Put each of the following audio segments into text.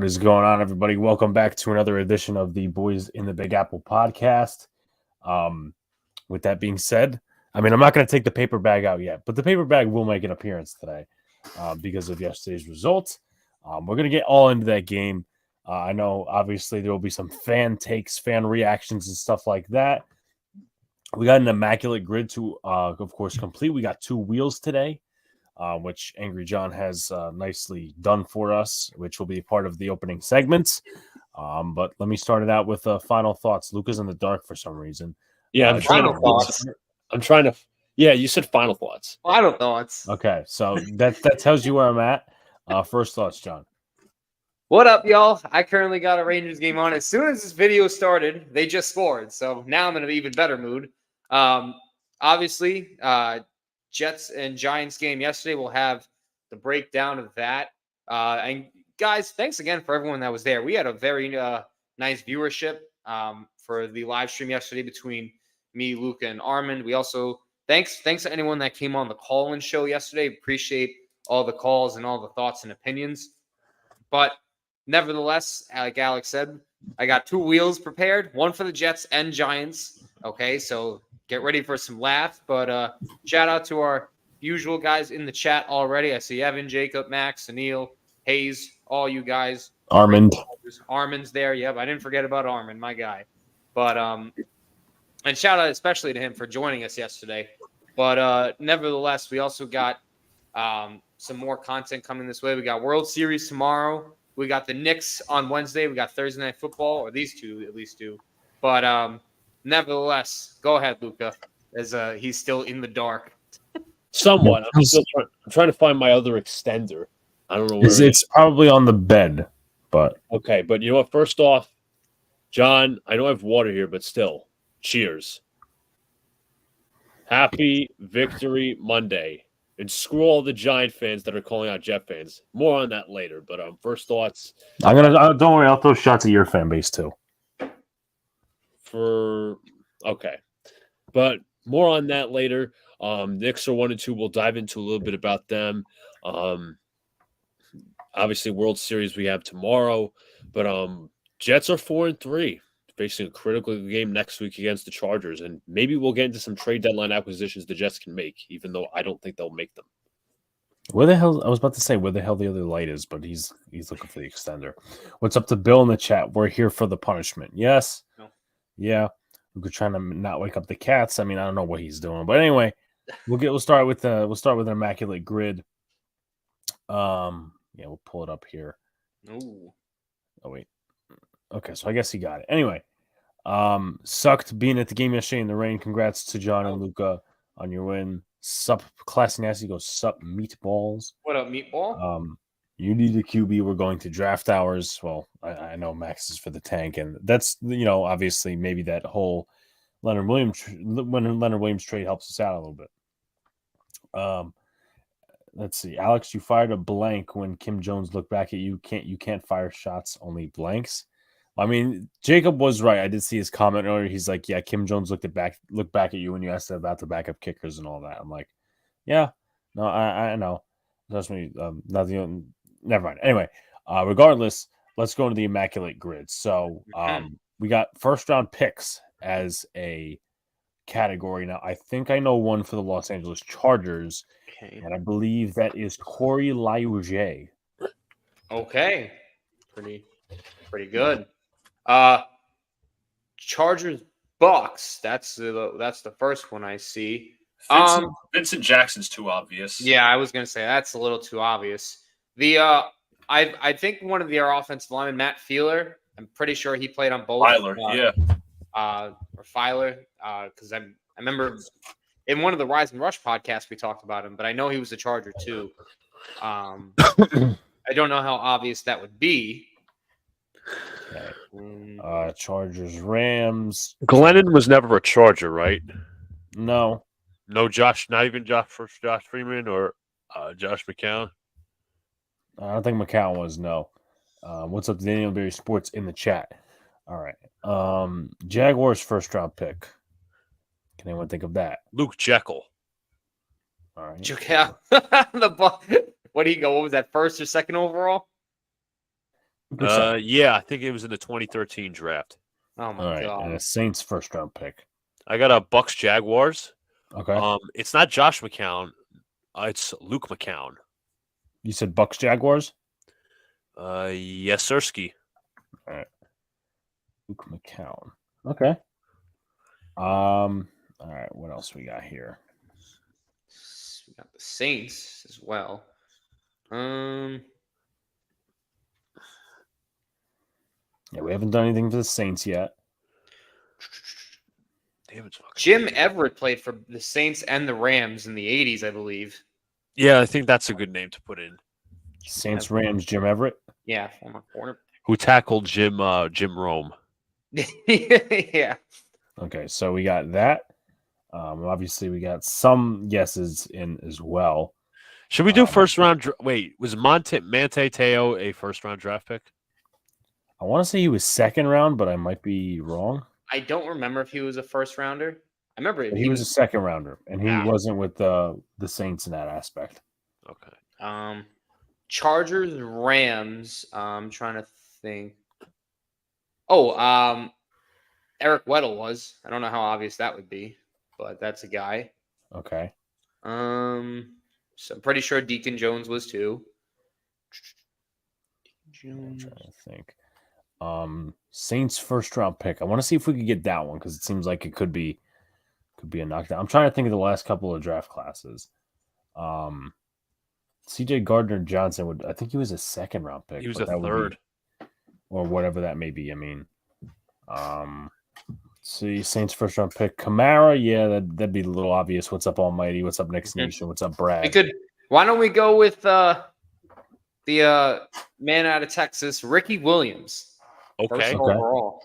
What is going on, everybody? Welcome back to another edition of the Boys in the Big Apple podcast. With that being said, I'm not going to take the paper bag out yet, but the paper bag will make an appearance today because of yesterday's results. We're going to get all into that game. I know, obviously, there will be some fan takes, fan reactions, and stuff like that. We got an immaculate grid to, of course, complete. We got 2 wheels today, which Angry John has nicely done for us, which will be part of the opening segments. But let me start it out with final thoughts. Luca's in the dark for some reason. Yeah, final thoughts. Yeah, you said final thoughts. Final thoughts. Okay, so that tells you where I'm at. First thoughts, John. What up, y'all? I currently got a Rangers game on. As soon as this video started, they just scored. So now I'm in an even better mood. Obviously, Jets and Giants game yesterday. We'll have the breakdown of that. And guys, thanks again for everyone that was there. We had a very nice viewership for the live stream yesterday between me, Luca, and Armand. We also thanks to anyone that came on the call-in show yesterday. Appreciate all the calls and all the thoughts and opinions. But nevertheless, like Alex said, I got 2 wheels prepared, one for the Jets and Giants. Okay, so get ready for some laughs. But shout out to our usual guys in the chat already. I see Evan, Jacob, Max, Anil, Hayes, all you guys. Armand's there. Yep, I didn't forget about Armand, my guy. But and shout out especially to him for joining us yesterday. But nevertheless, we also got some more content coming this way. We got World Series tomorrow. We got the Knicks on Wednesday. We got Thursday Night Football, or these two at least do. But nevertheless, go ahead, Luca, as he's still in the dark. Somewhat. I'm trying to find my other extender. I don't know where it's probably on the bed, but okay. But you know what? First off, John, I know I have water here, but still, cheers. Happy Victory Monday. And screw all the Giant fans that are calling out Jet fans. More on that later. But first thoughts. Don't worry, I'll throw shots at your fan base too. Okay. But more on that later. Knicks are 1-2. We'll dive into a little bit about them. Obviously, World Series we have tomorrow. But Jets are 4-3. Facing a critical game next week against the Chargers, and maybe we'll get into some trade deadline acquisitions the Jets can make, even though I don't think they'll make them. Where the hell? I was about to say where the hell the other light is, but he's looking for the extender. What's up to Bill in the chat? We're here for the punishment. Yes, no. Yeah. We're trying to not wake up the cats. I don't know what he's doing, but anyway, we'll start with an immaculate grid. We'll pull it up here. Ooh. Oh wait. Okay, so I guess he got it. Anyway, sucked being at the game yesterday in the rain. Congrats to John and Luca on your win. Sup, Classy Nasty goes, sup, meatballs. What up, meatball? You need a QB. We're going to draft ours. Well, I know Max is for the tank, and that's, obviously maybe that whole Leonard Williams trade helps us out a little bit. Let's see. Alex, you fired a blank when Kim Jones looked back at you. You can't fire shots, only blanks. Jacob was right. I did see his comment earlier. He's like, yeah, Kim Jones looked back at you when you asked about the backup kickers and all that. I'm like, yeah, no, I know. Trust me, never mind. Anyway, regardless, let's go into the immaculate grid. So we got first round picks as a category. Now, I think I know one for the Los Angeles Chargers, and I believe that is Corey Liuget. Okay, pretty good. Chargers Bucks. That's the first one I see. Vincent Jackson's too obvious. Yeah, I was gonna say that's a little too obvious. I think one of their offensive linemen, Matt Fielder. I'm pretty sure he played on both. Filer, or Filer, because I remember in one of the Rise and Rush podcasts we talked about him, but I know he was a Charger too. I don't know how obvious that would be. Okay. Chargers, Rams. Glennon was never a Charger, right? No, Josh, not even Josh Freeman or Josh McCown. I don't think McCown was. No. What's up, Daniel Berry Sports in the chat? All right. Jaguars first round pick. Can anyone think of that? Luke Jekyll. All right. Jekyll. What do you go? What was that, first or second overall? Yeah, I think it was in the 2013 draft. Oh my All right, god. and a Saints first round pick. I got a Bucks Jaguars. Okay. It's not Josh McCown. It's Luke McCown. You said Bucks Jaguars? Yes, Sirski. All right. Luke McCown. Okay. All right, what else we got here? We got the Saints as well. Yeah, we haven't done anything for the Saints yet. Damn, it's fucking Jim Everett played for the Saints and the Rams in the 80s, I believe. Yeah, I think that's a good name to put in. Saints Rams Jim Everett. Yeah, former corner. Who tackled Jim Rome? Yeah. Okay, so we got that. Obviously, we got some guesses in as well. Should we do first round? Wait, was Mante Teo a first round draft pick? I want to say he was second round, but I might be wrong. I don't remember if he was a first rounder. I remember But he was a second rounder, and he Ah. wasn't with the Saints in that aspect. Okay. Chargers, Rams. I'm trying to think. Oh, Eric Weddle was. I don't know how obvious that would be, but that's a guy. Okay. So I'm pretty sure Deacon Jones was too. I'm trying to think. Saints first round pick. I want to see if we could get that one because it seems like it could be a knockdown. I'm trying to think of the last couple of draft classes. CJ Gardner Johnson I think he was a second round pick. He was but a that would third. or whatever that may be. I mean, see, Saints first round pick. Kamara, yeah, that'd be a little obvious. What's up, Almighty? What's up, Next Nation? What's up, Brad? We could. Why don't we go with the man out of Texas, Ricky Williams? Okay. First overall.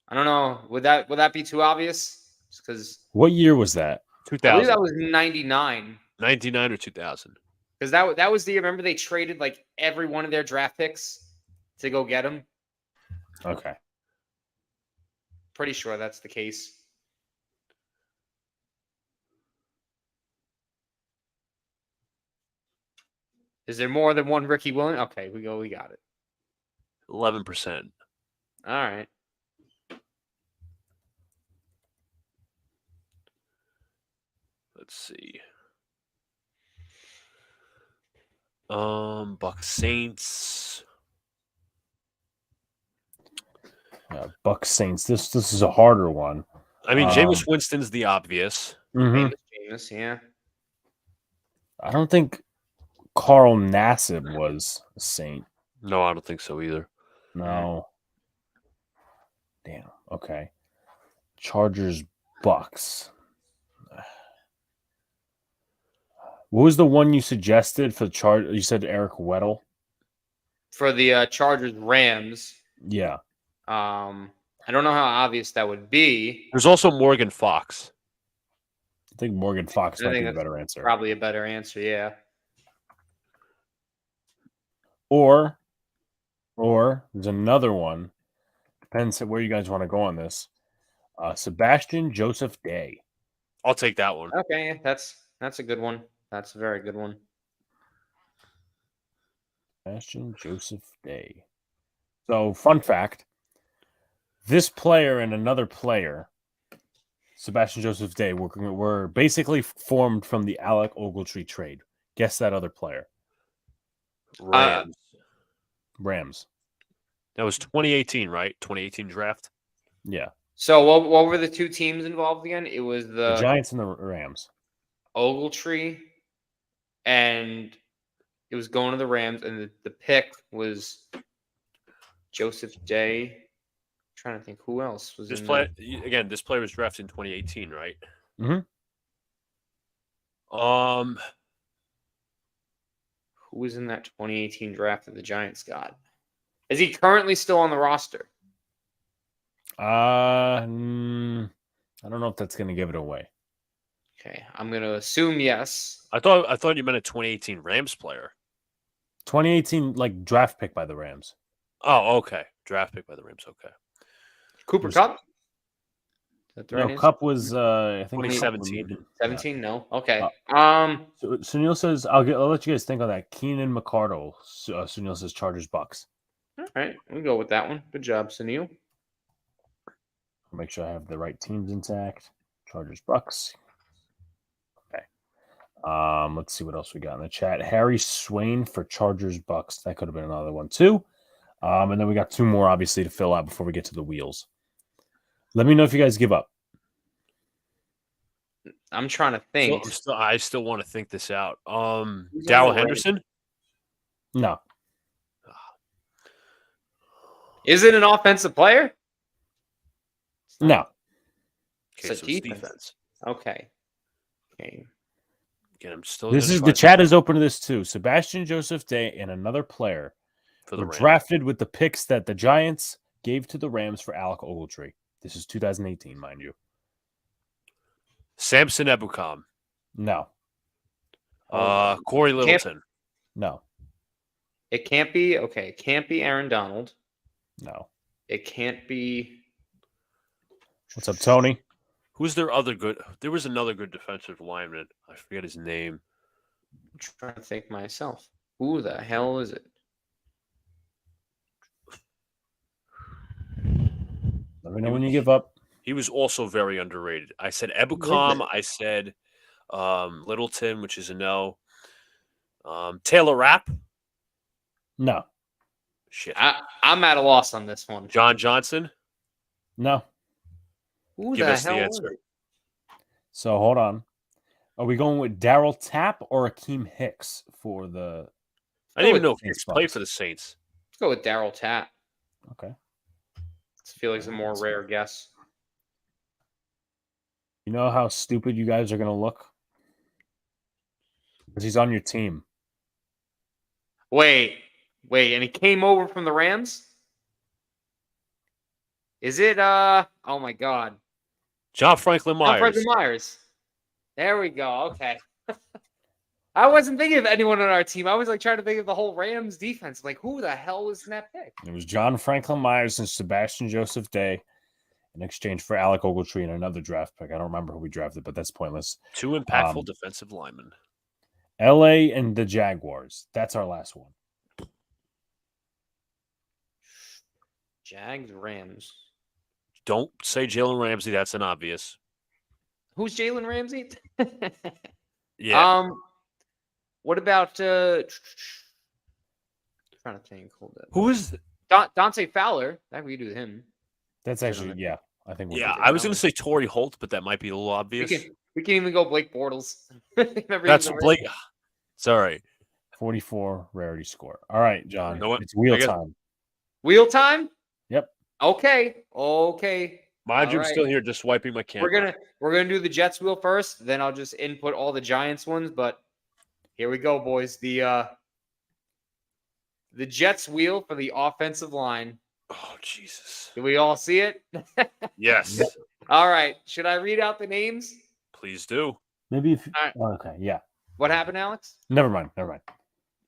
I don't know. Would that be too obvious? Because What year was that? I believe 2000. that was 99. 99 or 2000. Because that was the year. Remember they traded like every one of their draft picks to go get him. Okay. Pretty sure that's the case. Is there more than one Ricky Williams? Okay, we got it. 11%. All right. Let's see. Bucks Saints. Bucks Saints. This is a harder one. I mean, Jameis Winston's the obvious. Mhm. Jameis, yeah. I don't think Carl Nassib was a Saint. No, I don't think so either. No. Damn. Okay. Chargers Bucks. What was the one you suggested for the You said Eric Weddle. For the Chargers Rams. Yeah. I don't know how obvious that would be. There's also Morgan Fox. I think Morgan Fox might think be a that's better answer. Probably a better answer, yeah. Or there's another one. Depends where you guys want to go on this. Sebastian Joseph Day. I'll take that one. Okay, that's a good one. That's a very good one. Sebastian Joseph Day. So, fun fact. This player and another player, Sebastian Joseph Day, were basically formed from the Alec Ogletree trade. Guess that other player. Rams. That was 2018, right? 2018 draft. Yeah. So what were the two teams involved again? It was The Giants and the Rams. Ogletree, and it was going to the Rams, and the pick was Joseph Day. I'm trying to think who else was This in player again. This player was drafted in 2018, right? Mhm. Who was in that 2018 draft that the Giants got? Is he currently still on the roster? I don't know if that's going to give it away. Okay, I'm going to assume yes. I thought you meant a 2018 Rams player. 2018, like draft pick by the Rams. Oh, okay. Draft pick by the Rams. Okay. Cooper Kupp? Is that the right No, answer? Cup was I think 2017. 17? No. Okay. So Sunil says I'll let you guys think on that. Keenan McCardle. Sunil says Chargers Bucks. All right, we'll go with that one. Good job, Sunil. Make sure I have the right teams intact. Chargers, Bucks. Okay. Let's see what else we got in the chat. Harry Swain for Chargers, Bucks. That could have been another one too. And then we got two more, obviously, to fill out before we get to the wheels. Let me know if you guys give up. I'm trying to think. I still want to think this out. Who's Darrell overrated? Henderson? No. Is it an offensive player? No. Okay, It's so a it's defense. defense. Okay. Okay. Again, I'm still. This gonna is try the chat is open to this too. Sebastian Joseph Day and another player for the were Rams. drafted with the picks that the Giants gave to the Rams for Alec Ogletree. This is 2018, mind you. Samson Ebukam. No. Corey Littleton. No. It can't be. Okay. It can't be Aaron Donald. No. It can't be. What's up, Tony? Who's their other good? There was another good defensive lineman. I forget his name. I'm trying to think myself. Who the hell is it? Let me know when you give up. He was also very underrated. I said is Ebukam. it? I said Littleton, which is a no. Taylor Rapp. No. Shit. I'm at a loss on this one. John Johnson. No. Who Give the us the hell answer. is it? So hold on. Are we going with Darryl Tapp or Akeem Hicks for the? I didn't even know if Saints he played Bucks. for the Saints. Let's go with Darryl Tapp. Okay. I feel like it's a more rare guess. You know how stupid you guys are going to look? Because he's on your team. Wait, and he came over from the Rams? Is it oh my god. John Franklin Myers. John Franklin Myers. There we go. Okay. I wasn't thinking of anyone on our team. I was like trying to think of the whole Rams defense. Like, who the hell was in that pick? It was John Franklin Myers and Sebastian Joseph Day in exchange for Alec Ogletree and another draft pick. I don't remember who we drafted, but that's pointless. Two impactful defensive linemen. LA and the Jaguars. That's our last one. Jags, Rams. Don't say Jalen Ramsey. That's an obvious. Who's Jalen Ramsey? Yeah. What about trying to think? Hold up. Who is? Dante Fowler? That we do him. That's actually, yeah. I think we'll Yeah, do I was going to say Torrey Holt, but that might be a little We obvious. can even go Blake Bortles. Remember That's he was Blake. Sorry. 44 rarity score. All right, John. You know what? It's wheel I got- time. Wheel time? Yep. Okay. Mind you, I'm All still right. here just wiping my camera. We're gonna do the Jets wheel first, then I'll just input all the Giants ones. But here we go, boys. The Jets wheel for the offensive line. Oh, Jesus. Do we all see it? Yes. All right. Should I read out the names? Please do. Maybe if. All right. Oh, okay, yeah. What happened, Alex? Never mind. All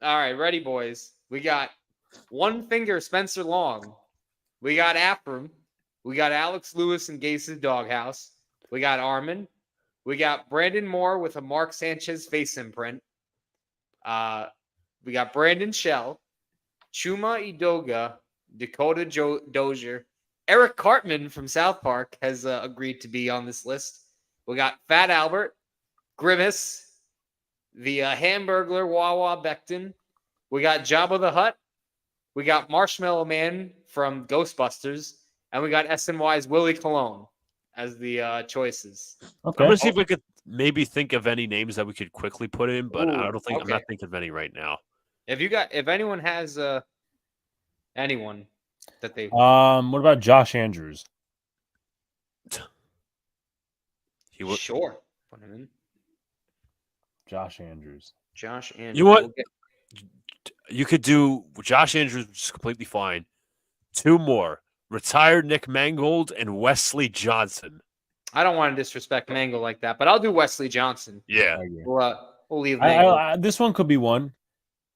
right, ready, boys. We got One Finger Spencer Long. We got Afram. We got Alex Lewis and Gase's Doghouse. We got Armin. We got Brandon Moore with a Mark Sanchez face imprint. We got Brandon Shell, Chuma Idoga, Dakota Dozier. Eric Cartman from South Park has agreed to be on this list. We got Fat Albert, Grimace, the Hamburglar Wawa Becton. We got Jabba the Hutt. We got Marshmallow Man from Ghostbusters. And we got SNY's Willie Colon as the choices. Okay. I'm going to see if we could maybe think of any names that we could quickly put in, but Ooh, I don't think I'm okay. not thinking of any right now. If anyone has anyone that they What about Josh Andrews? He would. sure put him in. Josh Andrews. Josh Andrews. You know what? We'll get- You could do Josh Andrews, which is completely fine. Two more. Retired Nick Mangold and Wesley Johnson. I don't want to disrespect Mango like that, but I'll do Wesley Johnson. Yeah. Oh, yeah. We'll leave Mango. This one could be one.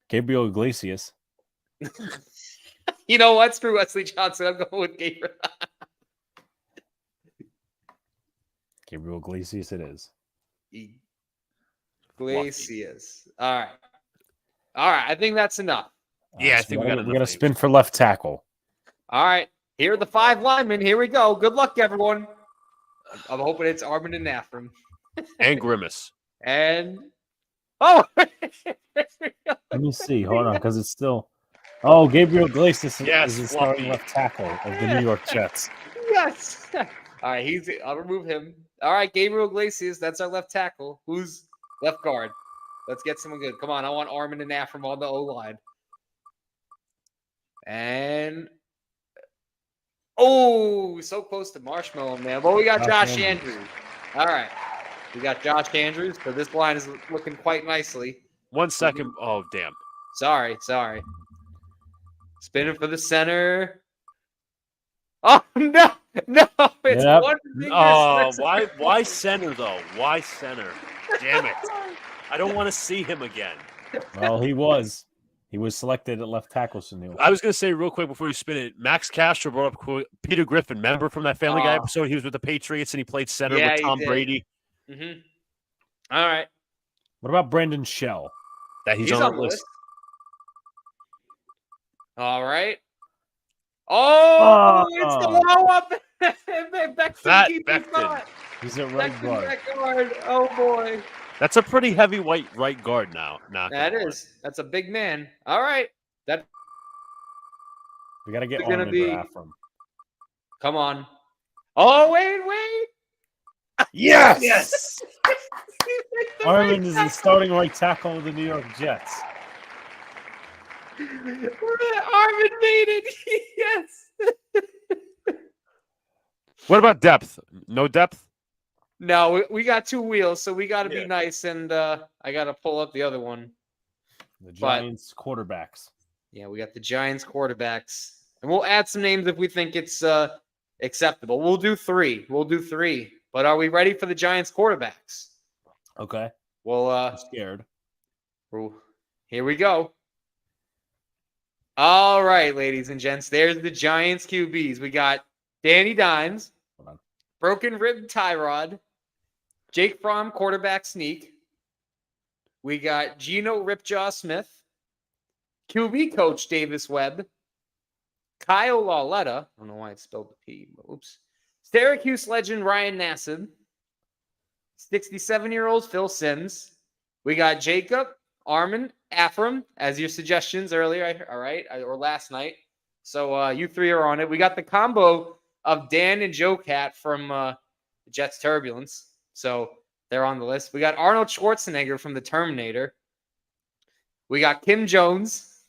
Gabriel Iglesias. You know what? Screw Wesley Johnson. I'm going with Gabriel. Gabriel Iglesias it is. Iglesias. All right. I think that's enough. Yeah, I think we got we got to spin for left tackle. All right. Here are the 5 linemen. Here we go. Good luck, everyone. I'm hoping it's Armin and Nafram. And Grimace. And oh, Let me see. Hold on, because it's still. Oh, Gabriel Iglesias Yes, is the Fluffy. starting left tackle of the New York Jets. yes. All right, I'll remove him. All right, Gabriel Iglesias, that's our left tackle. Who's left guard? Let's get someone good. Come on, I want Armin and Nafram on the O line. And oh, so close to Marshmallow Man. But we got Josh Andrews. All right. We got Josh Andrews. So this line is looking quite nicely. 1 second. Oh, damn. Sorry. Spinning for the center. Oh, no. It's Yep. one finger. Oh, why center, though? Why center? Damn it. I don't want to see him again. Well, he was selected at left tackle, Sunil. I was going to say real quick before you spin it, Max Castro brought up Peter Griffin. Remember from that Family Guy episode? He was with the Patriots and he played center with Tom Brady. Mm-hmm. All right. What about Brandon Shell? That he's on the list. All right. Oh, it's the blow up. Becton. He's at right guard. Oh, boy. That's a pretty heavy right guard now. That is. That's a big man. All right. We got to get Gonna Armin be- Nafram. Come on. Oh, wait. Yes! Armin is the starting right tackle of the New York Jets. Armin made it. Yes. What about depth? No depth? No, we got 2 wheels, so we got to be nice, and I got to pull up the other one. The Giants quarterbacks. Yeah, we got the Giants quarterbacks, and we'll add some names if we think it's acceptable. We'll do 3. But are we ready for the Giants quarterbacks? Okay. Well, I'm scared. Here we go. All right, ladies and gents, there's the Giants QBs. We got Danny Dimes, Broken Rib Tyrod, Jake Fromm, quarterback sneak. We got Geno Ripjaw Smith, QB coach Davis Webb, Kyle Lauletta. I don't know why it spelled the P, but oops. Syracuse legend Ryan Nassib, 67-year-old Phil Simms. We got Jacob, Armin, Afram as your suggestions earlier, all right, or last night. So you 3 are on it. We got the combo of Dan and Joe Cat from Jets Turbulence. So they're on the list. We got Arnold Schwarzenegger from The Terminator. We got Kim Jones.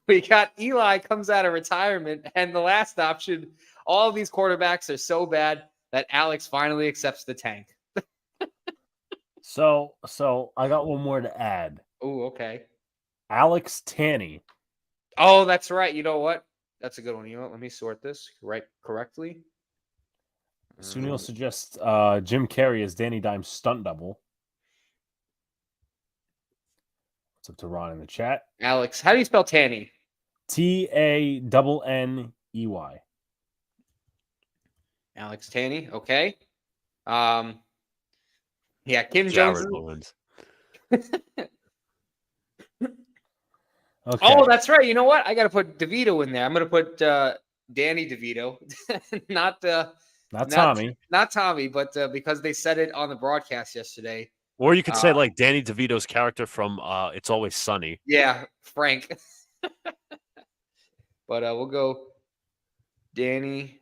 We got Eli comes out of retirement. And the last option, all of these quarterbacks are so bad that Alex finally accepts the tank. So I got one more to add. Oh, okay. Alex Tanney. Oh, that's right. You know what? That's a good one. You know what? Let me sort this correctly. Sunil suggests Jim Carrey as Danny Dimes' stunt double. What's up to Ron in the chat? Alex, how do you spell Tanny? Tanney. Alex Tanny. Okay. Yeah, Kim Jared Jones. Okay. Oh, that's right. You know what? I got to put DeVito in there. I'm going to put Danny DeVito, not Tommy. not Tommy, but because they said it on the broadcast yesterday. Or you could say like Danny DeVito's character from It's Always Sunny. Yeah, Frank. But we'll go Danny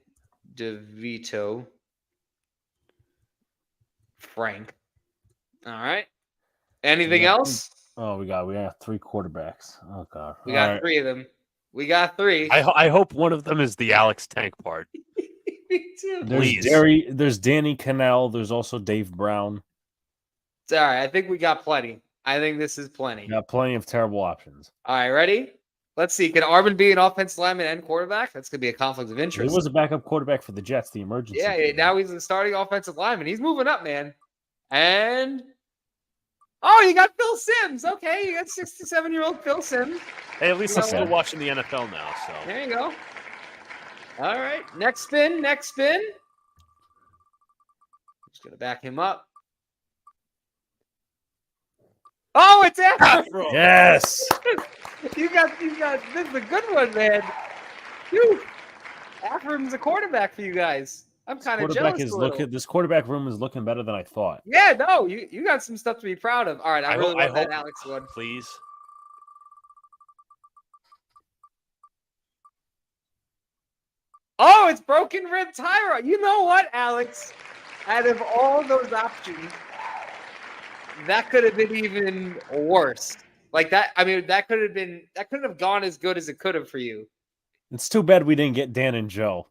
DeVito, Frank. All right. Anything else? Oh, we got 3 quarterbacks. Oh god. We got 3 of them. We got 3. I hope one of them is the Alex Tank part. Me too. There's Danny Cannell. There's also Dave Brown. It's all right. I think we got plenty. I think this is plenty. Got plenty of terrible options. All right, ready? Let's see. Can Armin be an offensive lineman and quarterback? That's gonna be a conflict of interest. He was a backup quarterback for the Jets, the emergency. Yeah, now he's the starting offensive lineman. He's moving up, man. And you got Phil Simms. Okay, you got 67-year-old Phil Simms. Hey, at least I'm still watching the NFL now. So There you go. All right, next spin. Just gonna back him up. Oh, it's Afro. Yes. You got. This is a good one, man. Phew. Afrom's a quarterback for you guys. I'm kind of jealous. This quarterback room is looking better than I thought. Yeah, no, you got some stuff to be proud of. All right, I really love that hope, Alex one. Please. Oh, it's broken rib Tyra. You know what, Alex? Out of all those options, that could have been even worse. Like that. I mean, that couldn't have gone as good as it could have for you. It's too bad we didn't get Dan and Joe.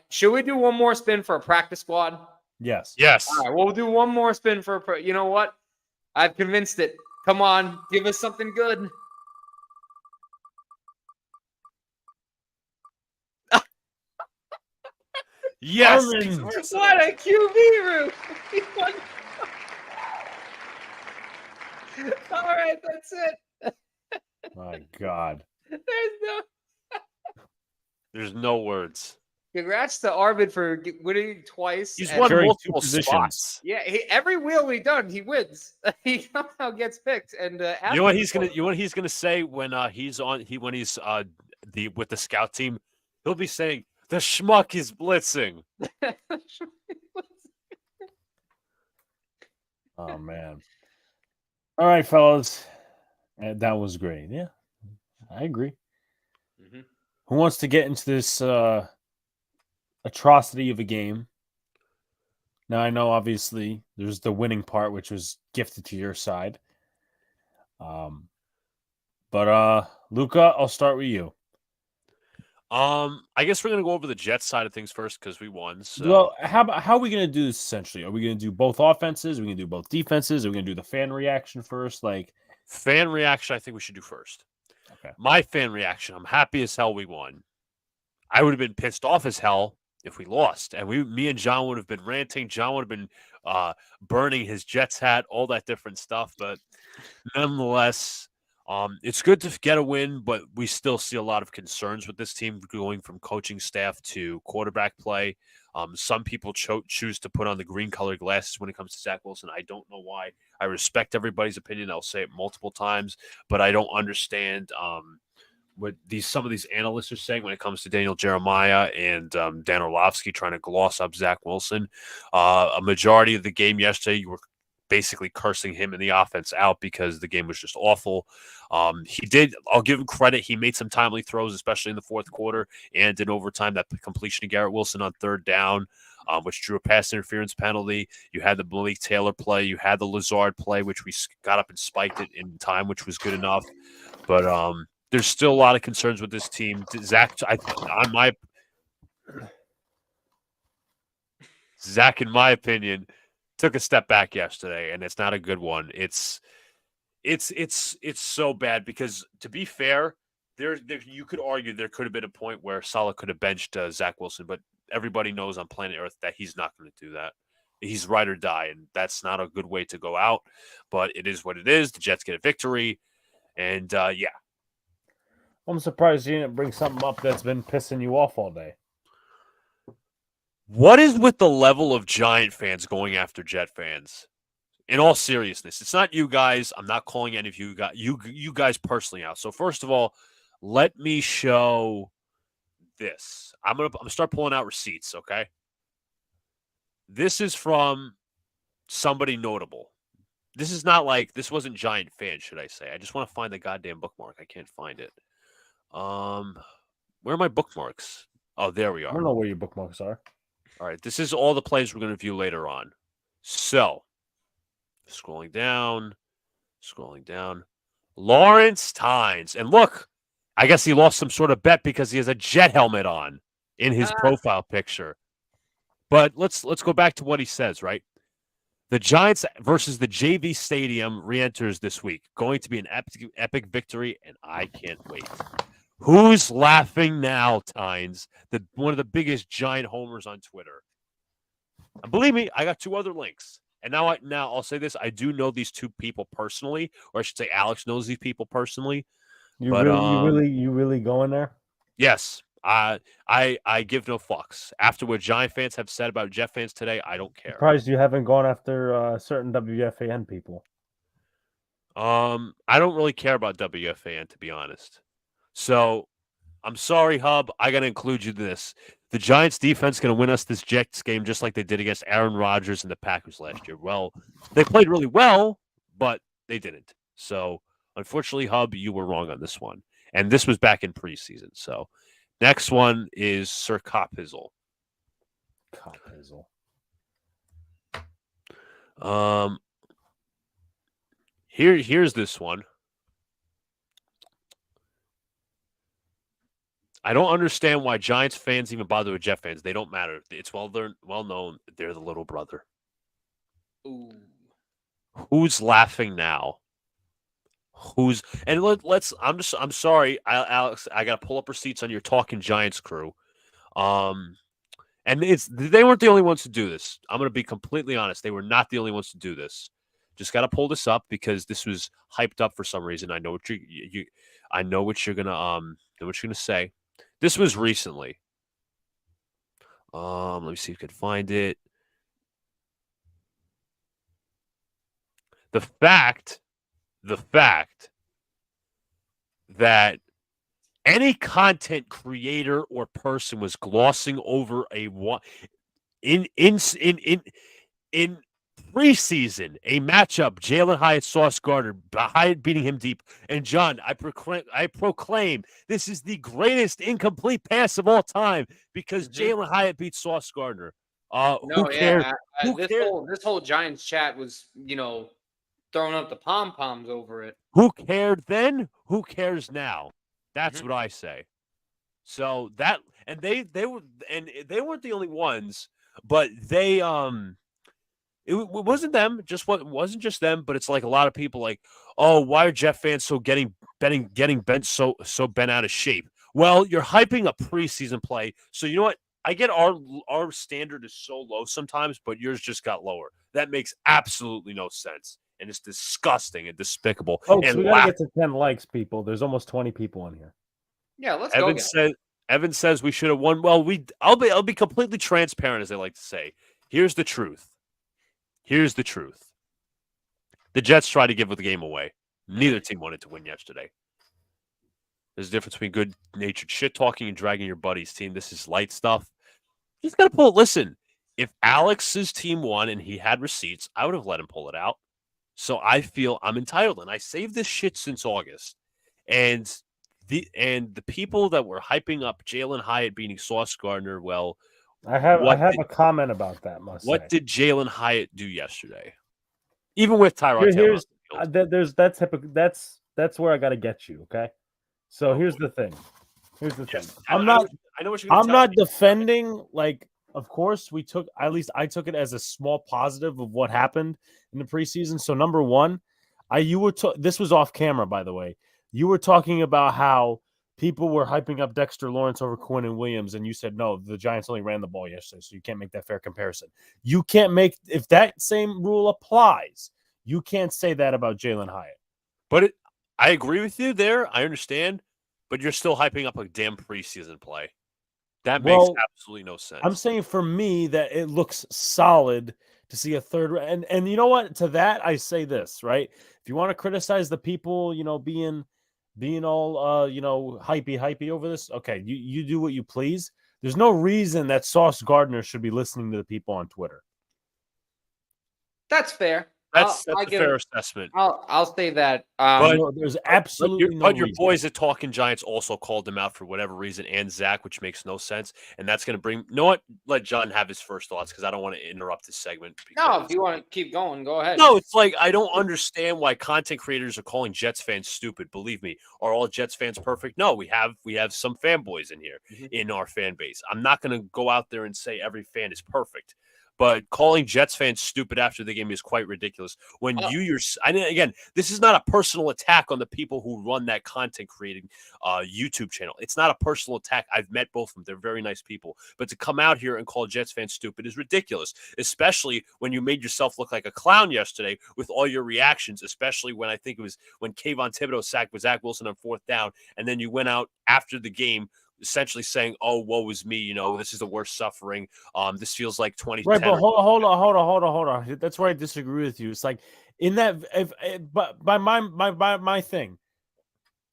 Should we do one more spin for a practice squad? Yes. Yes. All right, we'll do one more spin for you know what? I've convinced it. Come on, give us something good. Yes. What a QB room. All right, that's it. My God. There's no words. Congrats to Arvid for winning twice. He's won multiple spots. Yeah, every wheel he done, he wins. He somehow gets picked. And you know what he's gonna say when he's with the scout team? He'll be saying the schmuck is blitzing. Oh man. All right, fellas. That was great. Yeah, I agree. Mm-hmm. Who wants to get into this atrocity of a game? Now, I know, obviously, there's the winning part, which was gifted to your side. But Luca, I'll start with you. I guess we're gonna go over the Jets side of things first because we won. So. Well, how are we gonna do this essentially? Are we gonna do both offenses? Are we gonna do both defenses? Are we gonna do the fan reaction first? Like fan reaction, I think we should do first. Okay. My fan reaction, I'm happy as hell we won. I would have been pissed off as hell if we lost, and me and John would have been ranting. John would have been burning his Jets hat, all that different stuff. But nonetheless. It's good to get a win, but we still see a lot of concerns with this team going from coaching staff to quarterback play. Some people choose to put on the green colored glasses when it comes to Zach Wilson. I don't know why. I respect everybody's opinion. I'll say it multiple times, but I don't understand what some of these analysts are saying when it comes to Daniel Jeremiah and Dan Orlovsky trying to gloss up Zach Wilson. A majority of the game yesterday, you were basically cursing him and the offense out because the game was just awful. I'll give him credit. He made some timely throws, especially in the fourth quarter and in overtime. That completion to Garrett Wilson on third down, which drew a pass interference penalty. You had the Malik Taylor play. You had the Lazard play, which we got up and spiked it in time, which was good enough. But there's still a lot of concerns with this team. Zach, in my opinion, took a step back yesterday, and it's not a good one. It's so bad because, to be fair, there you could argue there could have been a point where Saleh could have benched Zach Wilson, but everybody knows on planet Earth that he's not going to do that. He's ride or die, and that's not a good way to go out. But it is what it is. The Jets get a victory, and yeah. I'm surprised you didn't bring something up that's been pissing you off all day. What is with the level of Giant fans going after Jet fans? In all seriousness, it's not you guys. I'm not calling any of you guys personally out. So first of all, let me show this. I'm gonna start pulling out receipts. Okay, this is from somebody notable. This wasn't Giant fans, should I say? I just want to find the goddamn bookmark. I can't find it. Where are my bookmarks? Oh, there we are. I don't know where your bookmarks are. All right, this is all the plays we're going to view later on. So, scrolling down. Lawrence Tynes. And look, I guess he lost some sort of bet because he has a Jet helmet on in his profile picture. But let's go back to what he says, right? The Giants versus the JV Stadium re-enters this week. Going to be an epic victory, and I can't wait. Who's laughing now, Tynes? One of the biggest Giant homers on Twitter. And believe me, I got two other links. And now I'll say this: I do know these two people personally, or I should say, Alex knows these people personally. You really going there? Yes, I give no fucks. After what Giant fans have said about Jet fans today, I don't care. Surprised you haven't gone after certain WFAN people. I don't really care about WFAN, to be honest. So I'm sorry, Hub. I got to include you in this. The Giants defense going to win us this Jets game just like they did against Aaron Rodgers and the Packers last year. Well, they played really well, but they didn't. So unfortunately, Hub, you were wrong on this one. And this was back in preseason. So next one is Sir Coppizzle. Coppizzle. Here's this one. I don't understand why Giants fans even bother with Jet fans. They don't matter. It's well known they're the little brother. Ooh. Who's laughing now? I'm sorry, Alex. I got to pull up receipts on your Talking Giants crew. And they weren't the only ones to do this. I'm going to be completely honest. They were not the only ones to do this. Just got to pull this up because this was hyped up for some reason. I know what I know what you're gonna say. This was recently. Let me see if I can find it. The fact that any content creator or person was glossing over in preseason, a matchup, Jalen Hyatt, Sauce Gardner, Hyatt beating him deep. And John, I proclaim this is the greatest incomplete pass of all time because Jalen Hyatt beat Sauce Gardner. Who cares? This whole Giants chat was, throwing up the pom-poms over it. Who cared then? Who cares now? That's what I say. So that, and they weren't the only ones, but they it wasn't them. It wasn't just them, but it's like a lot of people like, oh, why are Jet fans getting bent so bent out of shape? Well, you're hyping up preseason play, so you know what? I get our standard is so low sometimes, but yours just got lower. That makes absolutely no sense, and it's disgusting and despicable. Folks, and we gotta get to 10 likes, people. There's almost 20 people in here. Yeah, let's go. Evan says we should have won. Well, I'll be completely transparent, as they like to say. Here's the truth. The Jets tried to give the game away. Neither team wanted to win yesterday. There's a difference between good-natured shit-talking and dragging your buddy's team. This is light stuff. You just got to pull it. Listen, if Alex's team won and he had receipts, I would have let him pull it out. So I feel I'm entitled. And I saved this shit since August. And the people that were hyping up Jalen Hyatt beating Sauce Gardner, well, I have a comment about that. What did Jalen Hyatt do yesterday? Even with Tyrod Taylor. That's where I got to get you. Okay. So here's the thing. I'm not defending. Like, of course, I took it as a small positive of what happened in the preseason. So number one, this was off camera, by the way. You were talking about how people were hyping up Dexter Lawrence over Quinn and Williams, and you said, no, the Giants only ran the ball yesterday, so you can't make that fair comparison. You can't make – if that same rule applies, you can't say that about Jalen Hyatt. But I agree with you there. I understand, but you're still hyping up a damn preseason play. That makes absolutely no sense. I'm saying for me that it looks solid to see a third – and you know what? To that, I say this, right? If you want to criticize the people, being all hypey over this, okay, you do what you please. There's no reason that Sauce Gardner should be listening to the people on Twitter. That's fair. That's a fair assessment. I'll say that. There's absolutely no your boys at Talking Giants also called him out for whatever reason, and Zach, which makes no sense. And that's going to bring. You know what? Let John have his first thoughts because I don't want to interrupt this segment. No, if you want to keep going, go ahead. No, it's like I don't understand why content creators are calling Jets fans stupid. Believe me, are all Jets fans perfect? No, we have some fanboys in here in our fan base. I'm not going to go out there and say every fan is perfect. But calling Jets fans stupid after the game is quite ridiculous. When again, this is not a personal attack on the people who run that content creating YouTube channel. It's not a personal attack. I've met both of them. They're very nice people. But to come out here and call Jets fans stupid is ridiculous, especially when you made yourself look like a clown yesterday with all your reactions, especially when I think it was when Kayvon Thibodeau sacked with Zach Wilson on 4th down, and then you went out after the game essentially saying, "Oh, woe is me. This is the worst suffering. This feels like 2010." Right, but hold on. That's where I disagree with you. It's like in that, but by my thing,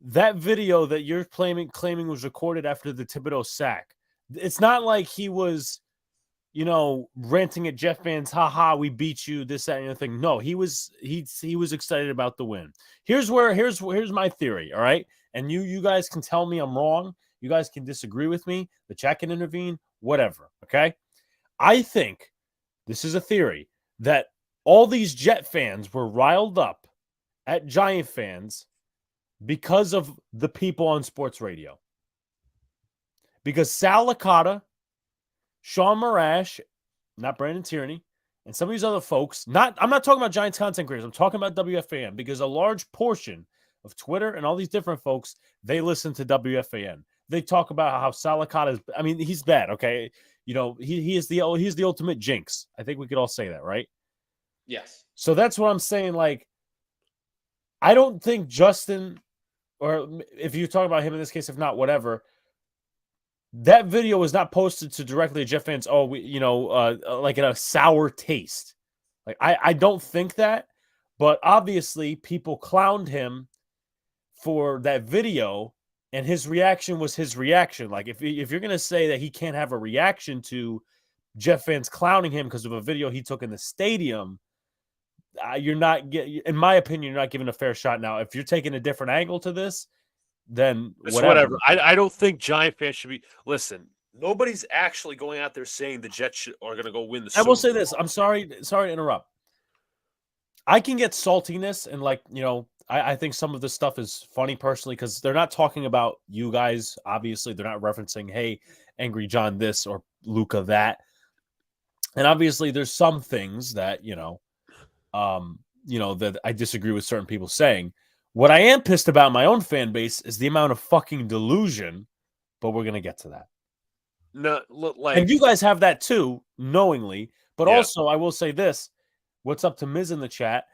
that video that you're claiming was recorded after the Thibodeau sack. It's not like he was, ranting at Jet fans. Ha, we beat you. This, that, and the other thing. No, he was excited about the win. Here's my theory. All right, and you guys can tell me I'm wrong. You guys can disagree with me. The chat can intervene. Whatever. Okay. I think this is a theory that all these Jet fans were riled up at Giant fans because of the people on sports radio. Because Sal Licata, Sean Marash, not Brandon Tierney, and some of these other folks, I'm not talking about Giants content creators. I'm talking about WFAN because a large portion of Twitter and all these different folks, they listen to WFAN. They talk about how Sal Licata is, he's bad, okay? He is he's the ultimate jinx. I think we could all say that, right? Yes. So that's what I'm saying. Like, I don't think Justin, or if you talk about him in this case, if not, whatever, that video was not posted to directly Jet fans. Oh, like in a sour taste. Like, I don't think that, but obviously people clowned him for that video. And his reaction was his reaction. Like, if you're going to say that he can't have a reaction to Jet fans clowning him because of a video he took in the stadium, you're not in my opinion, you're not giving a fair shot. Now, if you're taking a different angle to this, then whatever. I don't think Giant fans should be. Listen, nobody's actually going out there saying the Jets are going to go win the Super Bowl. I will say this. I'm sorry to interrupt. I can get saltiness and I think some of this stuff is funny personally because they're not talking about you guys. Obviously, they're not referencing, hey, Angry John this or Luca that. And obviously, there's some things that, that I disagree with certain people saying. What I am pissed about in my own fan base is the amount of fucking delusion, but we're going to get to that. No, and you guys have that too, knowingly. But also, I will say this. What's up to Miz in the chat?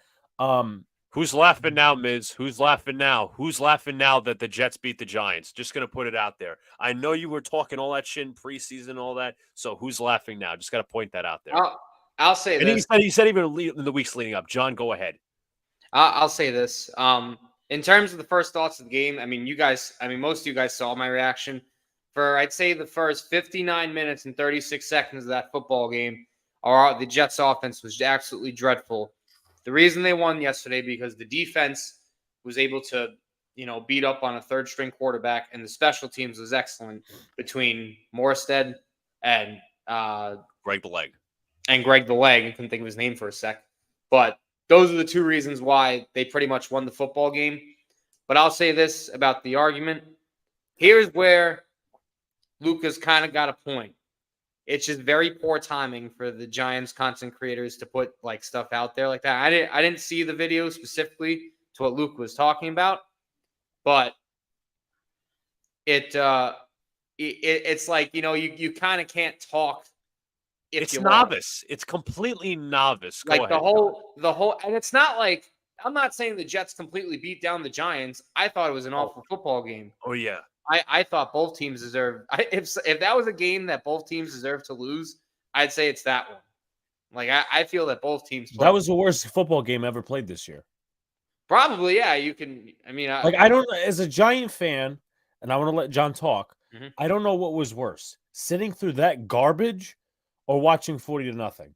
Who's laughing now, Miz? Who's laughing now? Who's laughing now that the Jets beat the Giants? Just going to put it out there. I know you were talking all that shit in preseason and all that. So who's laughing now? Just got to point that out there. I'll say and this. He said even in the weeks leading up. John, go ahead. I'll say this. In terms of the first thoughts of the game, most of you guys saw my reaction. For, I'd say, the first 59 minutes and 36 seconds of that football game, the Jets offense was absolutely dreadful. The reason they won yesterday because the defense was able to, beat up on a third-string quarterback, and the special teams was excellent between Morstead and Greg the Leg. I couldn't think of his name for a sec. But those are the two reasons why they pretty much won the football game. But I'll say this about the argument. Here's where Luca's kind of got a point. It's just very poor timing for the Giants content creators to put stuff out there like that. I didn't see the video specifically to what Luke was talking about, but it's like, you kind of can't talk. It's novice. It's completely novice. Go ahead. The whole, and it's not like, I'm not saying the Jets completely beat down the Giants. I thought it was an awful football game. Oh yeah. I thought both teams deserved. If that was a game that both teams deserved to lose, I'd say it's that one. I feel that both teams. That was the worst football game ever played this year. Probably, yeah. You can. I don't. As a Giant fan, and I want to let John talk. Mm-hmm. I don't know what was worse: sitting through that garbage or watching 40-0.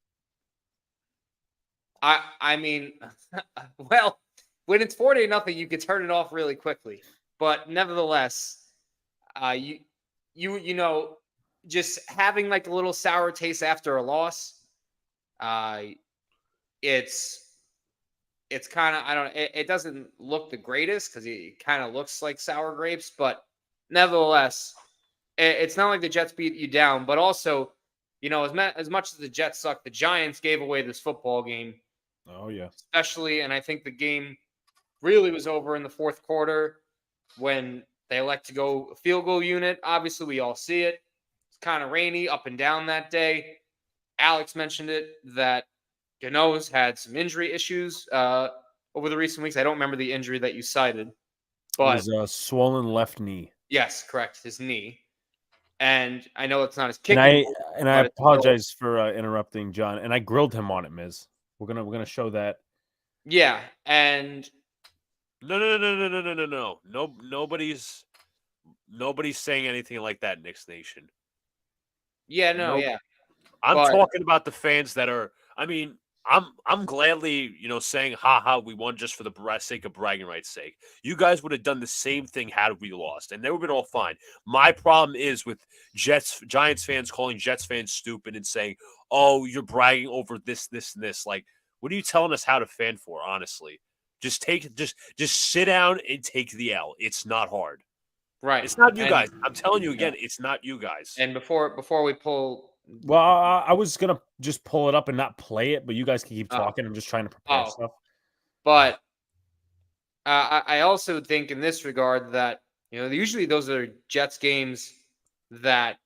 Well, when it's 40-0, you can turn it off really quickly. But nevertheless. Just having a little sour taste after a loss, it's kind of, it doesn't look the greatest because it kind of looks like sour grapes, but nevertheless, it's not like the Jets beat you down, but also, as much as the Jets suck, the Giants gave away this football game. Oh yeah. Especially, and I think the game really was over in the fourth quarter when they elect to go a field goal unit. Obviously, we all see it. It's kind of rainy up and down that day. Alex mentioned it, that Gano's had some injury issues over the recent weeks. I don't remember the injury that you cited. But it was a swollen left knee. Yes, correct. His knee. And I know it's not his And kicking, I but it's still- apologize for interrupting, John. And I grilled him on it, Miz. We're gonna show that. yeah, and No. No, nobody's saying anything like that, Knicks Nation. yeah, no, Nope. yeah, I'm but talking about the fans that are. I mean, I'm gladly, saying, "Ha ha, we won just for the sake of bragging rights' sake." You guys would have done the same thing had we lost, and they would have been all fine. My problem is with Giants fans calling Jets fans stupid and saying, "Oh, you're bragging over this, this, and this." Like, what are you telling us how to fan for? Honestly, just sit down and take the L. It's not hard. right. It's not you And guys. I'm telling you again, it's not you guys. and before we pull, Well, I was gonna just pull it up and not play it, but you guys can keep Oh. talking. I'm just trying to prepare stuff. but I also think in this regard that usually those are Jets games that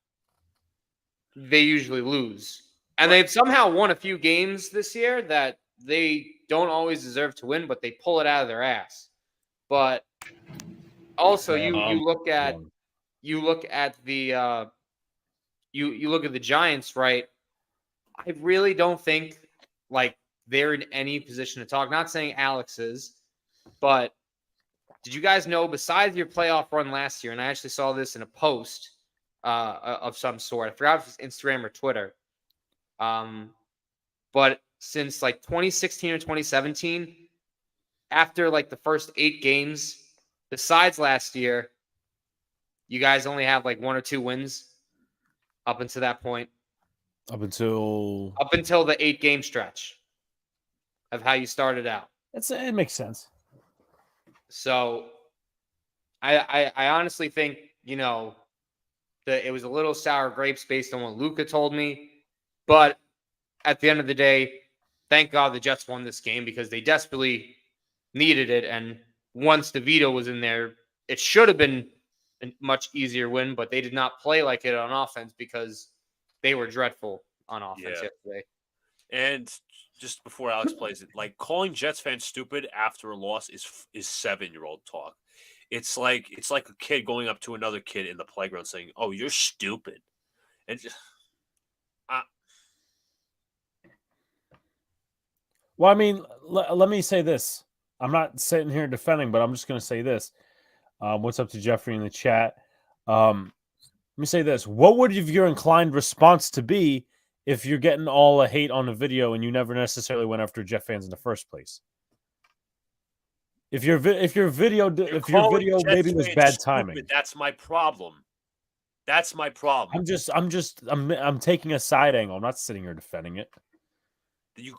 they usually lose, and they've somehow won a few games this year that they don't always deserve to win, but they pull it out of their ass. But also, you look at the you look at the Giants, right? I really don't think like they're in any position to talk. Not saying Alex is, but did you guys know besides your playoff run last year, and I actually saw this in a post of some sort. I forgot if it's Instagram or Twitter. But since like 2016 or 2017, after like the first 8 games, besides last year, you guys only have like 1 or 2 wins up until that point. Up until The 8-game stretch of how you started out. it makes sense. So I honestly think, that it was a little sour grapes based on what Luka told me. But at the end of the day, thank God the Jets won this game because they desperately needed it. And once DeVito was in there, it should have been a much easier win, but they did not play like it on offense because they were dreadful on offense yesterday. And just before Alex plays it, like calling Jets fans stupid after a loss is 7-year-old talk. It's like a kid going up to another kid in the playground saying, "Oh, you're stupid," and just, Well, I mean, let me say this. I'm not sitting here defending, but I'm just going to say this. What's up to Jeffrey in the chat? Let me say this. What would your inclined response to be if you're getting all the hate on the video and you never necessarily went after Jet fans in the first place? If your video maybe was bad timing, that's my problem. That's my problem. I'm taking a side angle. I'm not sitting here defending it. You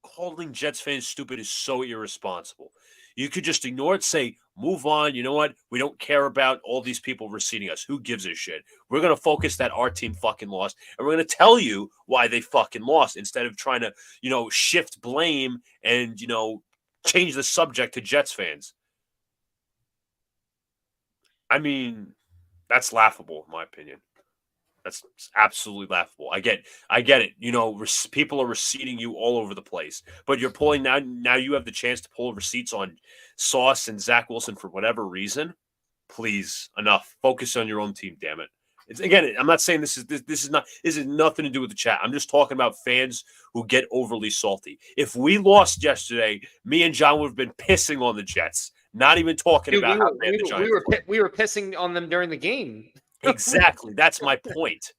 calling Jets fans stupid is so irresponsible. You could just ignore it, say, move on. You know what? We don't care about all these people receding us. Who gives a shit? We're going to focus that our team fucking lost, and we're going to tell you why they fucking lost instead of trying to, shift blame and, change the subject to Jets fans. I mean, that's laughable, in my opinion. That's absolutely laughable. I get it. People are receipting you all over the place, but you're pulling now. Now you have the chance to pull receipts on Sauce and Zach Wilson for whatever reason. Please, enough. Focus on your own team. Damn it. I'm not saying this is nothing to do with the chat. I'm just talking about fans who get overly salty. If we lost yesterday, me and John would have been pissing on the Jets. Not even talking about how bad the Giants were. We were pissing on them during the game. Exactly. That's my point.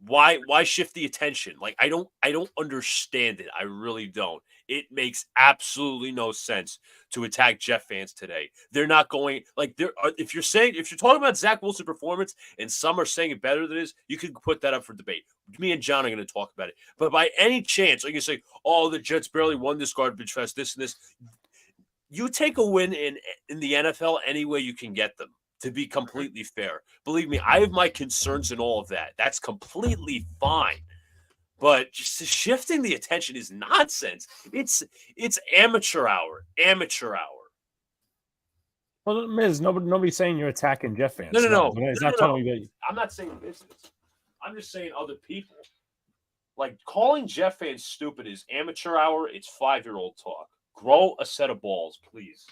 Why shift the attention? Like I don't understand it. I really don't. It makes absolutely no sense to attack Jet fans today. They're not going if you're talking about Zach Wilson's performance and some are saying it better than it is, you could put that up for debate. Me and John are going to talk about it. But by any chance, you say, "Oh, the Jets barely won this garbage fest, this and this." You take a win in the NFL any way you can get them. To be completely fair, believe me, I have my concerns and all of that. That's completely fine. But just shifting the attention is nonsense. It's amateur hour. Amateur hour. Well, Miz, nobody's saying you're attacking Jet fans. No. It's not telling me that. I'm not saying business. I'm just saying other people. Like calling Jet fans stupid is amateur hour. It's 5-year-old talk. Grow a set of balls, please.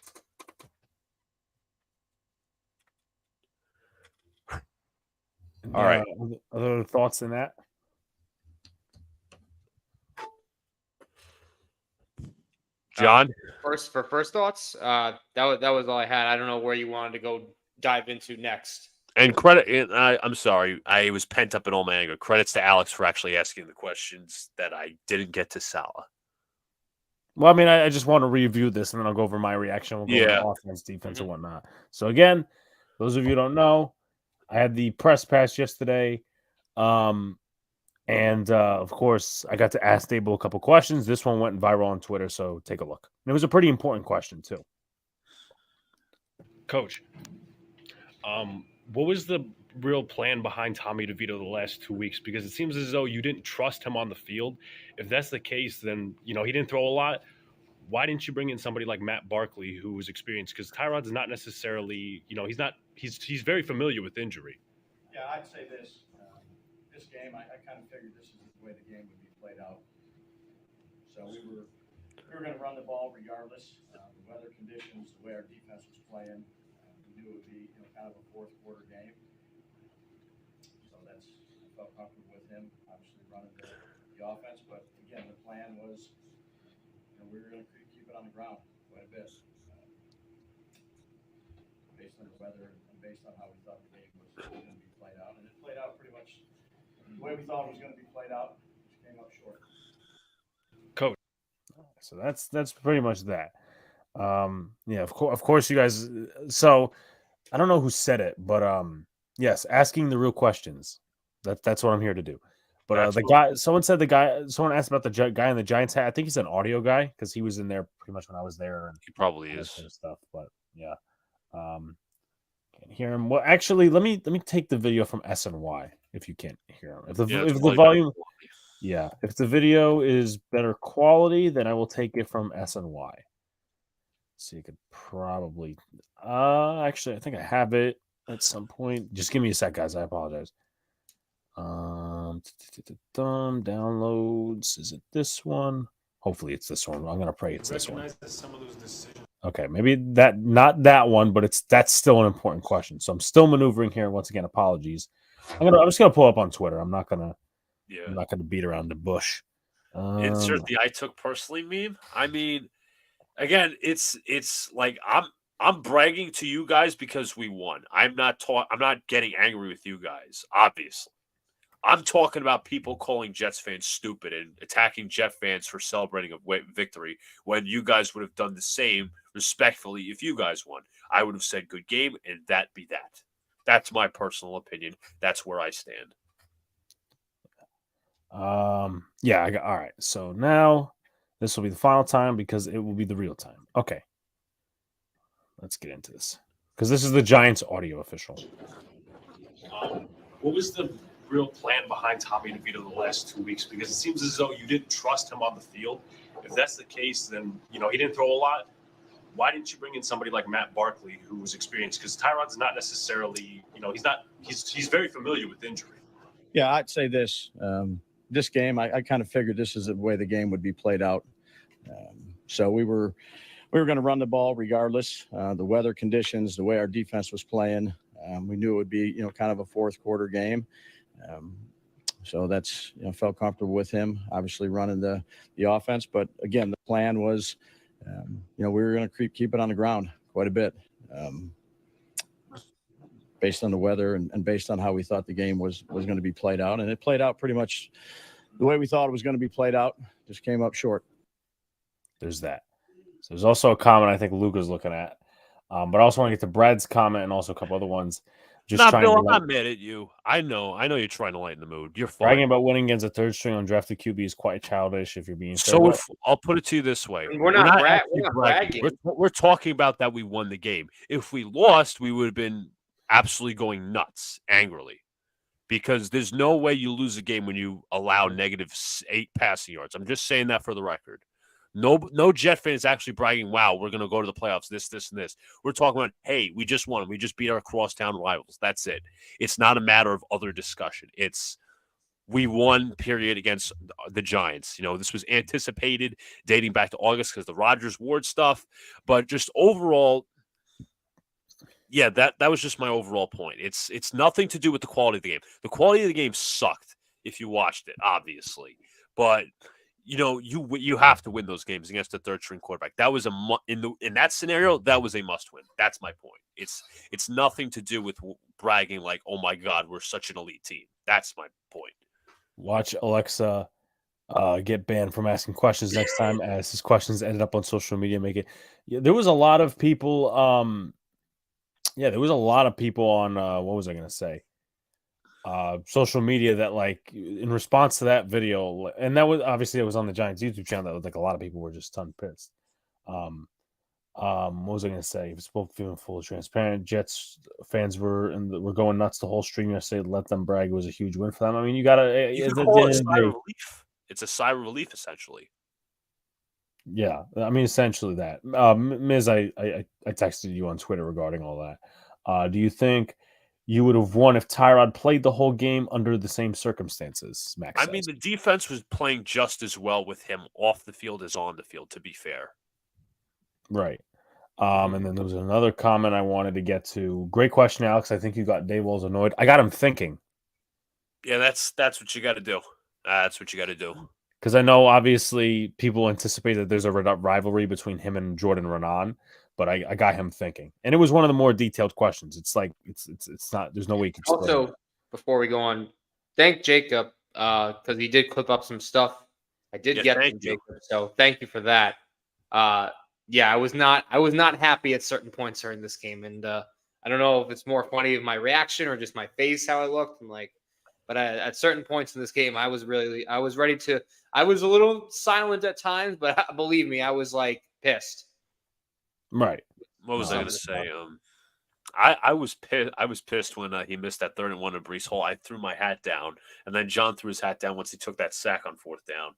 All right. Other thoughts in that? John? First thoughts, that was all I had. I don't know where you wanted to go dive into next. And credit, and I'm sorry, I was pent up in all my anger. Credits to Alex for actually asking the questions that I didn't get to Salah. Well, I mean, I just want to review this, and then I'll go over my reaction. We'll go over offense, defense, and whatnot. So again, those of you who don't know, I had the press pass yesterday. And of course, I got to ask Dable a couple questions. This one went viral on Twitter, so take a look. And it was a pretty important question, too. Coach, what was the real plan behind Tommy DeVito the last 2 weeks? Because it seems as though you didn't trust him on the field. If that's the case, then, he didn't throw a lot. Why didn't you bring in somebody like Matt Barkley, who was experienced? Because Tyrod's not necessarily, he's very familiar with injury. Yeah, I'd say this. This game, I kind of figured this is the way the game would be played out. So we were going to run the ball regardless. The weather conditions, the way our defense was playing, we knew it would be kind of a fourth quarter game. So I felt comfortable with him, obviously running the offense. But again, the plan was we were going to keep it on the ground quite a bit, based on the weather and based on how we thought the game was going to be played out. And it played out pretty much the way we thought it was going to be played out. Just came up short. Coach. So that's pretty much that. Yeah, of course, you guys. So I don't know who said it, but yes, asking the real questions. That's what I'm here to do. But someone asked about the guy in the Giants hat. I think he's an audio guy because he was in there pretty much when I was there. And he probably is stuff. But yeah, can't hear him. Well, actually, let me take the video from SNY if you can't hear him. If the volume, if the video is better quality, then I will take it from SNY. So you could probably, actually, I think I have it at some point. Just give me a sec, guys. I apologize. Downloads. Is it this one? Hopefully it's this one. I'm gonna pray it's this one. Okay, maybe not that one, but that's still an important question. So I'm still maneuvering here. Once again, apologies. I'm just gonna pull up on Twitter. I'm not gonna beat around the bush. Insert the I took personally meme. I mean, again, it's like I'm bragging to you guys because we won. I'm not getting angry with you guys, obviously. I'm talking about people calling Jets fans stupid and attacking Jet fans for celebrating a victory when you guys would have done the same respectfully if you guys won. I would have said good game, and that be that. That's my personal opinion. That's where I stand. Yeah, all right. So now this will be the final time because it will be the real time. Okay. Let's get into this because this is the Giants audio official. What was the real plan behind Tommy DeVito the last 2 weeks? Because it seems as though you didn't trust him on the field. If that's the case, then he didn't throw a lot. Why didn't you bring in somebody like Matt Barkley, who was experienced? Because Tyrod's not necessarily, he's very familiar with injury. Yeah, I'd say this. This game, I kind of figured this is the way the game would be played out. So we were going to run the ball regardless. The weather conditions, the way our defense was playing, we knew it would be kind of a fourth quarter game. So that's felt comfortable with him, obviously running the offense. But again, the plan was, we were going to keep it on the ground quite a bit, based on the weather and based on how we thought the game was going to be played out. And it played out pretty much the way we thought it was going to be played out. Just came up short. There's that. So there's also a comment I think Luca's looking at, but I also want to get to Brad's comment and also a couple other ones. Bill, I'm not mad at you. I know you're trying to lighten the mood. You're fine. Bragging about winning against a third string undrafted QB is quite childish if you're being fair. So I'll put it to you this way. We're not bragging. We're talking about that we won the game. If we lost, we would have been absolutely going nuts angrily because there's no way you lose a game when you allow -8 passing yards. I'm just saying that for the record. No Jet fan is actually bragging, wow, we're going to go to the playoffs, this, and this. We're talking about, hey, we just won. We just beat our crosstown rivals. That's it. It's not a matter of other discussion. It's we won, period, against the Giants. This was anticipated dating back to August because the Rodgers-Ward stuff. But just overall, Yeah, that was just my overall point. It's nothing to do with the quality of the game. The quality of the game sucked if you watched it, obviously, but you have to win those games against a third string quarterback. That was in that scenario, that was a must win. That's my point. It's nothing to do with bragging like, oh my God, we're such an elite team. That's my point. Watch Alexa get banned from asking questions next time, as his questions ended up on social media. There was a lot of people. There was a lot of people on what was I going to say? Social media that, like, in response to that video, and that was obviously it was on the Giants YouTube channel. That was like a lot of people were just ton pissed. What was I going to say? It was both feeling fully transparent. Jets fans were going nuts the whole stream yesterday. Let them brag. It was a huge win for them. I mean, you gotta. You can call it a sigh of relief. It's a sigh of relief, essentially. Yeah, I mean, essentially that. Miz, I texted you on Twitter regarding all that. Do you think you would have won if Tyrod played the whole game under the same circumstances? Max I says. mean, the defense was playing just as well with him off the field as on the field, to be fair. Right. And then there was another comment I wanted to get to. Great question, Alex. I think you got Daywalls annoyed. I got him thinking. Yeah, that's what you got to do. That's what you got to do. Because I know, obviously, people anticipate that there's a rivalry between him and Jordan Renan, but I got him thinking, and it was one of the more detailed questions. It's like it's not. There's no way you can. Also, before we go on, thank Jacob because he did clip up some stuff. I did get from Jacob, so thank you for that. I was not happy at certain points during this game, and I don't know if it's more funny of my reaction or just my face, how I looked. But at certain points in this game, I was ready to. I was a little silent at times, but believe me, I was like pissed. Right. What was I going to say? I was pissed. I was pissed when he missed that 3rd and 1 to Breece Hall. I threw my hat down, and then John threw his hat down once he took that sack on 4th down.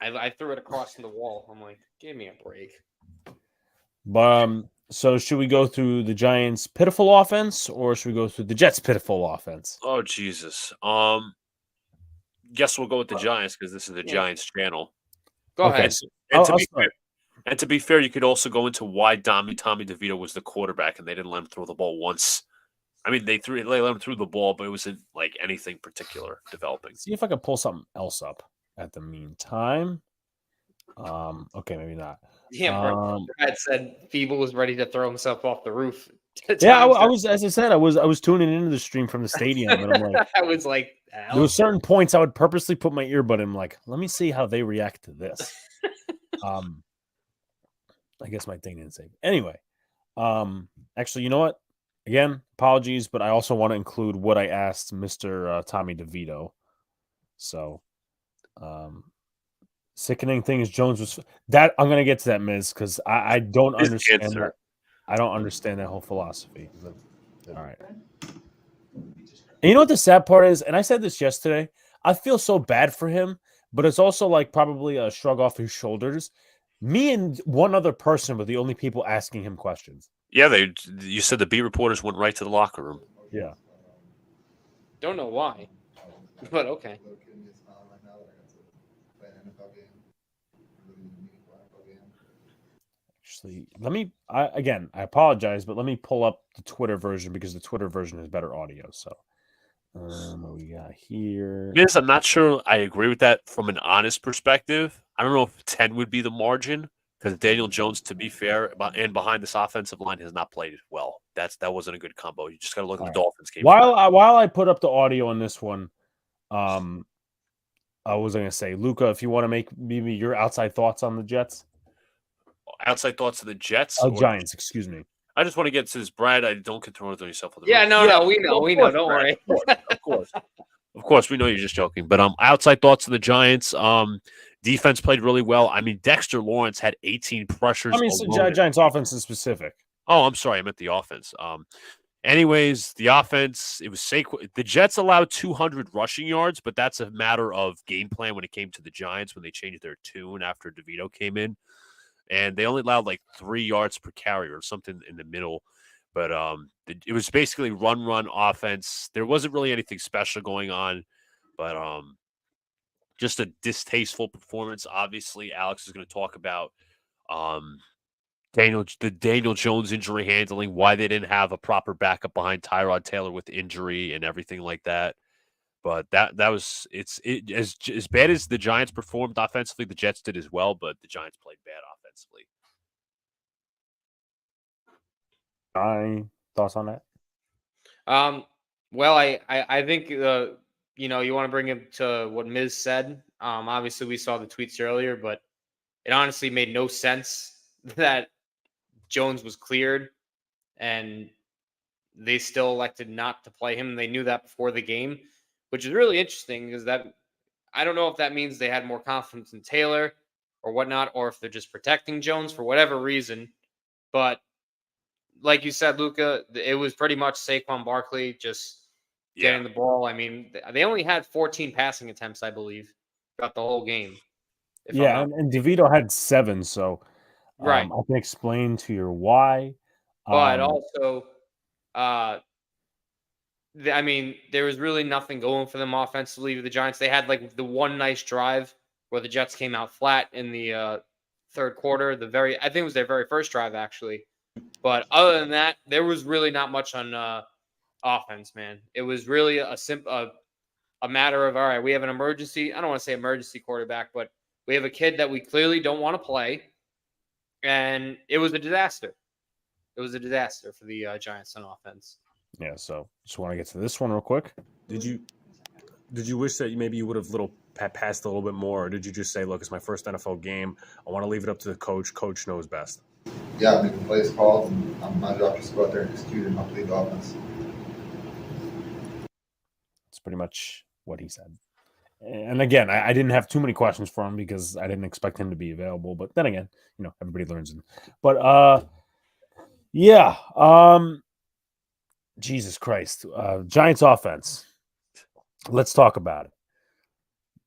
I threw it across the wall. I'm like, give me a break. So should we go through the Giants' pitiful offense, or should we go through the Jets' pitiful offense? Oh, Jesus. Guess we'll go with the Giants because this is the Giants channel. Go ahead. And to be fair, you could also go into why Tommy DeVito was the quarterback and they didn't let him throw the ball once. I mean, they let him throw the ball, but it wasn't like anything particular developing. See if I can pull something else up at the meantime. Okay, maybe not. Yeah, Brad said Feeble was ready to throw himself off the roof. Yeah, I was, as I said, I was tuning into the stream from the stadium, and I'm like, I was like, there were certain points I would purposely put my earbud in, like, let me see how they react to this. I guess my thing didn't save. Anyway, actually, you know what? Again, apologies, but I also want to include what I asked Mr. Tommy DeVito. So, sickening thing is Jones was that. I'm gonna get to that, Miz, because I don't understand that. I don't understand that whole philosophy. All right. And you know what the sad part is? And I said this yesterday. I feel so bad for him, but it's also like probably a shrug off his shoulders. Me and one other person were the only people asking him questions. Yeah, you said the beat reporters went right to the locker room. Yeah. Don't know why, but okay. Actually, I apologize, but let me pull up the Twitter version because the Twitter version has better audio. So, what we got here? Yes, I'm not sure I agree with that from an honest perspective. I don't know if 10 would be the margin because Daniel Jones, to be fair, and behind this offensive line has not played well. That wasn't a good combo. You just got to look at the Dolphins game. While I put up the audio on this one, I was going to say, Luca, if you want to make maybe your outside thoughts on the Jets. Outside thoughts of the Jets? Giants, excuse me. I just want to get to this, Brad. I don't control it on yourself. We know. Don't worry. Of course, we know you're just joking. But outside thoughts of the Giants. Defense played really well. I mean, Dexter Lawrence had 18 pressures. I mean, Giants offense in specific. Oh, I'm sorry. I meant the offense. Anyways, the offense, it was Saquon. The Jets allowed 200 rushing yards, but that's a matter of game plan when it came to the Giants when they changed their tune after DeVito came in. And they only allowed like 3 yards per carry or something in the middle. But it was basically run offense. There wasn't really anything special going on, but just a distasteful performance. Obviously, Alex is going to talk about the Daniel Jones injury handling, why they didn't have a proper backup behind Tyrod Taylor with injury and everything like that. But that was as bad as the Giants performed offensively, the Jets did as well, but the Giants played bad offensively. Any thoughts on that? Well, I think you want to bring him to what Miz said. Obviously we saw the tweets earlier, but it honestly made no sense that Jones was cleared and they still elected not to play him. They knew that before the game, which is really interesting because that I don't know if that means they had more confidence in Taylor or whatnot, or if they're just protecting Jones for whatever reason. But like you said, Luca, it was pretty much Saquon Barkley just getting the ball. I mean, they only had 14 passing attempts, I believe, throughout the whole game. Yeah, and DeVito had 7, so right. I can explain to you why. But also, I mean, there was really nothing going for them offensively with the Giants. They had like the one nice drive where the Jets came out flat in the third quarter. I think it was their very first drive, actually. But other than that, there was really not much on offense, man. It was really a matter of, all right, we have an emergency. I don't want to say emergency quarterback, but we have a kid that we clearly don't want to play. And it was a disaster. It was a disaster for the Giants on offense. Yeah, so just want to get to this one real quick. Did you wish that maybe you would have passed a little bit more, or did you just say, look, it's my first NFL game. I want to leave it up to the coach. Coach knows best. Yeah, making plays called, and my job is to go out there and execute and not lead the offense. That's pretty much what he said. And again, I didn't have too many questions for him because I didn't expect him to be available. But then again, everybody learns. But yeah, Jesus Christ, Giants offense. Let's talk about it.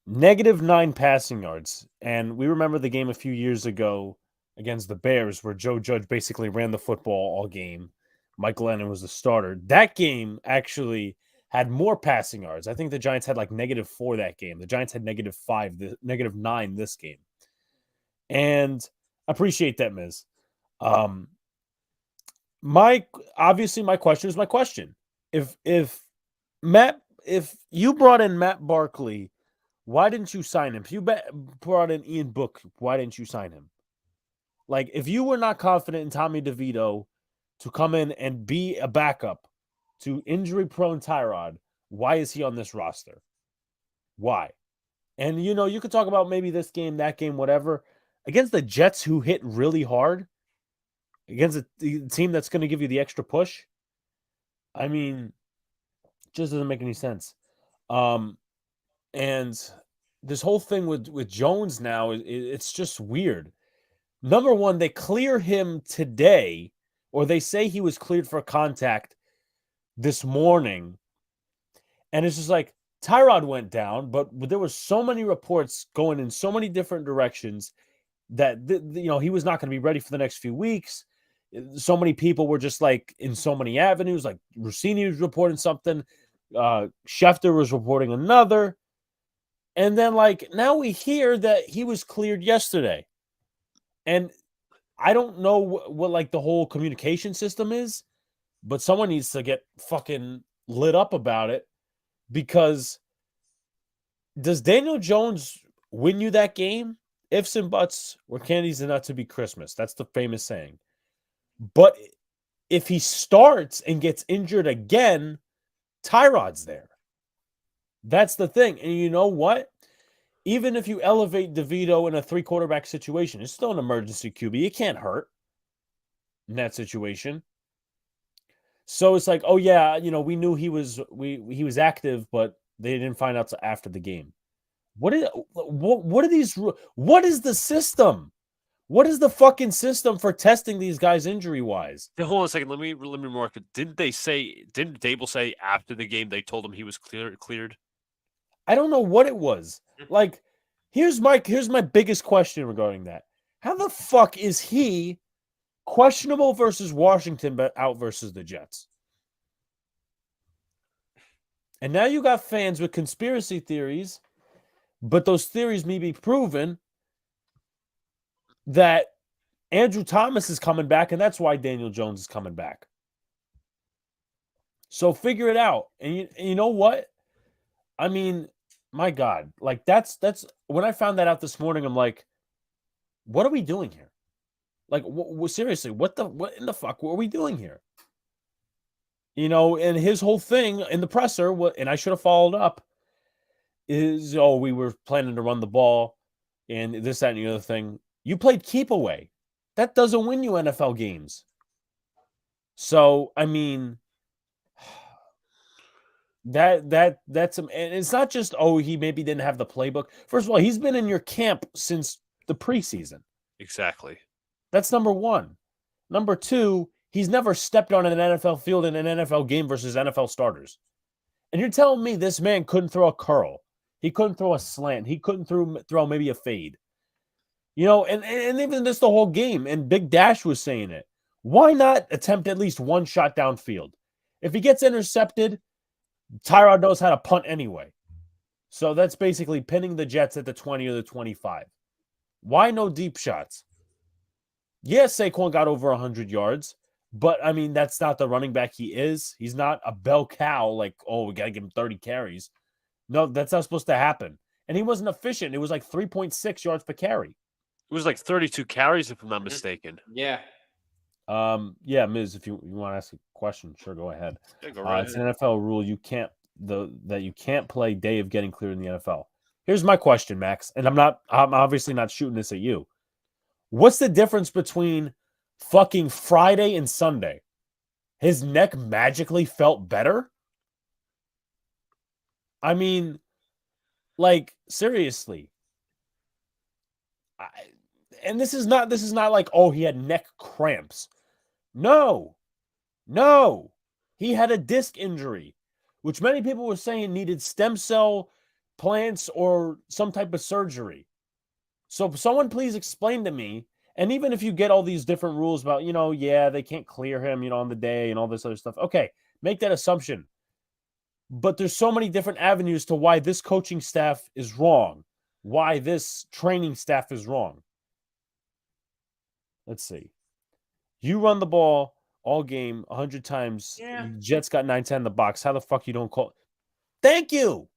-9 passing yards, and we remember the game a few years ago against the Bears where Joe Judge basically ran the football all game. Mike Lennon was the starter. That game actually had more passing yards. I think the Giants had like -4 that game. The Giants had -5, -9 this game. And I appreciate that, Miz. My question is my question. If you brought in Matt Barkley, why didn't you sign him? If you brought in Ian Book, why didn't you sign him? Like, if you were not confident in Tommy DeVito to come in and be a backup to injury-prone Tyrod, why is he on this roster? Why? And, you could talk about maybe this game, that game, whatever. Against the Jets, who hit really hard, against the team that's going to give you the extra push, I mean, it just doesn't make any sense. And this whole thing with Jones now, it's just weird. Number one, they clear him today, or they say he was cleared for contact this morning. And it's just like Tyrod went down, but there were so many reports going in so many different directions that he was not going to be ready for the next few weeks. So many people were just like in so many avenues, like Rossini was reporting something, Schefter was reporting another. And then like now we hear that he was cleared yesterday. And I don't know what like the whole communication system is, but someone needs to get fucking lit up about it, because does Daniel Jones win you that game? Ifs and buts were candies and not to be Christmas. That's the famous saying. But if he starts and gets injured again, Tyrod's there. That's the thing. And you know what? Even if you elevate DeVito in a 3-quarterback situation, it's still an emergency QB. It can't hurt in that situation. So it's like, oh yeah, we knew he was active, but they didn't find out till after the game. What is the system? What is the fucking system for testing these guys injury-wise? Hold on a second. Let me mark it. Didn't Dable say after the game they told him he was cleared? I don't know what it was. Like, here's my biggest question regarding that. How the fuck is he questionable versus Washington, but out versus the Jets? And now you got fans with conspiracy theories, but those theories may be proven that Andrew Thomas is coming back, and that's why Daniel Jones is coming back. So figure it out. And you know what? I mean, my God, like that's when I found that out this morning, I'm like, what are we doing here? Like, seriously, what in the fuck were we doing here? You know, and his whole thing in the presser, and I should have followed up, is, we were planning to run the ball and this, that, and the other thing. You played keep away. That doesn't win you NFL games. So, I mean, that's and it's not just, he maybe didn't have the playbook. First of all, he's been in your camp since the preseason. Exactly. That's number one. Number two, he's never stepped on an NFL field in an NFL game versus NFL starters. And you're telling me this man couldn't throw a curl. He couldn't throw a slant. He couldn't throw maybe a fade. You know, and even this the whole game, and Big Dash was saying it. Why not attempt at least one shot downfield? If he gets intercepted, Tyrod knows how to punt anyway. So that's basically pinning the Jets at the 20 or the 25. Why no deep shots? Yes, Saquon got over 100 yards, but, I mean, that's not the running back he is. He's not a bell cow like, we got to give him 30 carries. No, that's not supposed to happen. And he wasn't efficient. It was like 3.6 yards per carry. It was like 32 carries, if I'm not mistaken. Yeah. Yeah, Miz, if you want to ask a question, sure, go ahead. Yeah, go right It's an NFL rule that you can't play day of getting cleared in the NFL. Here's my question, Max, and I'm obviously not shooting this at you. What's the difference between fucking Friday and Sunday? His neck magically felt better? I mean, like, seriously. And this is not like, he had neck cramps. No. He had a disc injury, which many people were saying needed stem cell plants or some type of surgery. So someone please explain to me, and even if you get all these different rules about, they can't clear him, on the day and all this other stuff. Okay, make that assumption. But there's so many different avenues to why this coaching staff is wrong, why this training staff is wrong. Let's see. You run the ball all game 100 times. Yeah. Jets got 9-10 in the box. How the fuck you don't call? Thank you.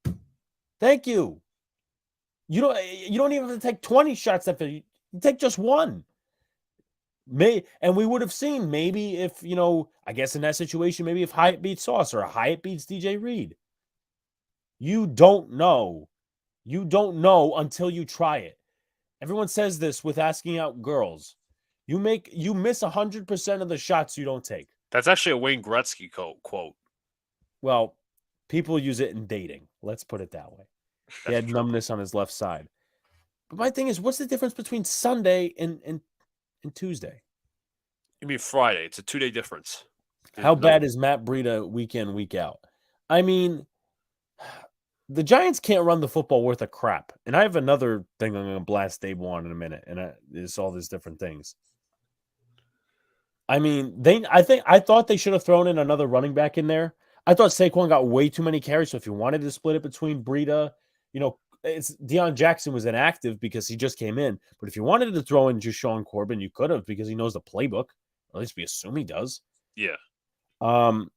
You don't even have to take 20 shots after you take just one. And we would have seen maybe if, I guess in that situation, maybe if Hyatt beats Sauce or Hyatt beats DJ Reed. You don't know. You don't know until you try it. Everyone says this with asking out girls. You miss 100% of the shots you don't take. That's actually a Wayne Gretzky quote. Well, people use it in dating. Let's put it that way. He had numbness on his left side. But my thing is, what's the difference between Sunday and Tuesday? You mean Friday? It's a 2-day difference. How bad is Matt Breida week in, week out? I mean, the Giants can't run the football worth a crap. And I have another thing I'm going to blast Dave on in a minute, and it's all these different things. I mean, I thought they should have thrown in another running back in there. I thought Saquon got way too many carries. So if you wanted to split it between Breida, it's Deion Jackson was inactive because he just came in. But if you wanted to throw in Jashawn Corbin, you could have because he knows the playbook. Or at least we assume he does. Yeah. And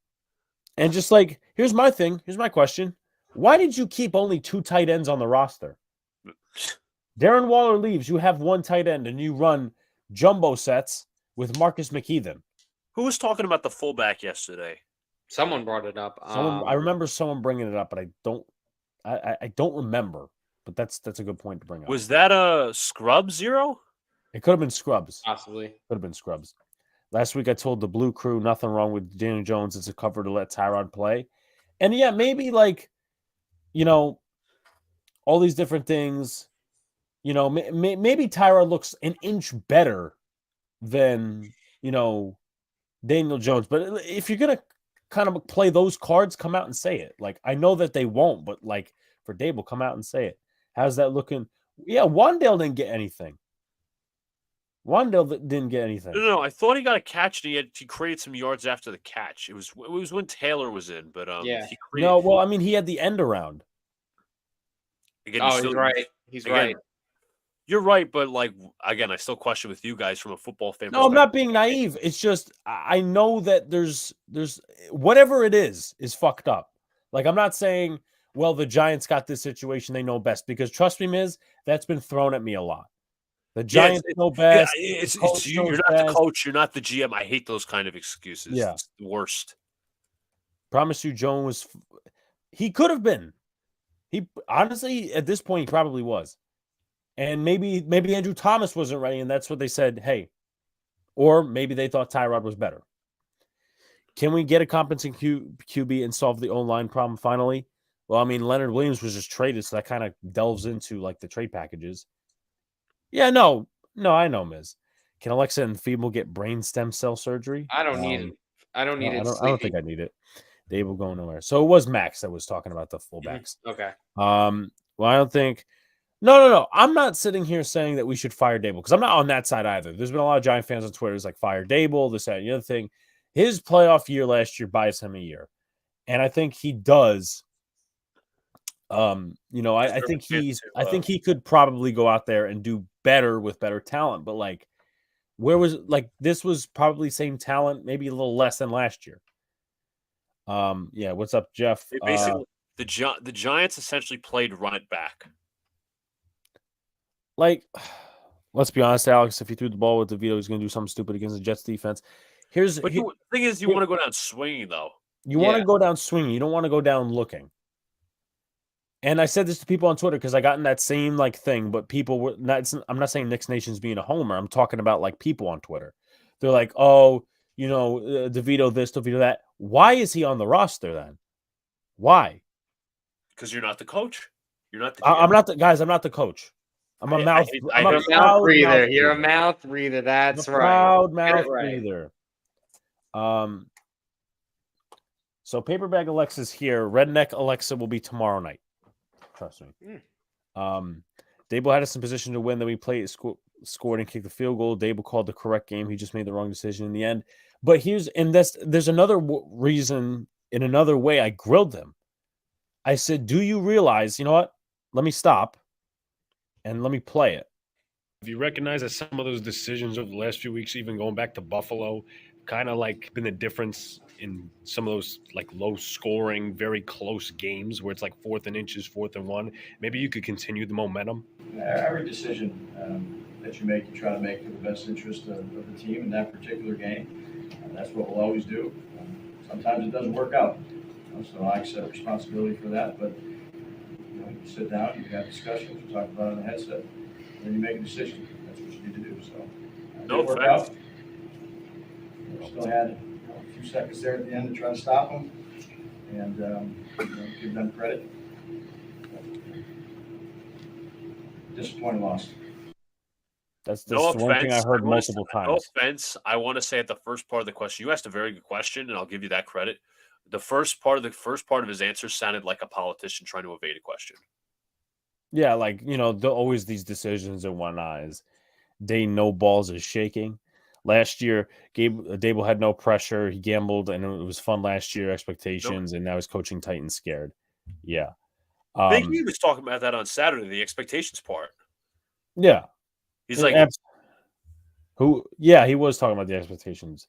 just like, here's my thing. Here's my question. Why did you keep only 2 tight ends on the roster? Darren Waller leaves. You have 1 tight end and you run jumbo sets with Marcus McKeithen. Who was talking about the fullback yesterday? Someone brought it up. I remember someone bringing it up, but I don't remember. But that's a good point to bring up. Was that a scrub 0? It could have been Scrubs. Possibly. Could have been Scrubs. Last week I told the Blue Crew nothing wrong with Daniel Jones. It's a cover to let Tyrod play. And yeah, maybe like, all these different things. Maybe Tyrod looks an inch better than, Daniel Jones. But if you're going to kind of play those cards, come out and say it. Like, I know that they won't, but like for Dable, come out and say it. How's that looking? Yeah, Wandale didn't get anything. No, I thought he got a catch and he created some yards after the catch. It was when Taylor was in, but yeah. He had the end around. Again, he's right. He's right. You're right, but like again, I still question with you guys from a football fan. No, I'm not being naive. It's just I know that there's whatever it is fucked up. Like I'm not saying, well, the Giants got this situation, they know best, because trust me, Miz, that's been thrown at me a lot. The Giants know best. It's you. You're not the coach. You're not the GM. I hate those kind of excuses. Yeah. It's the worst. Promise you, Joan was. He could have been. He honestly, at this point, he probably was. And maybe Andrew Thomas wasn't ready, and that's what they said. Hey, or maybe they thought Tyrod was better. Can we get a competent QB and solve the O-line problem finally? Well, I mean, Leonard Williams was just traded, so that kind of delves into like the trade packages. Yeah, no, I know, Miz. Can Alexa and Feeble get brain stem cell surgery? I don't need it. I don't need it. I don't think I need it. Dave will go nowhere. So it was Max that was talking about the fullbacks. Okay. Well, I don't think. No. I'm not sitting here saying that we should fire Dable because I'm not on that side either. There's been a lot of Giant fans on Twitter who's like, fire Dable, this, that, and the other thing. His playoff year last year buys him a year. And I think he does. I think he could probably go out there and do better with better talent. But like, this was probably same talent, maybe a little less than last year. Yeah, what's up, Jeff? Basically, the Giants essentially played run it back. Like, let's be honest, Alex. If he threw the ball with DeVito, he's going to do something stupid against the Jets defense. The thing is, you want to go down swinging, though. You want to go down swinging. You don't want to go down looking. And I said this to people on Twitter because I got in that same like thing, but people were not. I'm not saying Knicks Nation's being a homer. I'm talking about like people on Twitter. They're like, oh, DeVito this, DeVito that. Why is he on the roster then? Why? Because you're not the coach. You're not the. I'm not the guys. I'm not the coach. I'm a mouth. I'm a mouth breather. You're a mouth breather. That's right. Proud mouth breather. So paper bag Alexa's here. Redneck Alexa will be tomorrow night. Trust me. Dable had us in position to win. Then we scored and kicked the field goal. Dable called the correct game. He just made the wrong decision in the end. But there's another reason. In another way, I grilled him. I said, "Do you realize? You know what? Let me stop, and let me play it." Have you recognized that some of those decisions over the last few weeks, even going back to Buffalo, kind of like been the difference in some of those like low scoring, very close games where it's like 4th and inches, 4th and 1? Maybe you could continue the momentum. Every decision that you make, you try to make for the best interest of the team in that particular game. That's what we'll always do. Sometimes it doesn't work out, so I accept responsibility for that. But you sit down, you have discussions, you talk about it on the headset, and then you make a decision. That's what you need to do. So it didn't work out. We still had a few seconds there at the end to try to stop them and give them credit. Disappointing loss. That's one thing I heard multiple times. No offense. I want to say at the first part of the question, you asked a very good question, and I'll give you that credit. The first part of his answer sounded like a politician trying to evade a question. Yeah, like always these decisions in one eyes. They know balls is shaking. Last year, Dable had no pressure. He gambled, and it was fun last year. Expectations, and now he's coaching Titans scared. Yeah, I think he was talking about that on Saturday. The expectations part. Yeah, he's like, Yeah, he was talking about the expectations.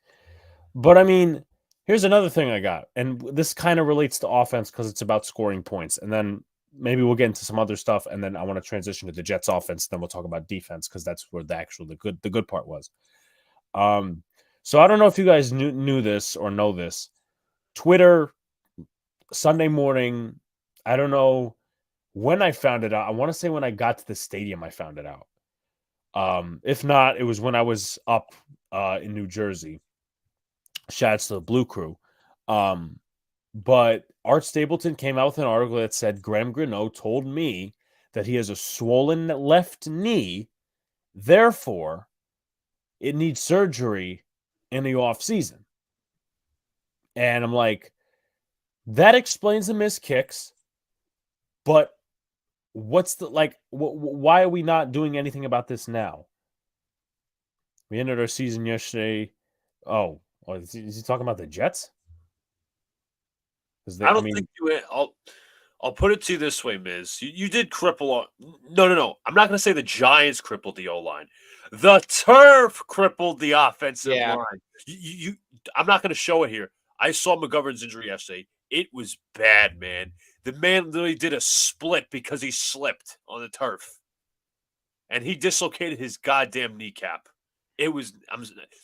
But I mean, here's another thing I got, and this kind of relates to offense because it's about scoring points, and then maybe we'll get into some other stuff, and then I want to transition to the Jets offense. Then we'll talk about defense because that's where the good part was. So I don't know if you guys knew this or know this. Twitter, Sunday morning, I don't know when I found it out. I want to say when I got to the stadium, I found it out. If not, it was when I was up in New Jersey. Shouts to the Blue Crew. But Art Stapleton came out with an article that said Graham Gano told me that he has a swollen left knee, therefore it needs surgery in the off season. And I'm like, that explains the missed kicks, but what's why are we not doing anything about this now? We ended our season yesterday. Oh, is he talking about the Jets? I don't think you. I'll put it to you this way, Miz. You did cripple. No. I'm not going to say the Giants crippled the O-line. The turf crippled the offensive Yeah. line. I'm not going to show it here. I saw McGovern's injury yesterday. It was bad, man. The man literally did a split because he slipped on the turf. And he dislocated his goddamn kneecap.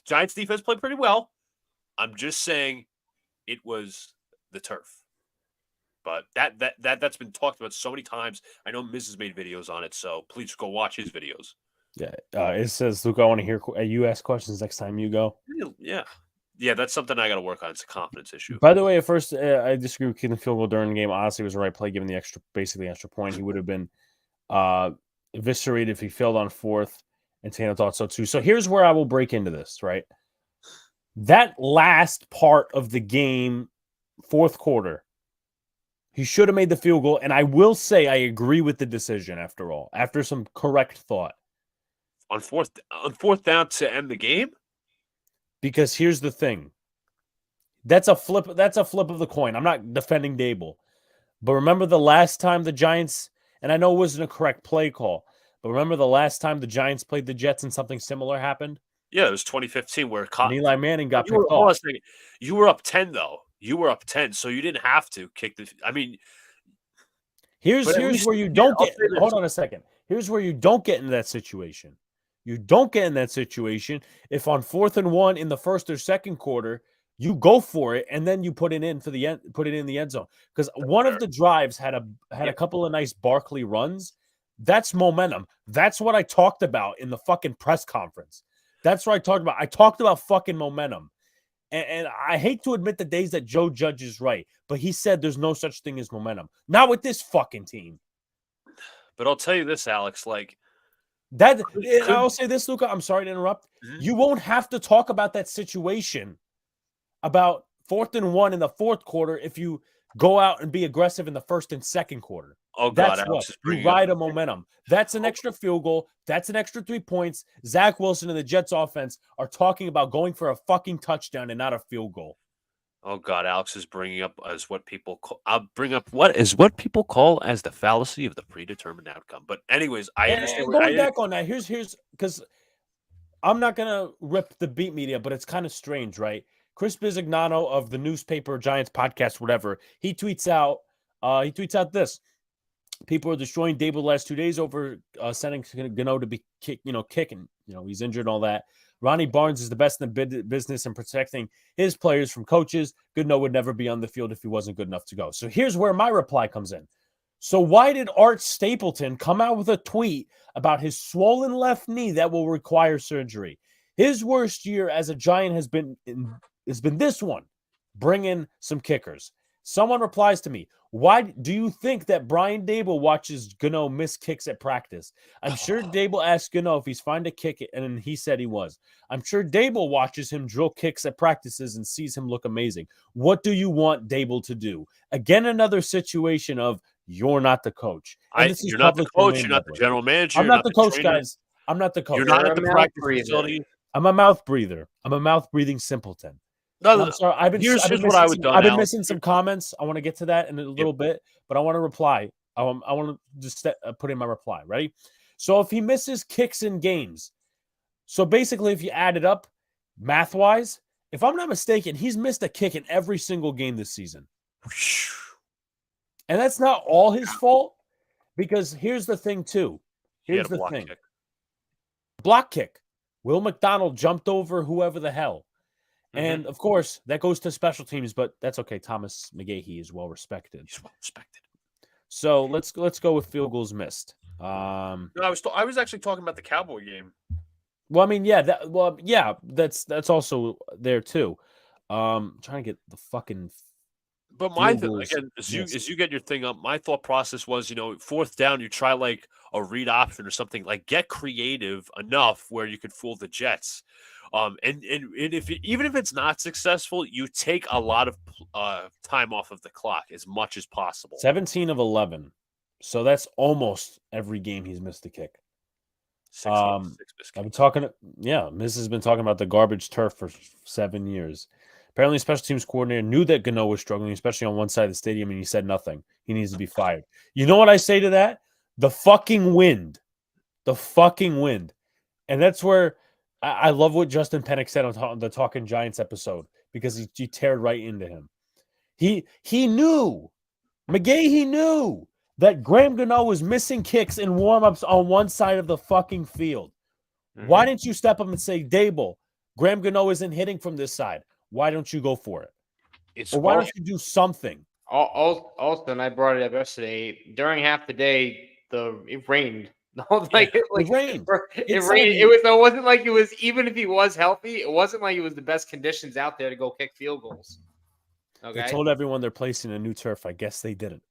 Giants defense played pretty well. I'm just saying it was the turf. But that's been talked about so many times. I know Miz has made videos on it, so please go watch his videos. Yeah, it says, Luke, I want to hear you ask questions next time you go. Yeah, that's something I got to work on. It's a confidence issue. By the way, at first, I disagree with kicking the field goal during the game. Honestly, it was the right play given the extra point. He would have been eviscerated if he failed on fourth, and Tana thought so too. So here's where I will break into this, right? That last part of the game, fourth quarter, he should have made the field goal, and I will say I agree with the decision after all, after some correct thought. On fourth down to end the game? Because here's the thing. That's a flip of the coin. I'm not defending Dable. But remember the last time the Giants, and I know it wasn't a correct play call, but remember the last time the Giants played the Jets and something similar happened? Yeah, it was 2015 where Eli Manning got picked off. You were up 10, though. You were up 10, so you didn't have to kick the – I mean – Here's where you don't get – hold on a second. Here's where you don't get into that situation. You don't get in that situation if on 4th and 1 in the first or second quarter, you go for it and then you put it in the end zone. Because one of the drives had a couple of nice Barkley runs. That's momentum. That's what I talked about in the fucking press conference. That's what I talked about. I talked about fucking momentum. And I hate to admit the days that Joe Judge is right, but he said there's no such thing as momentum. Not with this fucking team. But I'll tell you this, Alex, like that. I'll say this, Luca. I'm sorry to interrupt. Mm-hmm. You won't have to talk about that situation about 4th and 1 in the fourth quarter if you go out and be aggressive in the first and second quarter. Oh, God. That's what you ride a momentum. That's an extra field goal. That's an extra 3 points. Zach Wilson and the Jets offense are talking about going for a fucking touchdown and not a field goal. Oh, God. Alex is bringing up as what people call, what people call as the fallacy of the predetermined outcome. But anyways, I understand. Going back on that, here's because I'm not going to rip the beat media, but it's kind of strange, right? Chris Bizignano of the newspaper Giants podcast, whatever, he tweets out this. People are destroying Dable the last 2 days over sending Gano to be kicking. He's injured and all that. Ronnie Barnes is the best in the business in protecting his players from coaches. Gano would never be on the field if he wasn't good enough to go. So here's where my reply comes in. So why did Art Stapleton come out with a tweet about his swollen left knee that will require surgery? His worst year as a Giant has been this one. Bring in some kickers. Someone replies to me, why do you think that Brian Dable watches Gano miss kicks at practice? I'm sure Dable asked Gano if he's fine to kick it, and he said he was. I'm sure Dable watches him drill kicks at practices and sees him look amazing. What do you want Dable to do? Again, another situation of you're not the coach. You're not the coach. You're not the general manager. I'm not the coach, guys. I'm not the coach. You're not at the practice facility. I'm a mouth breather. I'm a mouth-breathing simpleton. No, I'm sorry. I've been missing some comments. I want to get to that in a little bit, but I want to reply. I want to just put in my reply. Ready? So if he misses kicks in games, so basically if you add it up, math-wise, if I'm not mistaken, he's missed a kick in every single game this season. And that's not all his fault, because here's the thing, too. Here's the thing. Block kick. Will McDonald jumped over whoever the hell. And, of course, that goes to special teams, but that's okay. Thomas McGahee is well-respected. He's well-respected. So let's go with field goals missed. No, I was actually talking about the Cowboy game. Well, I mean, that's also there, too. Trying to get the fucking But my thing, again, as you get your thing up, my thought process was, 4th down, you try like a read option or something, like get creative enough where you could fool the Jets. And even if it's not successful, you take a lot of time off of the clock as much as possible. 17 of 11. So that's almost every game he's missed a kick. I've been talking. Miz has been talking about the garbage turf for 7 years. Apparently, special teams coordinator knew that Gano was struggling, especially on one side of the stadium, and he said nothing. He needs to be fired. You know what I say to that? The fucking wind. The fucking wind. And that's where I love what Justin Pennick said on the Talking Giants episode, because he teared right into him. He knew, McGahee knew that Graham Gano was missing kicks in warm-ups on one side of the fucking field. Why didn't you step up and say, Dable, Graham Gano isn't hitting from this side. Why don't you go for it? Or why don't you do something? Also, and I brought it up yesterday, during half the day, it rained. It rained. It rained. It wasn't like it was, even if he was healthy, it wasn't like it was the best conditions out there to go kick field goals. Okay. They told everyone they're placing a new turf. I guess they didn't.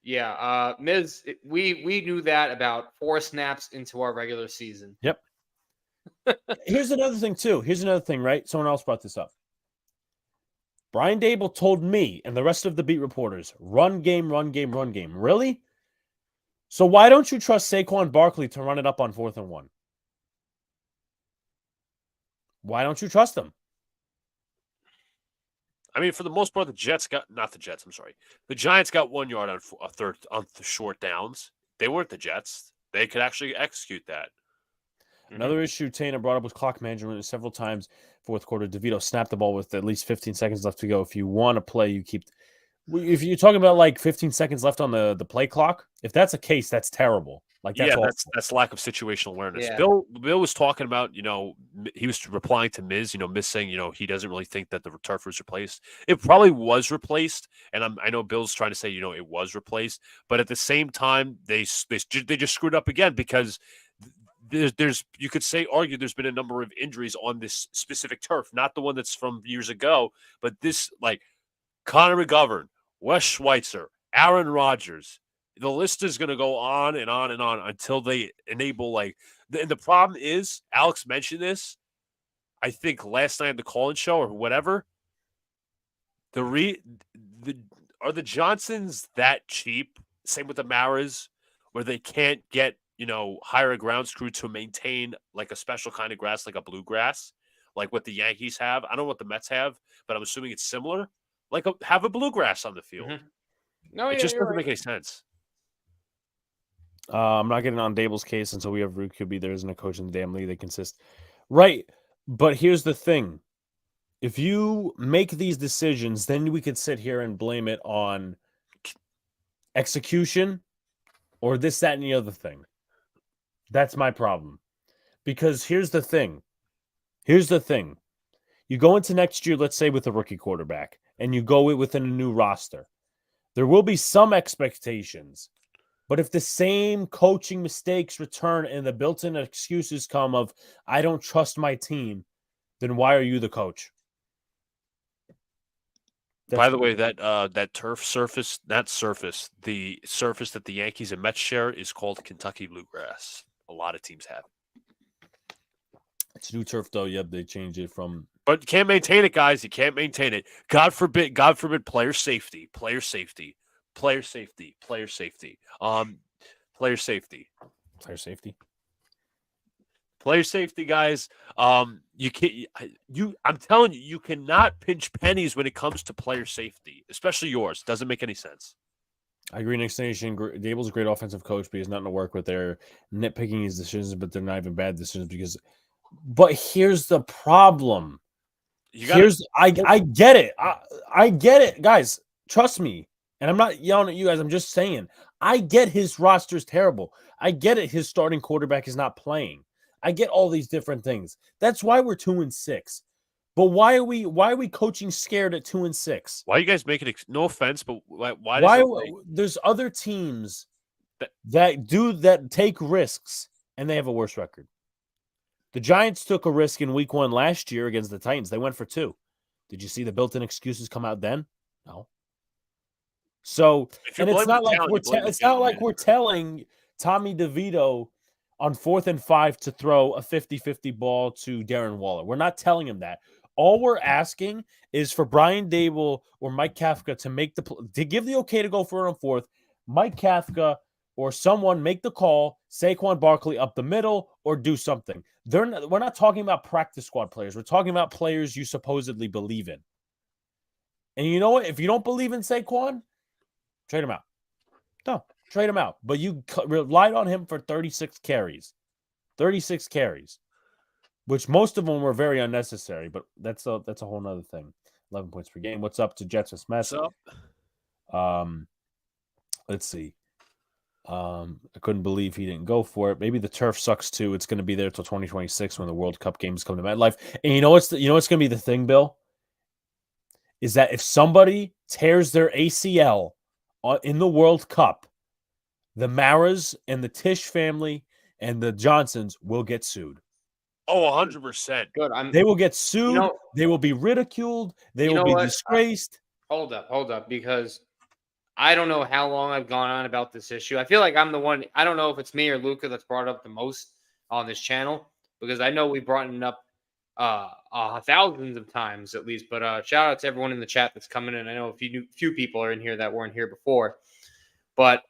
Yeah. Miz, we knew that about 4 snaps into our regular season. Yep. Here's another thing, too. Here's another thing, right? Someone else brought this up. Brian Dable told me and the rest of the beat reporters, run game, run game, run game. Really? So why don't you trust Saquon Barkley to run it up on 4th and 1? Why don't you trust him? I mean, for the most part, the Giants got the 1 yard on the short downs. They weren't the Jets. They could actually execute that. Another issue Tana brought up was clock management. Several times, fourth quarter, DeVito snapped the ball with at least 15 seconds left to go. If you want to play, you keep. If you're talking about like 15 seconds left on the play clock, if that's a case, that's terrible. That's lack of situational awareness. Yeah. Bill was talking about, he was replying to Miz, Miz saying, he doesn't really think that the turf was replaced. It probably was replaced, and I know Bill's trying to say, it was replaced, but at the same time, they just screwed up again because there's you could argue there's been a number of injuries on this specific turf, not the one that's from years ago, but this, like Connor McGovern, Wes Schweitzer, Aaron Rodgers. The list is going to go on and on and on until they enable, and the problem is, Alex mentioned this, I think last night at the call-in show or whatever, are the Johnsons that cheap? Same with the Maras, where they can't get, hire a grounds crew to maintain like a special kind of grass, like a bluegrass, like what the Yankees have. I don't know what the Mets have, but I'm assuming it's similar. Have a bluegrass on the field. No, it just doesn't make any sense. I'm not getting on Dable's case until we have Root QB. There isn't a coach in the damn league that consists. Right. But here's the thing. If you make these decisions, then we could sit here and blame it on execution or this, that, and the other thing. That's my problem. Because here's the thing. You go into next year, let's say, with a rookie quarterback, and you go within a new roster. There will be some expectations. But if the same coaching mistakes return and the built-in excuses come of, I don't trust my team, then why are you the coach? By the way, that turf surface, the surface that the Yankees and Mets share is called Kentucky Bluegrass. A lot of teams have it. It's new turf, though. Yep, they changed it from. But you can't maintain it, guys. You can't maintain it. God forbid, player safety. Player safety, guys. You can't. I'm telling you, you cannot pinch pennies when it comes to player safety, especially yours. Doesn't make any sense. I agree. Next Nation, Dable's a great offensive coach, but he's nothing to work with. They're nitpicking his decisions, but they're not even bad decisions But here's the problem. I get it. I get it, guys. Trust me. And I'm not yelling at you guys. I'm just saying, I get his roster's terrible. I get it. His starting quarterback is not playing. I get all these different things. That's why we're 2-6. But why are we coaching scared at 2-6? Why are you guys making no offense, but why there's other teams that take risks and they have a worse record. The Giants took a risk in week 1 last year against the Titans. They went for 2. Did you see the built-in excuses come out then? No. So, and it's not like we're telling Tommy DeVito on 4th and 5 to throw a 50-50 ball to Darren Waller. We're not telling him that. All we're asking is for Brian Dable or Mike Kafka to give the okay to go for it on 4th. Mike Kafka or someone make the call, Saquon Barkley up the middle, or do something. We're not talking about practice squad players. We're talking about players you supposedly believe in. And you know what? If you don't believe in Saquon, trade him out. No, trade him out. But you relied on him for 36 carries. 36 carries, which most of them were very unnecessary, but that's a whole nother thing. 11 points per game. What's up to Jets with Mess? What's up? Let's see. I couldn't believe he didn't go for it. Maybe the turf sucks too. It's going to be there till 2026 when the World Cup games come to MetLife. And you know what's going to be the thing, Bill? Is that if somebody tears their ACL in the World Cup, the Maras and the Tisch family and the Johnsons will get sued. Oh, 100%. Good. They will get sued. They will be ridiculed. They will be disgraced. Hold up, because I don't know how long I've gone on about this issue. I feel like I'm the one. I don't know if it's me or Luca that's brought it up the most on this channel, because I know we brought it up thousands of times at least. But shout out to everyone in the chat that's coming in. I know a few people are in here that weren't here before. But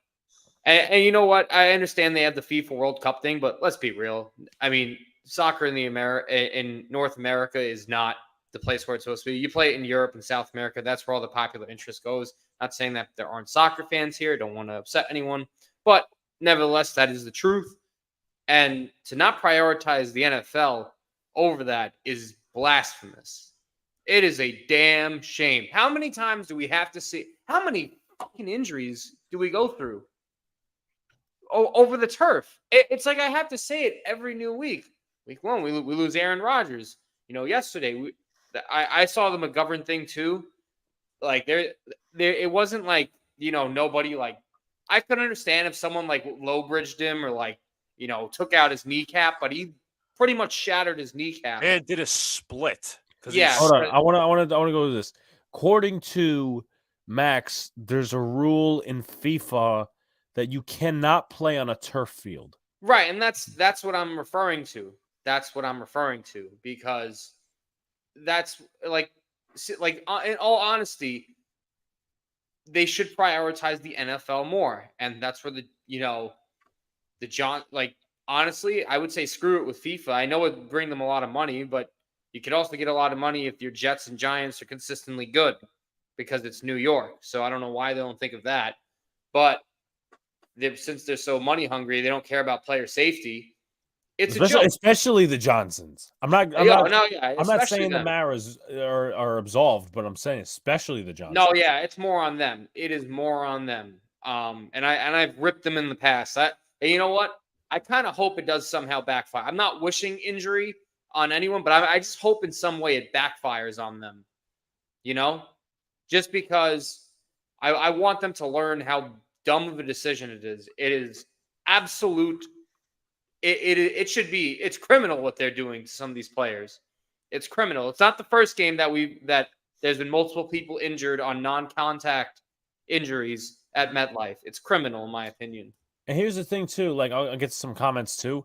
and you know what? I understand they have the FIFA World Cup thing, but let's be real. I mean, soccer in North America is not the place where it's supposed to be. You play it in Europe and South America. That's where all the popular interest goes. Not saying that there aren't soccer fans here. Don't want to upset anyone. But nevertheless, that is the truth. And to not prioritize the NFL over that is blasphemous. It is a damn shame. How many times do we have to see? How many fucking injuries do we go through over the turf? It's like I have to say it every new week. Week 1, we lose Aaron Rodgers. You know, yesterday I saw the McGovern thing too. Like there, it wasn't like, you know, nobody like. I could understand if someone like low bridged him or like, you know, took out his kneecap, but he pretty much shattered his kneecap. And did a split. Yeah. Hold on. I want to go to this. According to Max, there's a rule in FIFA that you cannot play on a turf field. Right, and that's what I'm referring to. That's what I'm referring to, because that's like in all honesty, they should prioritize the NFL more, and that's where honestly, I would say screw it with FIFA. I know it would bring them a lot of money, but you could also get a lot of money if your Jets and Giants are consistently good, because it's New York. So I don't know why they don't think of that, but since they're so money hungry, they don't care about player safety. It's especially the Johnsons. I'm not saying the Maras are absolved, but I'm saying especially the Johnsons. No, yeah, it's more on them. It is more on them. And I've ripped them in the past. And you know what? I kind of hope it does somehow backfire. I'm not wishing injury on anyone, but I just hope in some way it backfires on them. You know, just because I want them to learn how dumb of a decision it is. It is absolute. It should be. It's criminal what they're doing to some of these players. It's criminal. It's not the first game that there's been multiple people injured on non-contact injuries at MetLife. It's criminal, in my opinion. And here's the thing too. Like I'll get some comments too.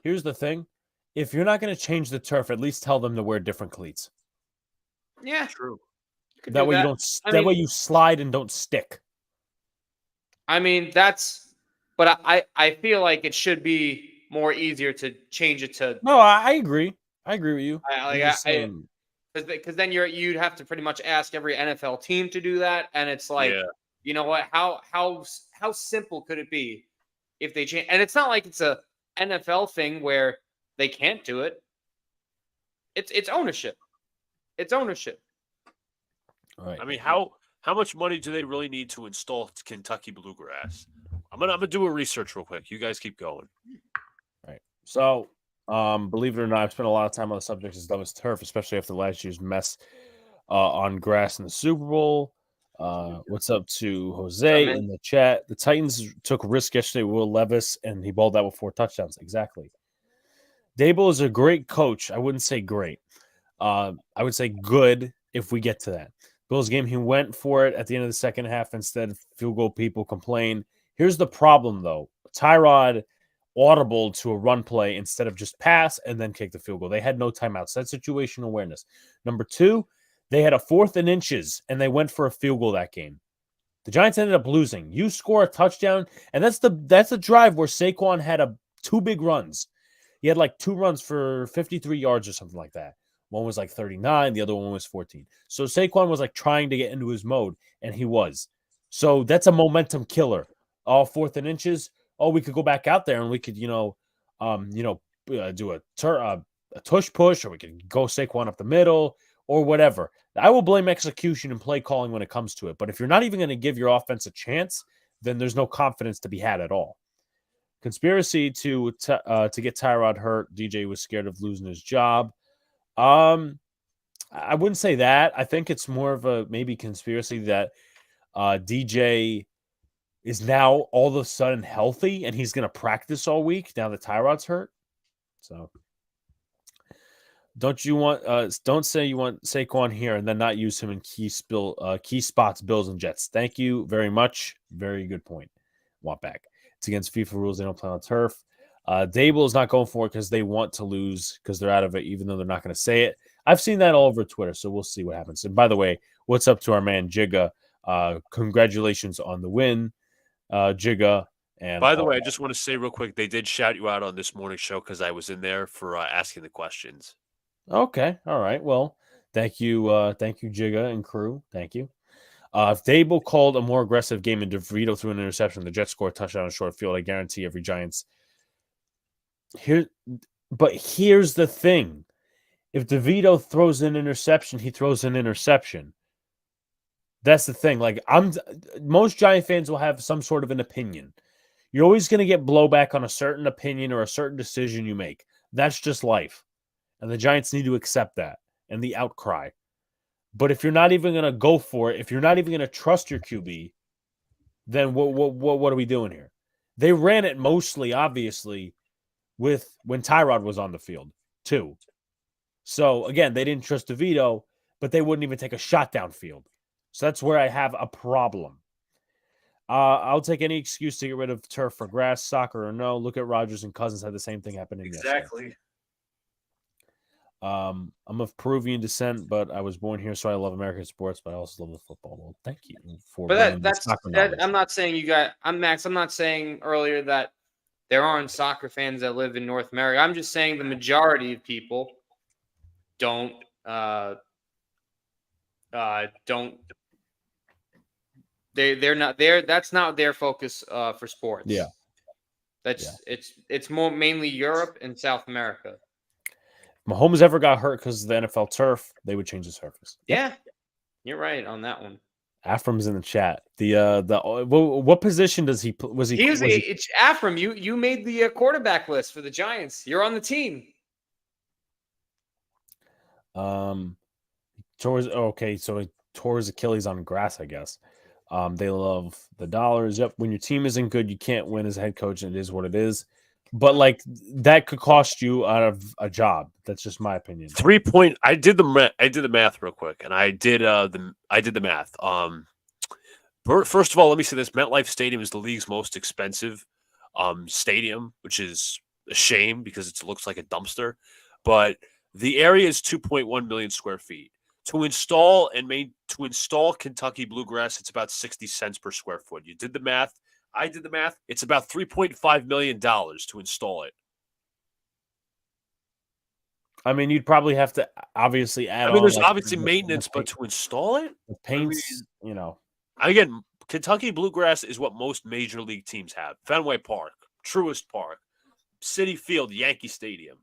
Here's the thing: if you're not going to change the turf, at least tell them to wear different cleats. Yeah, true. That way you don't. That way you slide and don't stick. I mean, but I feel like it should be more easier to change it to. No, I agree. I agree with you. Because then you'd have to pretty much ask every NFL team to do that, and it's like, you know what? How simple could it be if they change? And it's not like it's a NFL thing where they can't do it. It's ownership. It's ownership. All right. I mean, how much money do they really need to install Kentucky Bluegrass? I'm gonna do a research real quick. You guys keep going. Right. So, believe it or not, I've spent a lot of time on the subject of dumbest turf, especially after last year's mess on grass in the Super Bowl. What's up to Jose in the chat? The Titans took risk yesterday with Will Levis, and he balled out with 4 touchdowns. Exactly. Dable is a great coach. I wouldn't say great. I would say good if we get to that. Bills game, he went for it at the end of the second half instead. Field goal people complain. Here's the problem, though. Tyrod audible to a run play instead of just pass and then kick the field goal. They had no timeouts. That's situational awareness. Number 2, they had a 4th and inches, and they went for a field goal that game. The Giants ended up losing. You score a touchdown, and that's the drive where Saquon had 2 big runs. He had like 2 runs for 53 yards or something like that. One was like 39, the other one was 14. So Saquon was like trying to get into his mode, and he was. So that's a momentum killer. All 4th and inches. Oh, we could go back out there and we could, do a tush push, or we could go Saquon up the middle, or whatever. I will blame execution and play calling when it comes to it. But if you're not even going to give your offense a chance, then there's no confidence to be had at all. Conspiracy to get Tyrod hurt. DJ was scared of losing his job. I wouldn't say that. I think it's more of a maybe conspiracy that DJ is now all of a sudden healthy and he's going to practice all week now that Tyrod's hurt. So don't say you want Saquon here and then not use him in key spots, Bills and Jets. Thank you very much. Very good point. Want back. It's against FIFA rules. They don't play on turf. Dable is not going for it because they want to lose because they're out of it, even though they're not going to say it. I've seen that all over Twitter, so we'll see what happens. And by the way, what's up to our man Jigga? Congratulations on the win, Jigga. And by the way, I just want to say real quick, they did shout you out on this morning show because I was in there for asking the questions. Okay, all right. Well, thank you, Jigga and crew. Thank you. If Dable called a more aggressive game and DeVito threw an interception, the Jets score a touchdown on short field, I guarantee every Giants. But here's the thing. If DeVito throws an interception, he throws an interception. That's the thing. Like most Giant fans will have some sort of an opinion. You're always going to get blowback on a certain opinion or a certain decision you make. That's just life. And the Giants need to accept that and the outcry. But if you're not even going to go for it, if you're not even going to trust your QB, then what are we doing here? They ran it mostly, obviously, with when Tyrod was on the field, too. So, again, they didn't trust DeVito, but they wouldn't even take a shot downfield. So that's where I have a problem. I'll take any excuse to get rid of turf for grass, soccer or no. Look at Rodgers and Cousins had the same thing happening yesterday. Exactly. I'm of Peruvian descent, but I was born here, so I love American sports, but I also love the football. Well, thank you for But that's I'm not saying you got. I'm Max. I'm not saying earlier that there aren't soccer fans that live in North America. I'm just saying the majority of people don't. They're not there. That's not their focus for sports. Yeah, it's more mainly Europe and South America. Mahomes ever got hurt because of the NFL turf, they would change the surface. Yeah, you're right on that one. Afram's in the chat. What position does he? It's Afram. You made the quarterback list for the Giants. You're on the team. So he tore his Achilles on grass, I guess. They love the dollars. Yep. When your team isn't good, you can't win as head coach, and it is what it is. But like that could cost you out of a job. That's just my opinion. 3 point. I did the math real quick, and I did the math. First of all, let me say this: MetLife Stadium is the league's most expensive stadium, which is a shame because it looks like a dumpster. But the area is 2.1 million square feet. To install Kentucky Bluegrass, it's about 60 cents per square foot. You did the math. I did the math. It's about $3.5 million to install it. I mean, you'd probably have to obviously add on. I mean, there's obviously maintenance, but to install it? The paints, Again, Kentucky Bluegrass is what most major league teams have. Fenway Park, Truist Park, Citi Field, Yankee Stadium.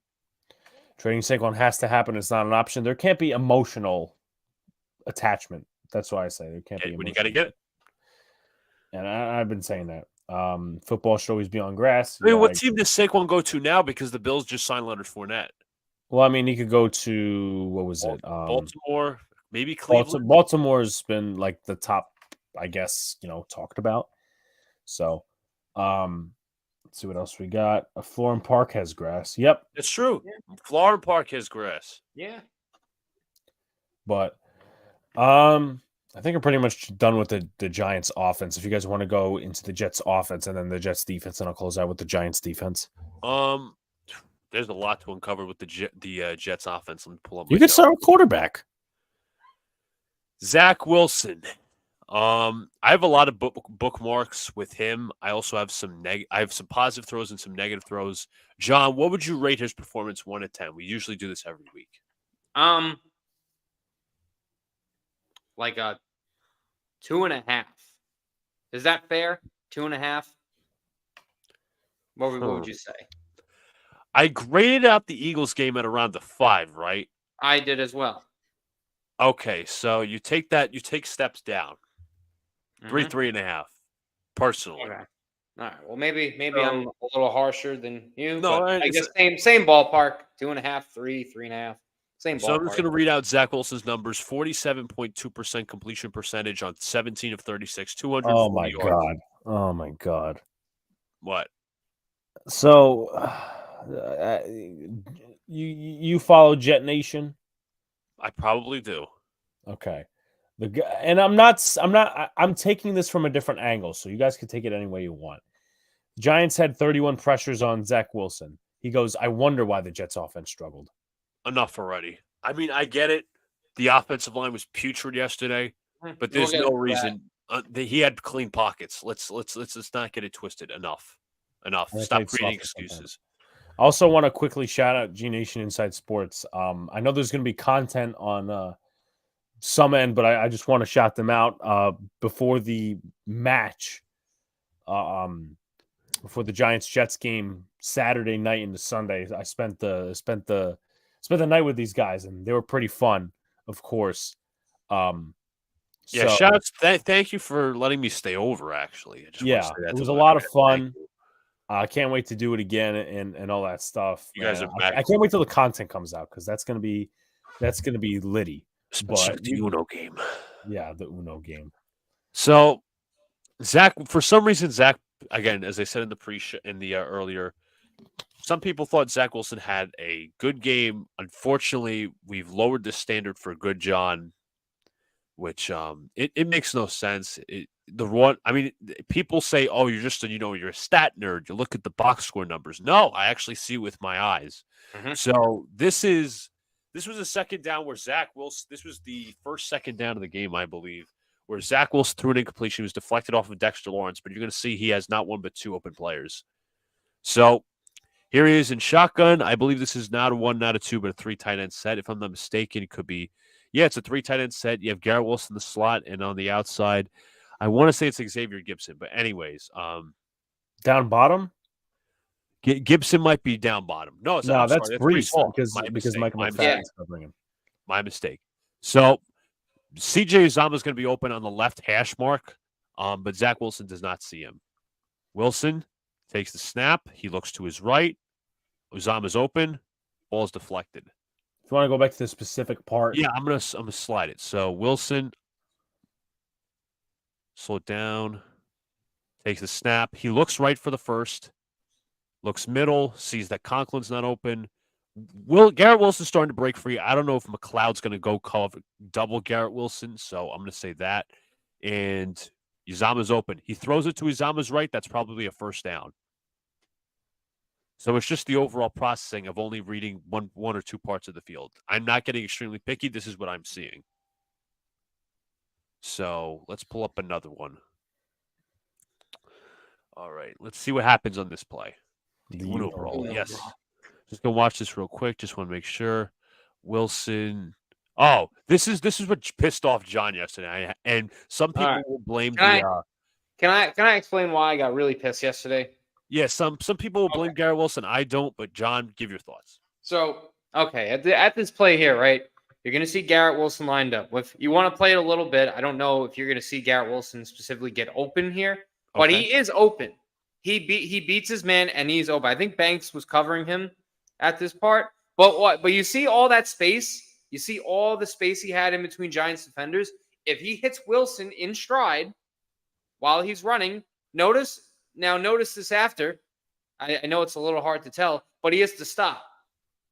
Trading Saquon has to happen. It's not an option. There can't be emotional attachment. That's why I say there can't be. When you got to get it. And I've been saying that. Football should always be on grass. I mean, what team does Saquon go to now? Because the Bills just signed Leonard Fournette. Well, I mean, he could go to, what was it? Baltimore, maybe Cleveland. Baltimore's been like the top, I guess, talked about. So, let's see what else we got. Florham Park has grass. Yep. It's true. Yeah. Florham Park has grass. Yeah. But, I think I'm pretty much done with the Giants offense. If you guys want to go into the Jets offense and then the Jets defense, and I'll close out with the Giants defense. There's a lot to uncover with the Jets offense. Let me pull up. You can start with quarterback. Zach Wilson. I have a lot of bookmarks with him. I also have some positive throws and some negative throws. John, what would you rate his performance 1 to 10? We usually do this every week. Like a 2.5. Is that fair? 2.5. What would you say? I graded out the Eagles game at around the 5, right? I did as well. Okay, so you take steps down. 3.5, personally. Okay. All right. Well, maybe I'm a little harsher than you. No, but I guess same ballpark. 2.5, 3.5. Same ballpark. So I'm just going to read out Zach Wilson's numbers: 47.2% completion percentage on 17 of 36, 240 Oh my yards. god! Oh my god! What? So, you follow Jet Nation? I probably do. Okay. I'm taking this from a different angle, so you guys can take it any way you want. Giants had 31 pressures on Zach Wilson. He goes, I wonder why the Jets offense struggled. Enough already. I mean, I get it. The offensive line was putrid yesterday, but there's no reason. He had clean pockets. Let's not get it twisted. Enough. Stop creating excuses. I also want to quickly shout out G Nation Inside Sports. I know there's going to be content on some end, but I just want to shout them out before the match, before the Giants Jets game Saturday night into Sunday. I spent the night with these guys, and they were pretty fun, of course. Shout out! Thank you for letting me stay over. Actually, it was a lot of fun. I can't wait to do it again and all that stuff. You guys are back. I can't wait till the content comes out because that's gonna be litty. But the Uno game. Yeah, the Uno game. So, Zach, for some reason, again, as I said in the earlier, some people thought Zach Wilson had a good game. Unfortunately, we've lowered the standard for good John, which it makes no sense. People say, "Oh, you're just you're a stat nerd. You look at the box score numbers." No, I actually see with my eyes. Mm-hmm. So this was a second down where Zach Wilson. This was the first second down of the game, I believe, where Zach Wilson threw an incompletion. He was deflected off of Dexter Lawrence, but you're going to see he has not one but two open players. So here he is in shotgun. I believe this is not a 1, not a 2, but a 3 tight end set. If I'm not mistaken, it could be. Yeah, it's a 3 tight end set. You have Garrett Wilson in the slot, and on the outside, I want to say it's Xavier Gibson. But anyways, down bottom. Gibson might be down bottom. No, that's Brees because Michael McFadden is covering him. My mistake. So CJ Uzomah is going to be open on the left hash mark, but Zach Wilson does not see him. Wilson takes the snap. He looks to his right. Uzomah's open. Ball is deflected. If you want to go back to the specific part, yeah, I'm gonna slide it. So Wilson, slow it down. Takes the snap. He looks right for the first. Looks middle, sees that Conklin's not open. Garrett Wilson's starting to break free. I don't know if McLeod's going to go cover double Garrett Wilson, so I'm going to say that. And Uzomah's open. He throws it to Uzomah's right. That's probably a first down. So it's just the overall processing of only reading one or two parts of the field. I'm not getting extremely picky. This is what I'm seeing. So let's pull up another one. All right, let's see what happens on this play. The Uno roll. Yes. Just gonna watch this real quick. Just want to make sure. Wilson. Oh, this is what pissed off John yesterday. And some people will blame Can I explain why I got really pissed yesterday? Yeah, some people will blame Garrett Wilson. I don't, but John, give your thoughts. So, at this play here, right? You're gonna see Garrett Wilson lined up. If you want to play it a little bit, I don't know if you're gonna see Garrett Wilson specifically get open here, but he is open. He beats his man and he's open. I think Banks was covering him at this part. But you see all that space? You see all the space he had in between Giants defenders? If he hits Wilson in stride while he's running, notice this after. I know it's a little hard to tell, but he has to stop.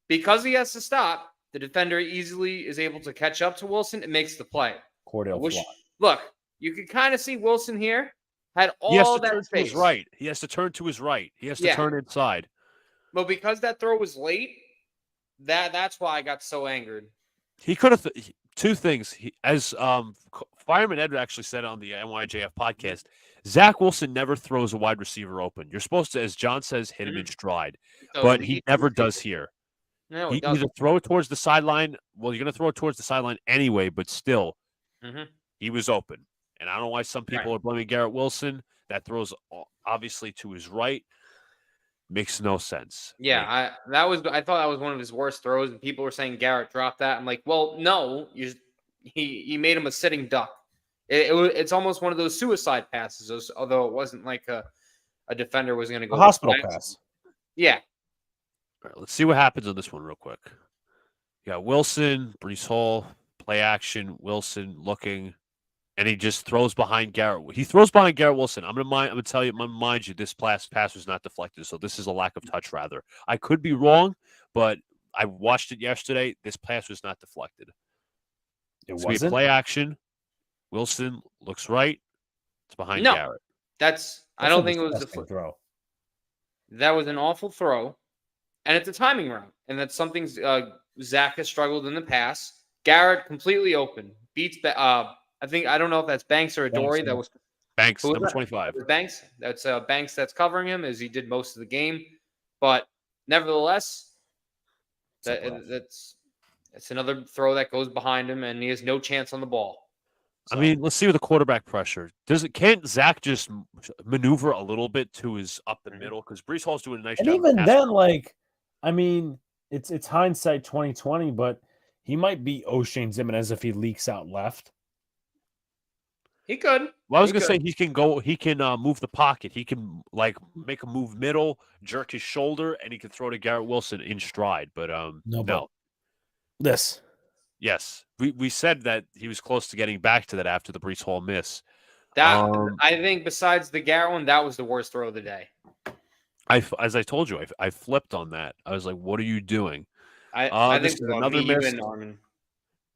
Because he has to stop, the defender easily is able to catch up to Wilson and makes the play. Look, you can kind of see Wilson here. Had all that space. He has to turn to his right. He has to turn inside. But because that throw was late, that's why I got so angered. He could have two things. As Fireman Ed actually said on the NYJF podcast, Zach Wilson never throws a wide receiver open. You're supposed to, as John says, hit him in stride, but he never does here. No, He it doesn't. either throw it towards the sideline. Well, you're going to throw it towards the sideline anyway, but still, he was open. And I don't know why some people are blaming Garrett Wilson. That throws obviously to his right. Makes no sense. Yeah, I thought that was one of his worst throws, and people were saying Garrett dropped that. I'm like, well, no, he made him a sitting duck. It's almost one of those suicide passes, although it wasn't like a defender was going to go A hospital pass. Yeah. All right, let's see what happens on this one real quick. You got Wilson, Brees Hall, play action, Wilson looking, and he just throws behind Garrett. He throws behind Garrett Wilson. I'm gonna tell you, mind you, this pass was not deflected, so this is a lack of touch. Rather, I could be wrong, but I watched it yesterday. This pass was not deflected. It So wasn't. play action. Wilson looks right. It's behind Garrett. I don't think it was the throw. That was an awful throw, and it's a timing route, and that's something Zach has struggled in the past. Garrett completely open, beats. I don't know if that's Banks or Adoree. That was Banks, number 25. Banks. That's Banks that's covering him as he did most of the game. But nevertheless, that's another throw that goes behind him, and he has no chance on the ball. So. I mean, let's see with the quarterback pressure. Can't Zach just maneuver a little bit to his up the middle? Because Brees Hall's doing a nice job. And even then, I mean, it's hindsight 2020, but he might be O'Shane Zimenez if he leaks out left. He could. Well, I was going to say he can move the pocket. He can make a move middle, jerk his shoulder, and he can throw to Garrett Wilson in stride. But no. This. Yes. We said that he was close to getting back to that after the Brees Hall miss. I think besides the Garrett one, that was the worst throw of the day. As I told you, I flipped on that. I was like, what are you doing? I this think is another miss. Norman.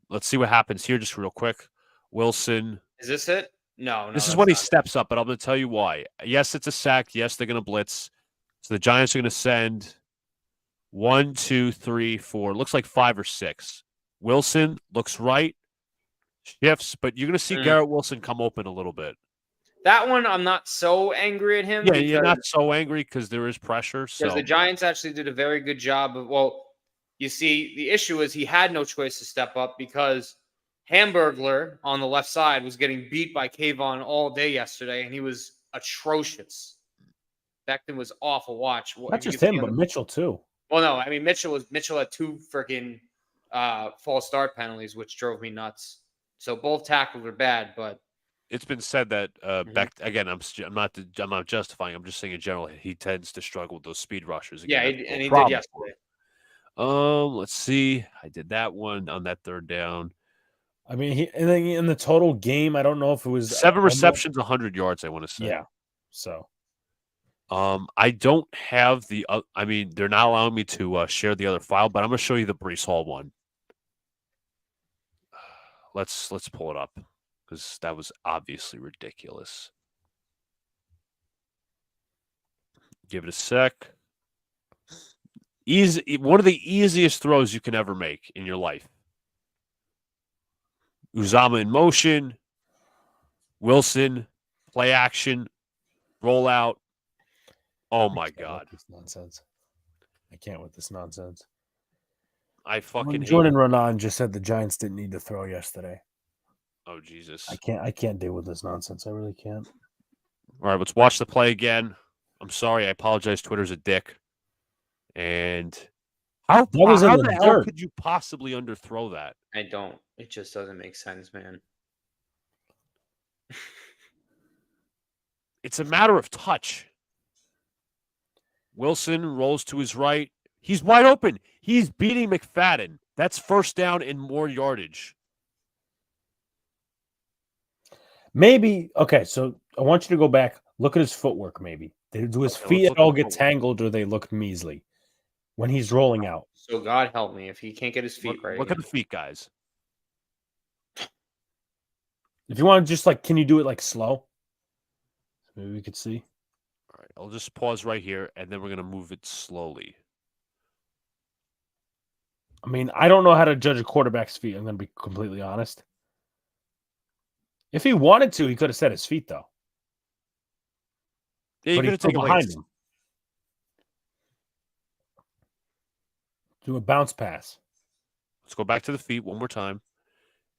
Let's see what happens here just real quick. Wilson. Is this it? No. This is when he steps up, but I'm going to tell you why. Yes, it's a sack. Yes, they're going to blitz. So the Giants are going to send 1, 2, 3, 4. Looks like 5 or 6. Wilson looks right. Shifts, but you're going to see Garrett Wilson come open a little bit. That one, I'm not so angry at him. Yeah, you're not so angry because there is pressure. Because the Giants actually did a very good job of, you see, the issue is he had no choice to step up because Hamburglar on the left side was getting beat by Kayvon all day yesterday, and he was atrocious. Becton was awful. Watch. Not just him, but Mitchell too. Well, no, I mean Mitchell had 2 freaking false start penalties, which drove me nuts. So both tackles are bad, but it's been said that Beck again. I'm not justifying. I'm just saying in general he tends to struggle with those speed rushers. Again, yeah, and he did yesterday. Let's see. I did that one on that third down. I mean, in the total game, I don't know if it was 7 receptions, 100 yards. I want to say. Yeah. So, I don't have the. I mean, they're not allowing me to share the other file, but I'm going to show you the Brees Hall one. Let's pull it up because that was obviously ridiculous. Give it a sec. Easy, one of the easiest throws you can ever make in your life. Uzama in motion. Wilson, play action, roll out. Oh my God! This nonsense. I can't with this nonsense. I fucking Jordan Ronan just said the Giants didn't need to throw yesterday. Oh Jesus! I can't deal with this nonsense. I really can't. All right, let's watch the play again. I'm sorry. I apologize. Twitter's a dick. And how the hell could you possibly underthrow that? I don't. It just doesn't make sense, man. It's a matter of touch. Wilson rolls to his right. He's wide open. He's beating McFadden. That's first down and more yardage. Maybe. Okay, so I want you to go back. Look at his footwork, maybe. Do his feet at all get tangled or they look measly when he's rolling out? So God help me if he can't get his feet right. Look at the feet, guys. If you want to just can you do it slow? Maybe we could see. All right, I'll just pause right here, and then we're going to move it slowly. I mean, I don't know how to judge a quarterback's feet. I'm going to be completely honest. If he wanted to, he could have set his feet, though. Yeah, you're going to take behind him. Do a bounce pass. Let's go back to the feet one more time.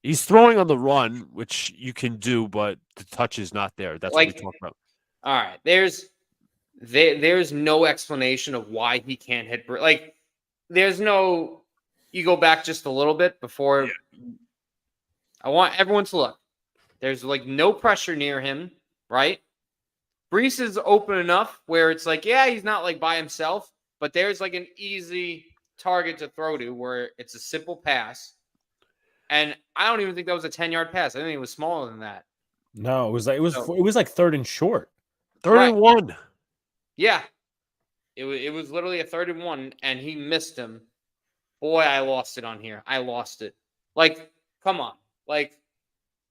He's throwing on the run, which you can do, but the touch is not there. That's what we talked about. All right, there's no explanation of why he can't hit. Like, there's no. You go back just a little bit before. Yeah. I want everyone to look. There's like no pressure near him, right? Brees is open enough where it's like, yeah, he's not like by himself, but there's like an easy target to throw to where it's a simple pass. And I don't even think that was a 10-yard pass. I think it was smaller than that. No, it was like third and short. Third and 1. Yeah. It was literally a 3rd and 1, and he missed him. Boy, I lost it on here. I lost it. Like, come on. Like,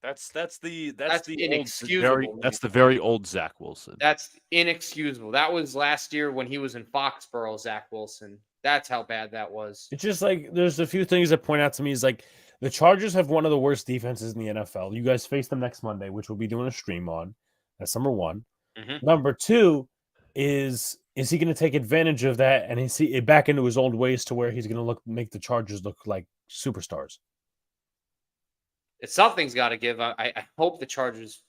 that's the inexcusable. That's the very old Zach Wilson. That's inexcusable. That was last year when he was in Foxborough, Zach Wilson. That's how bad that was. It's just like there's a few things that point out to me is like the Chargers have one of the worst defenses in the NFL. You guys face them next Monday, which we'll be doing a stream on. That's number one. Mm-hmm. Number two is he going to take advantage of that and is he back into his old ways to where he's going to make the Chargers look like superstars? Something's got to give. I hope the Chargers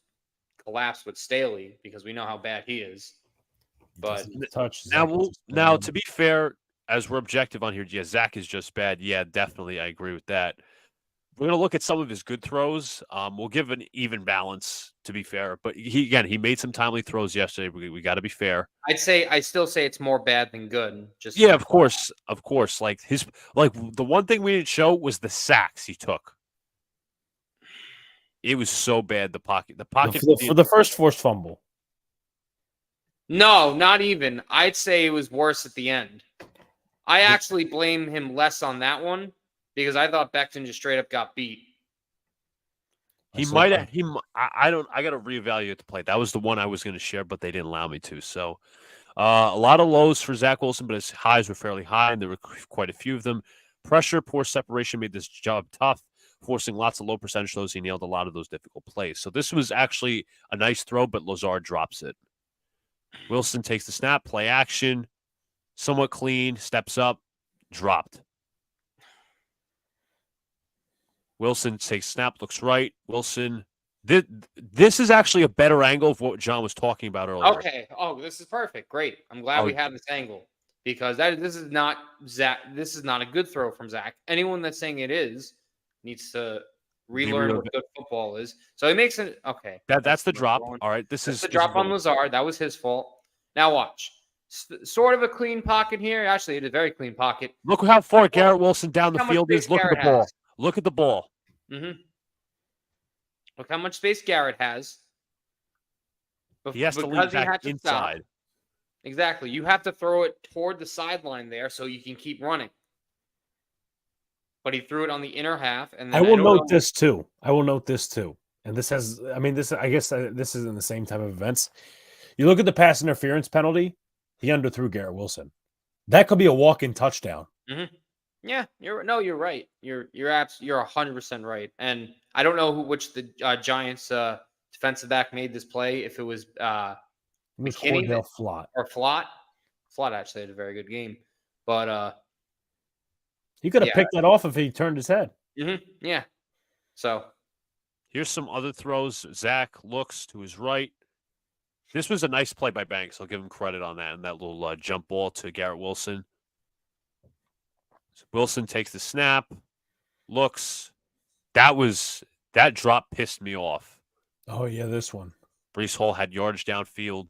collapse with Staley because we know how bad he is. But now to be fair, as we're objective on here, yeah, Zach is just bad. Yeah, definitely, I agree with that. We're going to look at some of his good throws. We'll give an even balance, to be fair. But he made some timely throws yesterday. We got to be fair. I still say it's more bad than good. Just of course. Like the one thing we didn't show was the sacks he took. It was so bad. The pocket for the first forced fumble. No, not even. I'd say it was worse at the end. I actually blame him less on that one because I thought Becton just straight up got beat. He might have. I got to reevaluate the play. That was the one I was going to share, but they didn't allow me to. So, a lot of lows for Zach Wilson, but his highs were fairly high, and there were quite a few of them. Pressure, poor separation made this job tough, forcing lots of low percentage throws. He nailed a lot of those difficult plays. So this was actually a nice throw, but Lazard drops it. Wilson takes the snap, play action, somewhat clean, steps up, dropped. Wilson takes snap, looks right. Wilson, this is actually a better angle of what John was talking about earlier. Okay. Oh, this is perfect. Great. I'm glad we have this angle because this is not Zach. This is not a good throw from Zach. Anyone that's saying it is needs to relearn what good football is. So he makes it okay. That's the drop. All right, this is the drop on Lazard. That was his fault. Now watch. Sort of a clean pocket here. Actually, it's a very clean pocket. Look how far Garrett Wilson down the field is. Look at the ball. Look at the ball. Mm-hmm. Look how much space Garrett has. He has to lean back inside. Stop. Exactly. You have to throw it toward the sideline there so you can keep running. But he threw it on the inner half. And then I will note this too. And this has, I guess this is in the same type of events. You look at the pass interference penalty, he underthrew Garrett Wilson. That could be a walk-in touchdown. Mm-hmm. Yeah, you're right. You're 100% right. And I don't know which the Giants defensive back made this play. If it was Cordell Flott or Flott. Flott actually had a very good game, but he could have picked that off if he turned his head. Mm-hmm. Yeah. So here's some other throws. Zach looks to his right. This was a nice play by Banks. I'll give him credit on that and that little jump ball to Garrett Wilson. So Wilson takes the snap, looks. That drop pissed me off. Oh, yeah, this one. Breece Hall had yardage downfield.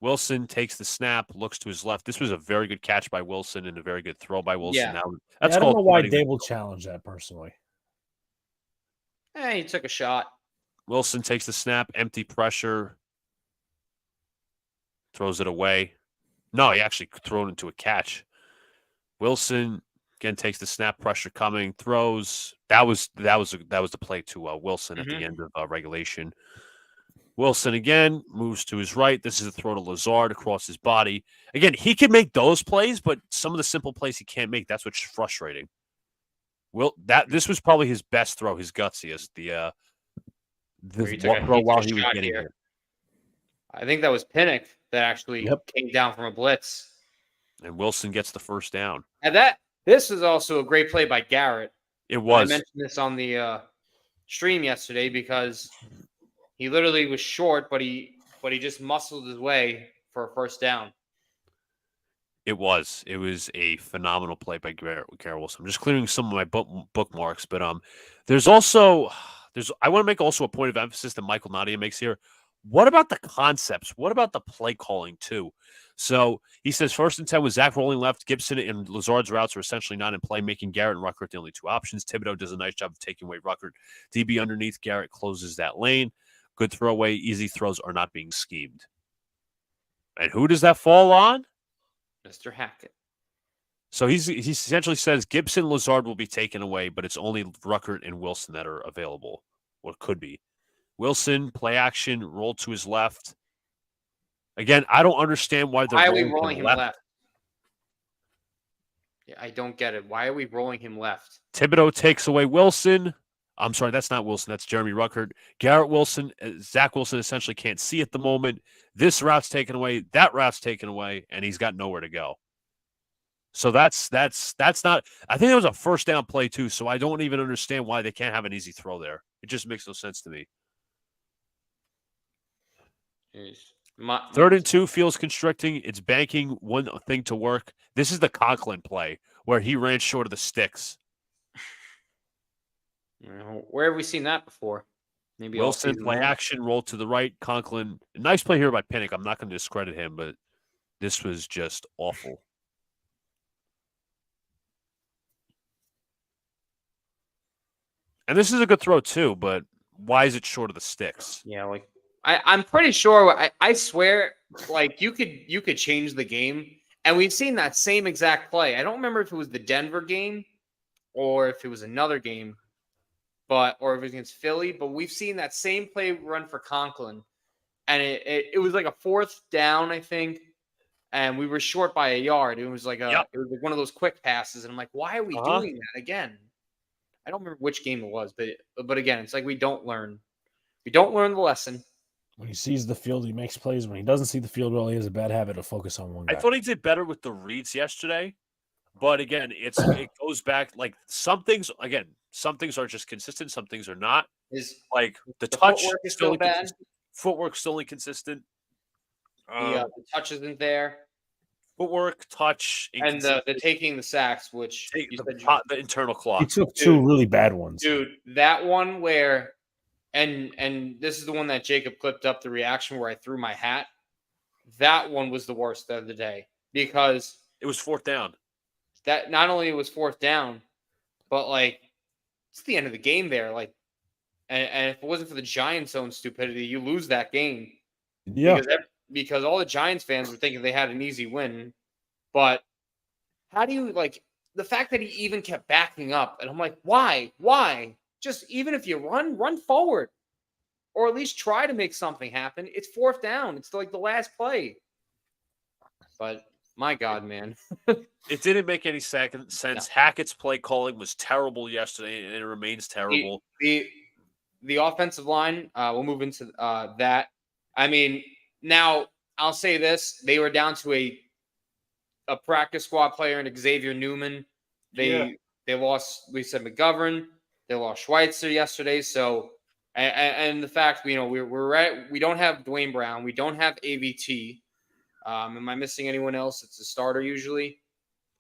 Wilson takes the snap, looks to his left. This was a very good catch by Wilson and a very good throw by Wilson. Yeah. Now, I don't know why Dable challenged that personally. He took a shot. Wilson takes the snap, empty pressure, throws it away. No, he actually threw it into a catch. Wilson again takes the snap, pressure coming, throws. That was the play to Wilson at the end of regulation. Wilson again moves to his right. This is a throw to Lazard across his body. Again, he can make those plays, but some of the simple plays he can't make. That's what's frustrating. This was probably his best throw, his gutsiest. The throw while he was getting here. I think that was Pinnock that actually came down from a blitz. And Wilson gets the first down. And that This was also a great play by Garrett. It I was. mentioned this on the stream yesterday because he literally was short, but he just muscled his way for a first down. It was. It was a phenomenal play by Garrett Wilson. I'm just clearing some of my bookmarks, but there's also I want to make also a point of emphasis that Michael Nadia makes here. What about the concepts? What about the play calling too? So he says 1st and 10 with Zach rolling left, Gibson and Lazard's routes are essentially not in play, making Garrett and Ruckert the only two options. Thibodeau does a nice job of taking away Ruckert. DB underneath, Garrett closes that lane. Good throwaway, easy throws are not being schemed. And who does that fall on? Mr. Hackett. So he essentially says Gibson, Lazard will be taken away, but it's only Ruckert and Wilson that are available, or could be. Wilson, play action, roll to his left. Again, I don't understand why they're rolling him left. Yeah, I don't get it. Why are we rolling him left? Thibodeau takes away Wilson. I'm sorry, that's not Wilson. That's Jeremy Ruckert. Garrett Wilson, Zach Wilson essentially can't see at the moment. This route's taken away. That route's taken away, and he's got nowhere to go. So that's not. I think it was a first down play too. So I don't even understand why they can't have an easy throw there. It just makes no sense to me. 3rd and 2 feels constricting. It's banking one thing to work. This is the Conklin play where he ran short of the sticks. Where have we seen that before? Maybe Wilson, play action, roll to the right. Conklin, nice play here by Pinnock. I'm not going to discredit him, but this was just awful. And this is a good throw too, but why is it short of the sticks? Yeah, like I'm pretty sure. I swear, like you could change the game, and we've seen that same exact play. I don't remember if it was the Denver game or if it was another game, or if it was against Philly. But we've seen that same play run for Conklin, and it was like a 4th down, I think, and we were short by a yard. It was like it was like one of those quick passes, and I'm like, why are we doing that again? I don't remember which game it was, but again, it's like we don't learn the lesson. When he sees the field, he makes plays. When he doesn't see the field well, he has a bad habit of focus on one guy. I thought he did better with the reads yesterday, but again, it goes back like some things are just consistent, some things are not. Like the touch footwork is still bad. Footwork's still inconsistent. The touch isn't there. Footwork, touch, and the taking the sacks, which the internal clock. He took two really bad ones, dude. That one where, and this is the one that Jacob clipped up the reaction where I threw my hat. That one was the worst of the day because it was 4th down. That not only was 4th down, but like it's the end of the game there. Like, and if it wasn't for the Giants' own stupidity, you lose that game. Yeah. Because all the Giants fans were thinking they had an easy win. But how do you, like, the fact that he even kept backing up, and I'm like, why? Why? Just even if you run forward. Or at least try to make something happen. It's 4th down. It's like the last play. But, my God, man. It didn't make any sense. No. Hackett's play calling was terrible yesterday, and it remains terrible. The offensive line, we'll move into that. I mean, now, I'll say this. They were down to a practice squad player in Xavier Newman. They lost Lisa McGovern. They lost Schweitzer yesterday. So, and the fact, we don't have Dwayne Brown. We don't have AVT. Am I missing anyone else? It's a starter usually.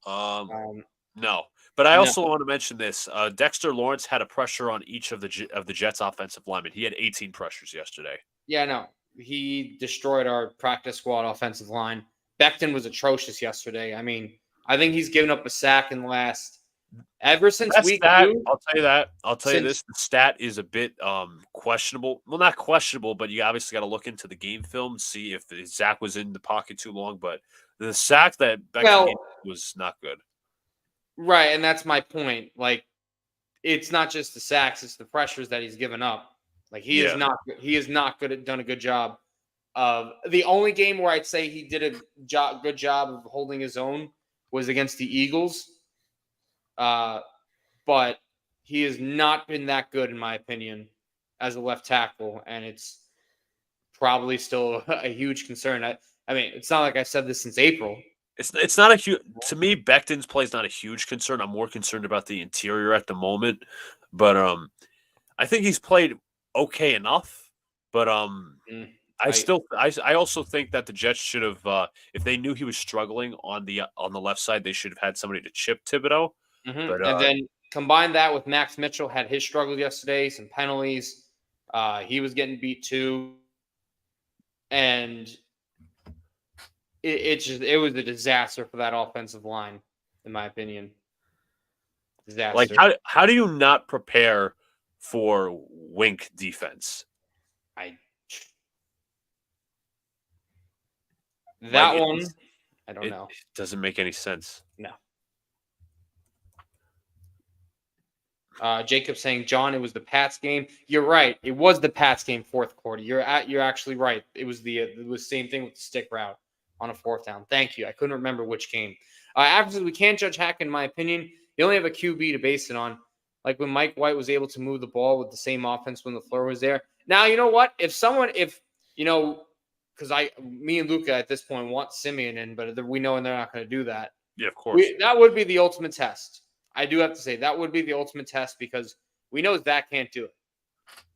No. But I also want to mention this. Dexter Lawrence had a pressure on each of the Jets' offensive linemen. He had 18 pressures yesterday. Yeah, no. He destroyed our practice squad offensive line. Becton was atrocious yesterday. I mean, I think he's given up a sack in the last ever since week 2. I'll tell you that. I'll tell you this. The stat is a bit questionable. Well, not questionable, but you obviously got to look into the game film, see if Zach was in the pocket too long. But the sack that Becton was not good. Right, and that's my point. Like, it's not just the sacks; it's the pressures that he's given up. Like he is not done a good job of the only game where I'd say he did a good job of holding his own was against the Eagles. But he has not been that good in my opinion as a left tackle, and it's probably still a huge concern. I mean, it's not like I've said this since April. It's not a huge to me. Becton's play is not a huge concern. I'm more concerned about the interior at the moment, but I think he's played okay enough. But I also think that the Jets should have if they knew he was struggling on the left side, they should have had somebody to chip Thibodeau. But And then combine that with Max Mitchell had his struggle yesterday, some penalties. He was getting beat too, and it was a disaster for that offensive line, in my opinion. Disaster. like how do you not prepare for wink defense? I don't know. It doesn't make any sense. No. Jacob saying, John, it was the Pats game. You're right. It was the Pats game, fourth quarter. You're actually right. It was the same thing with the stick route on a fourth down. Thank you. I couldn't remember which game. After we can't judge Hack, in my opinion. You only have a QB to base it on. Like when Mike White was able to move the ball with the same offense when LaFleur was there. Now, you know what? Because me and Luca at this point want Simeon in, but we know they're not going to do that. Yeah, of course. That would be the ultimate test. I do have to say that would be the ultimate test because we know Zach can't do it.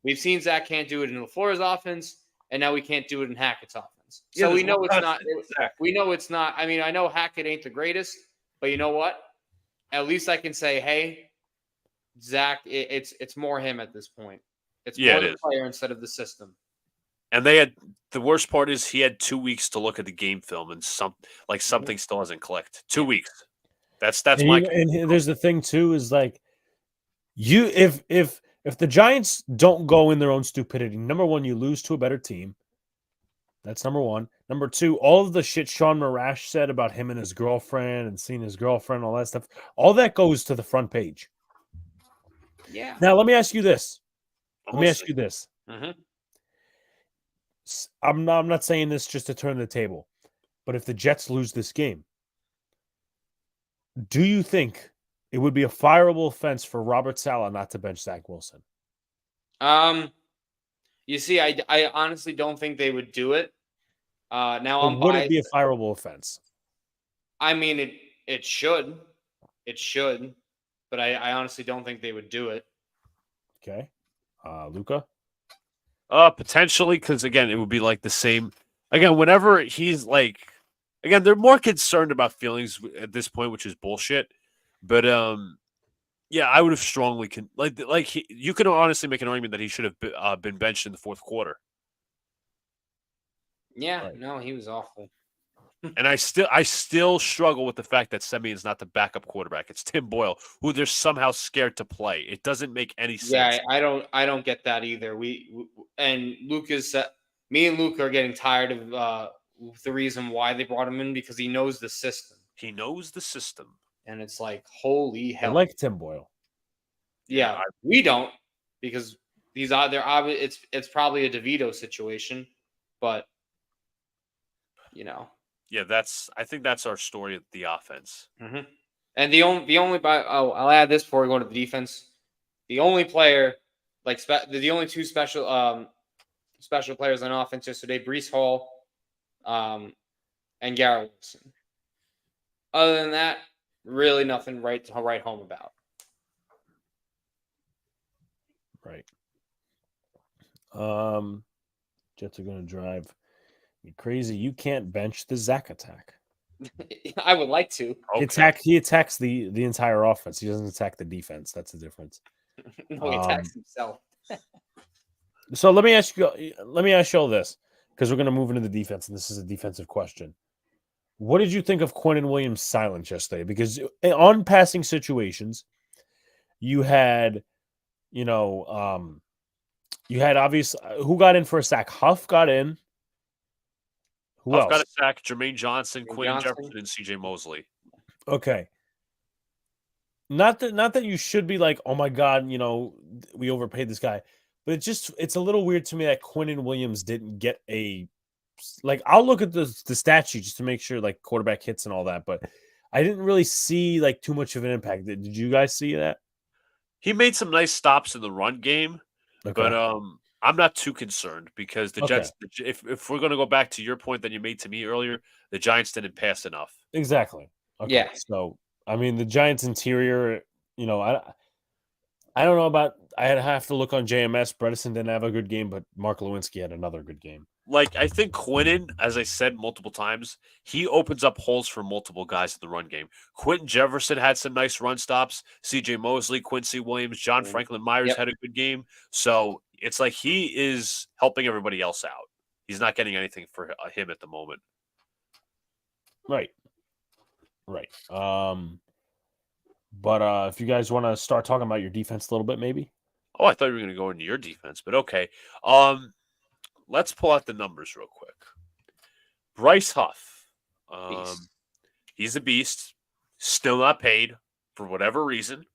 We've seen Zach can't do it in LaFleur's offense, and now we can't do it in Hackett's offense. So we know it's not. We know it's not. I mean, I know Hackett ain't the greatest, but you know what? At least I can say, hey, Zach, it's more him at this point. It's more the player instead of the system. And the worst part is he had 2 weeks to look at the game film, and something still hasn't clicked. 2 weeks. That's my. And there's the thing too is like, if the Giants don't go in their own stupidity, number one, you lose to a better team. That's number one. Number two, all of the shit Sean Marash said about him and his girlfriend and seeing his girlfriend, all that stuff, all that goes to the front page. Yeah. Now let me ask you this. Mm-hmm. I'm not saying this just to turn the table, but if the Jets lose this game, do you think it would be a fireable offense for Robert Saleh not to bench Zach Wilson? You see, I honestly don't think they would do it. Would it be a fireable offense? I mean, it should, but I honestly don't think they would do it. Okay, Luca. Potentially, because again, it would be like the same. Again, whenever he's like, again, they're more concerned about feelings at this point, which is bullshit. But yeah, I would have strongly you could honestly make an argument that he should have been benched in the fourth quarter. Yeah, right. No, he was awful. And I still struggle with the fact that Simeon's not the backup quarterback. It's Tim Boyle, who they're somehow scared to play. It doesn't make any sense. Yeah, I don't get that either. Me and Luke are getting tired of the reason why they brought him in because he knows the system. He knows the system. And it's like, holy hell. I like Tim Boyle. Yeah, we don't because these are it's probably a DeVito situation, but Yeah, I think that's our story of the offense. Mm-hmm. And I'll add this before we go to the defense. The only player, the only two special players on offense yesterday, Breece Hall, and Garrett Wilson. Other than that, really nothing right to write home about. Right. Jets are going to drive you crazy. You can't bench the Zach attack. I would like to. Okay. He attacks the entire offense. He doesn't attack the defense. That's the difference. No, he attacks himself. So let me ask you all this, because we're going to move into the defense, and this is a defensive question. What did you think of Quinnen Williams' silence yesterday? Because on passing situations, you had, obviously who got in for a sack? Huff got in. Who else? Got a sack. Jermaine Johnson, Quinn Jefferson, and C.J. Mosley. Okay. Not that you should be like, oh my God, we overpaid this guy. But it's a little weird to me that Quinnen Williams didn't get I'll look at the stat sheet just to make sure quarterback hits and all that, but I didn't really see too much of an impact. Did you guys see that? He made some nice stops in the run game, okay. but I'm not too concerned because the Okay. Jets, if we're going to go back to your point that you made to me earlier, the Giants didn't pass enough. Exactly. Okay. Yeah. So, I mean, the Giants interior, I don't know about. I'd have to look on JMS. Bredesen didn't have a good game, but Mark Lewinsky had another good game. Like, I think Quinnen, as I said multiple times, he opens up holes for multiple guys in the run game. Quentin Jefferson had some nice run stops. CJ Mosley, Quincy Williams, John Franklin Myers Yep. had a good game. So it's like he is helping everybody else out. He's not getting anything for him at the moment. Right. But if you guys want to start talking about your defense a little bit, maybe. Oh, I thought you were going to go into your defense, but okay. Let's pull out the numbers real quick. Bryce Huff. Beast. He's a beast. Still not paid for whatever reason.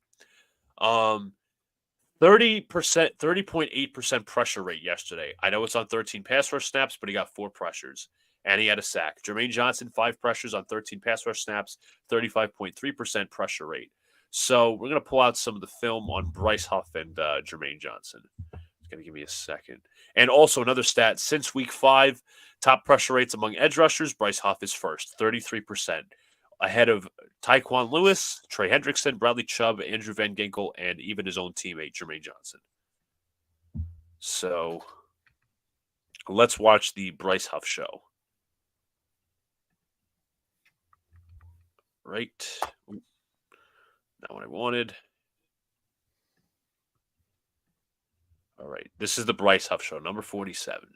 30.8% pressure rate yesterday. I know it's on 13 pass rush snaps, but he got 4 pressures. And he had a sack. Jermaine Johnson, 5 pressures on 13 pass rush snaps, 35.3% pressure rate. So we're going to pull out some of the film on Bryce Huff and Jermaine Johnson. It's going to give me a second. And also another stat, since week 5, top pressure rates among edge rushers, Bryce Huff is first, 33%. Ahead of Tyquan Lewis, Trey Hendrickson, Bradley Chubb, Andrew Van Ginkel, and even his own teammate, Jermaine Johnson. So let's watch the Bryce Huff show. Right. Not what I wanted. All right. This is the Bryce Huff show, number 47.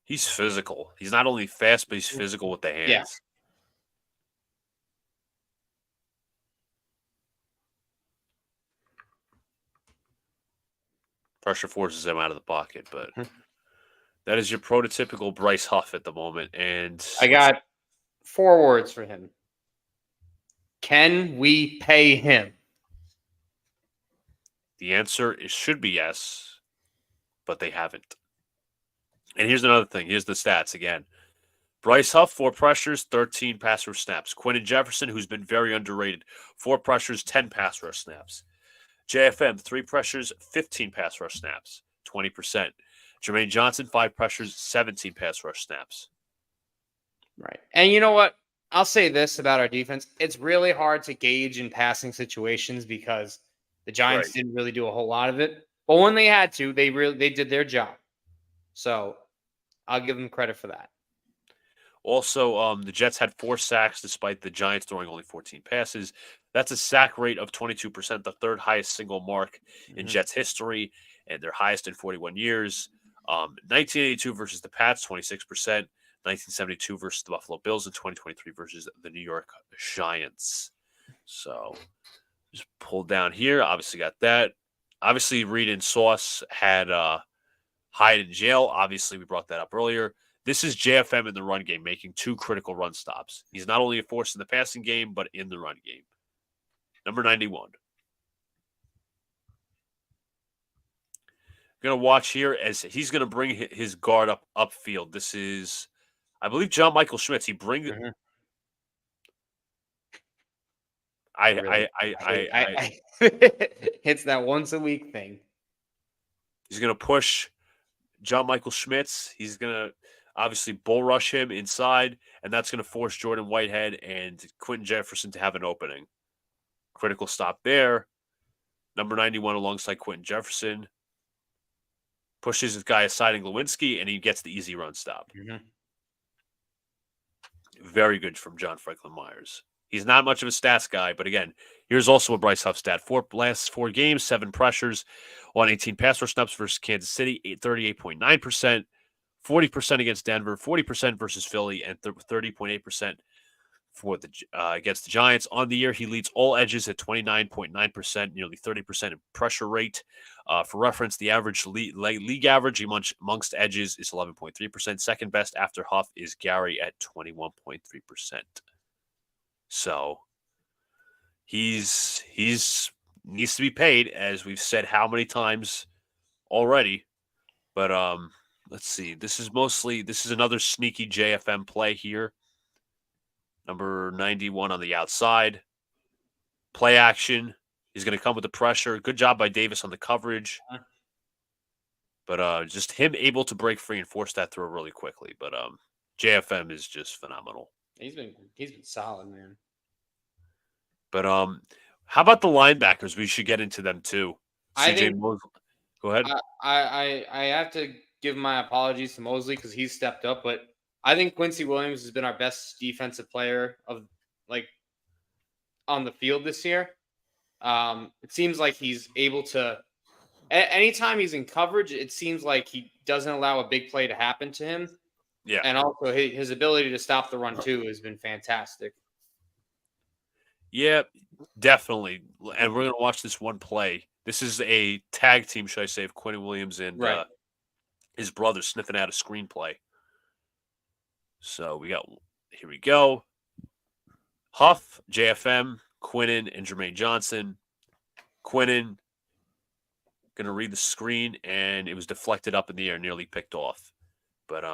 He's physical. He's not only fast, but he's physical with the hands. Yeah. Pressure forces him out of the pocket, but that is your prototypical Bryce Huff at the moment. And I got 4 words for him. Can we pay him? the answer should be yes, but they haven't. And here's another thing. Here's the stats again. Bryce Huff, 4 pressures, 13 pass rush snaps. Quentin Jefferson, who's been very underrated, 4 pressures, 10 pass rush snaps. JFM, 3 pressures, 15 pass rush snaps, 20%. Jermaine Johnson, 5 pressures, 17 pass rush snaps. Right. And you know what? I'll say this about our defense. It's really hard to gauge in passing situations because the Giants didn't really do a whole lot of it. But when they had to, they did their job. So I'll give them credit for that. Also, the Jets had 4 sacks despite the Giants throwing only 14 passes. That's a sack rate of 22%, the third highest single mark in Jets history, and their highest in 41 years. 1982 versus the Pats, 26%. 1972 versus the Buffalo Bills, and 2023 versus the New York Giants. So just pulled down here. Obviously got that. Obviously, Reed and Sauce had Hyde in jail. Obviously, we brought that up earlier. This is JFM in the run game, making 2 critical run stops. He's not only a force in the passing game, but in the run game. Number 91. Going to watch here as he's going to bring his guard upfield. This is, I believe, John Michael Schmitz. He brings it. It's that once a week thing. He's going to push John Michael Schmitz. He's going to obviously bull rush him inside, and that's going to force Jordan Whitehead and Quentin Jefferson to have an opening. Critical stop there. Number 91 alongside Quentin Jefferson. Pushes his guy aside in Lewinsky, and he gets the easy run stop. Very good from John Franklin Myers. He's not much of a stats guy, but again, here's also a Bryce Huff stat. Last 4 games, 7 pressures on 18 pass rush snaps versus Kansas City, 38.9%, 40% against Denver, 40% versus Philly, and 30.8% for the against the Giants. On the year, he leads all edges at 29.9%, nearly 30% in pressure rate. For reference, the average league average amongst edges is 11.3%. Second best after Huff is Gary at 21.3%. So he's needs to be paid, as we've said how many times already. But let's see. This is another sneaky JFM play here. Number 91 on the outside. Play action. He's going to come with the pressure. Good job by Davis on the coverage. But just him able to break free and force that throw really quickly. But JFM is just phenomenal. He's been solid, man. But how about the linebackers? We should get into them too. I think Go ahead. I have to give my apologies to Mosley because he's stepped up, but I think Quincy Williams has been our best defensive player of on the field this year. It seems like he's able to. Anytime he's in coverage, it seems like he doesn't allow a big play to happen to him. Yeah, and also his ability to stop the run too has been fantastic. Yeah, definitely. And we're going to watch this one play. This is a tag team, should I say, of Quinn Williams and his brother sniffing out a screenplay. So here we go. Huff, JFM, Quinnen, and Jermaine Johnson. Quinnen going to read the screen, and it was deflected up in the air, nearly picked off. But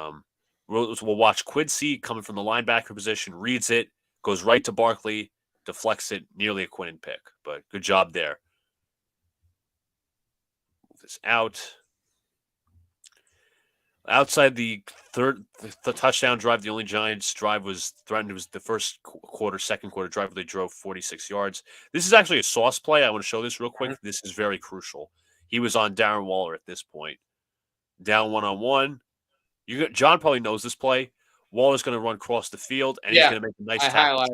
we'll watch Quincy coming from the linebacker position, reads it, goes right to Barkley, deflects it, nearly a Quinnen pick. But good job there. Move this out. Outside the the touchdown drive, the only Giants drive was threatened. It was the first quarter, second quarter drive where they drove 46 yards. This is actually a sauce play. I want to show this real quick. This is very crucial. He was on Darren Waller at this point. Down one-on-one. John probably knows this play. Waller's going to run across the field, and he's going to make a nice tackle.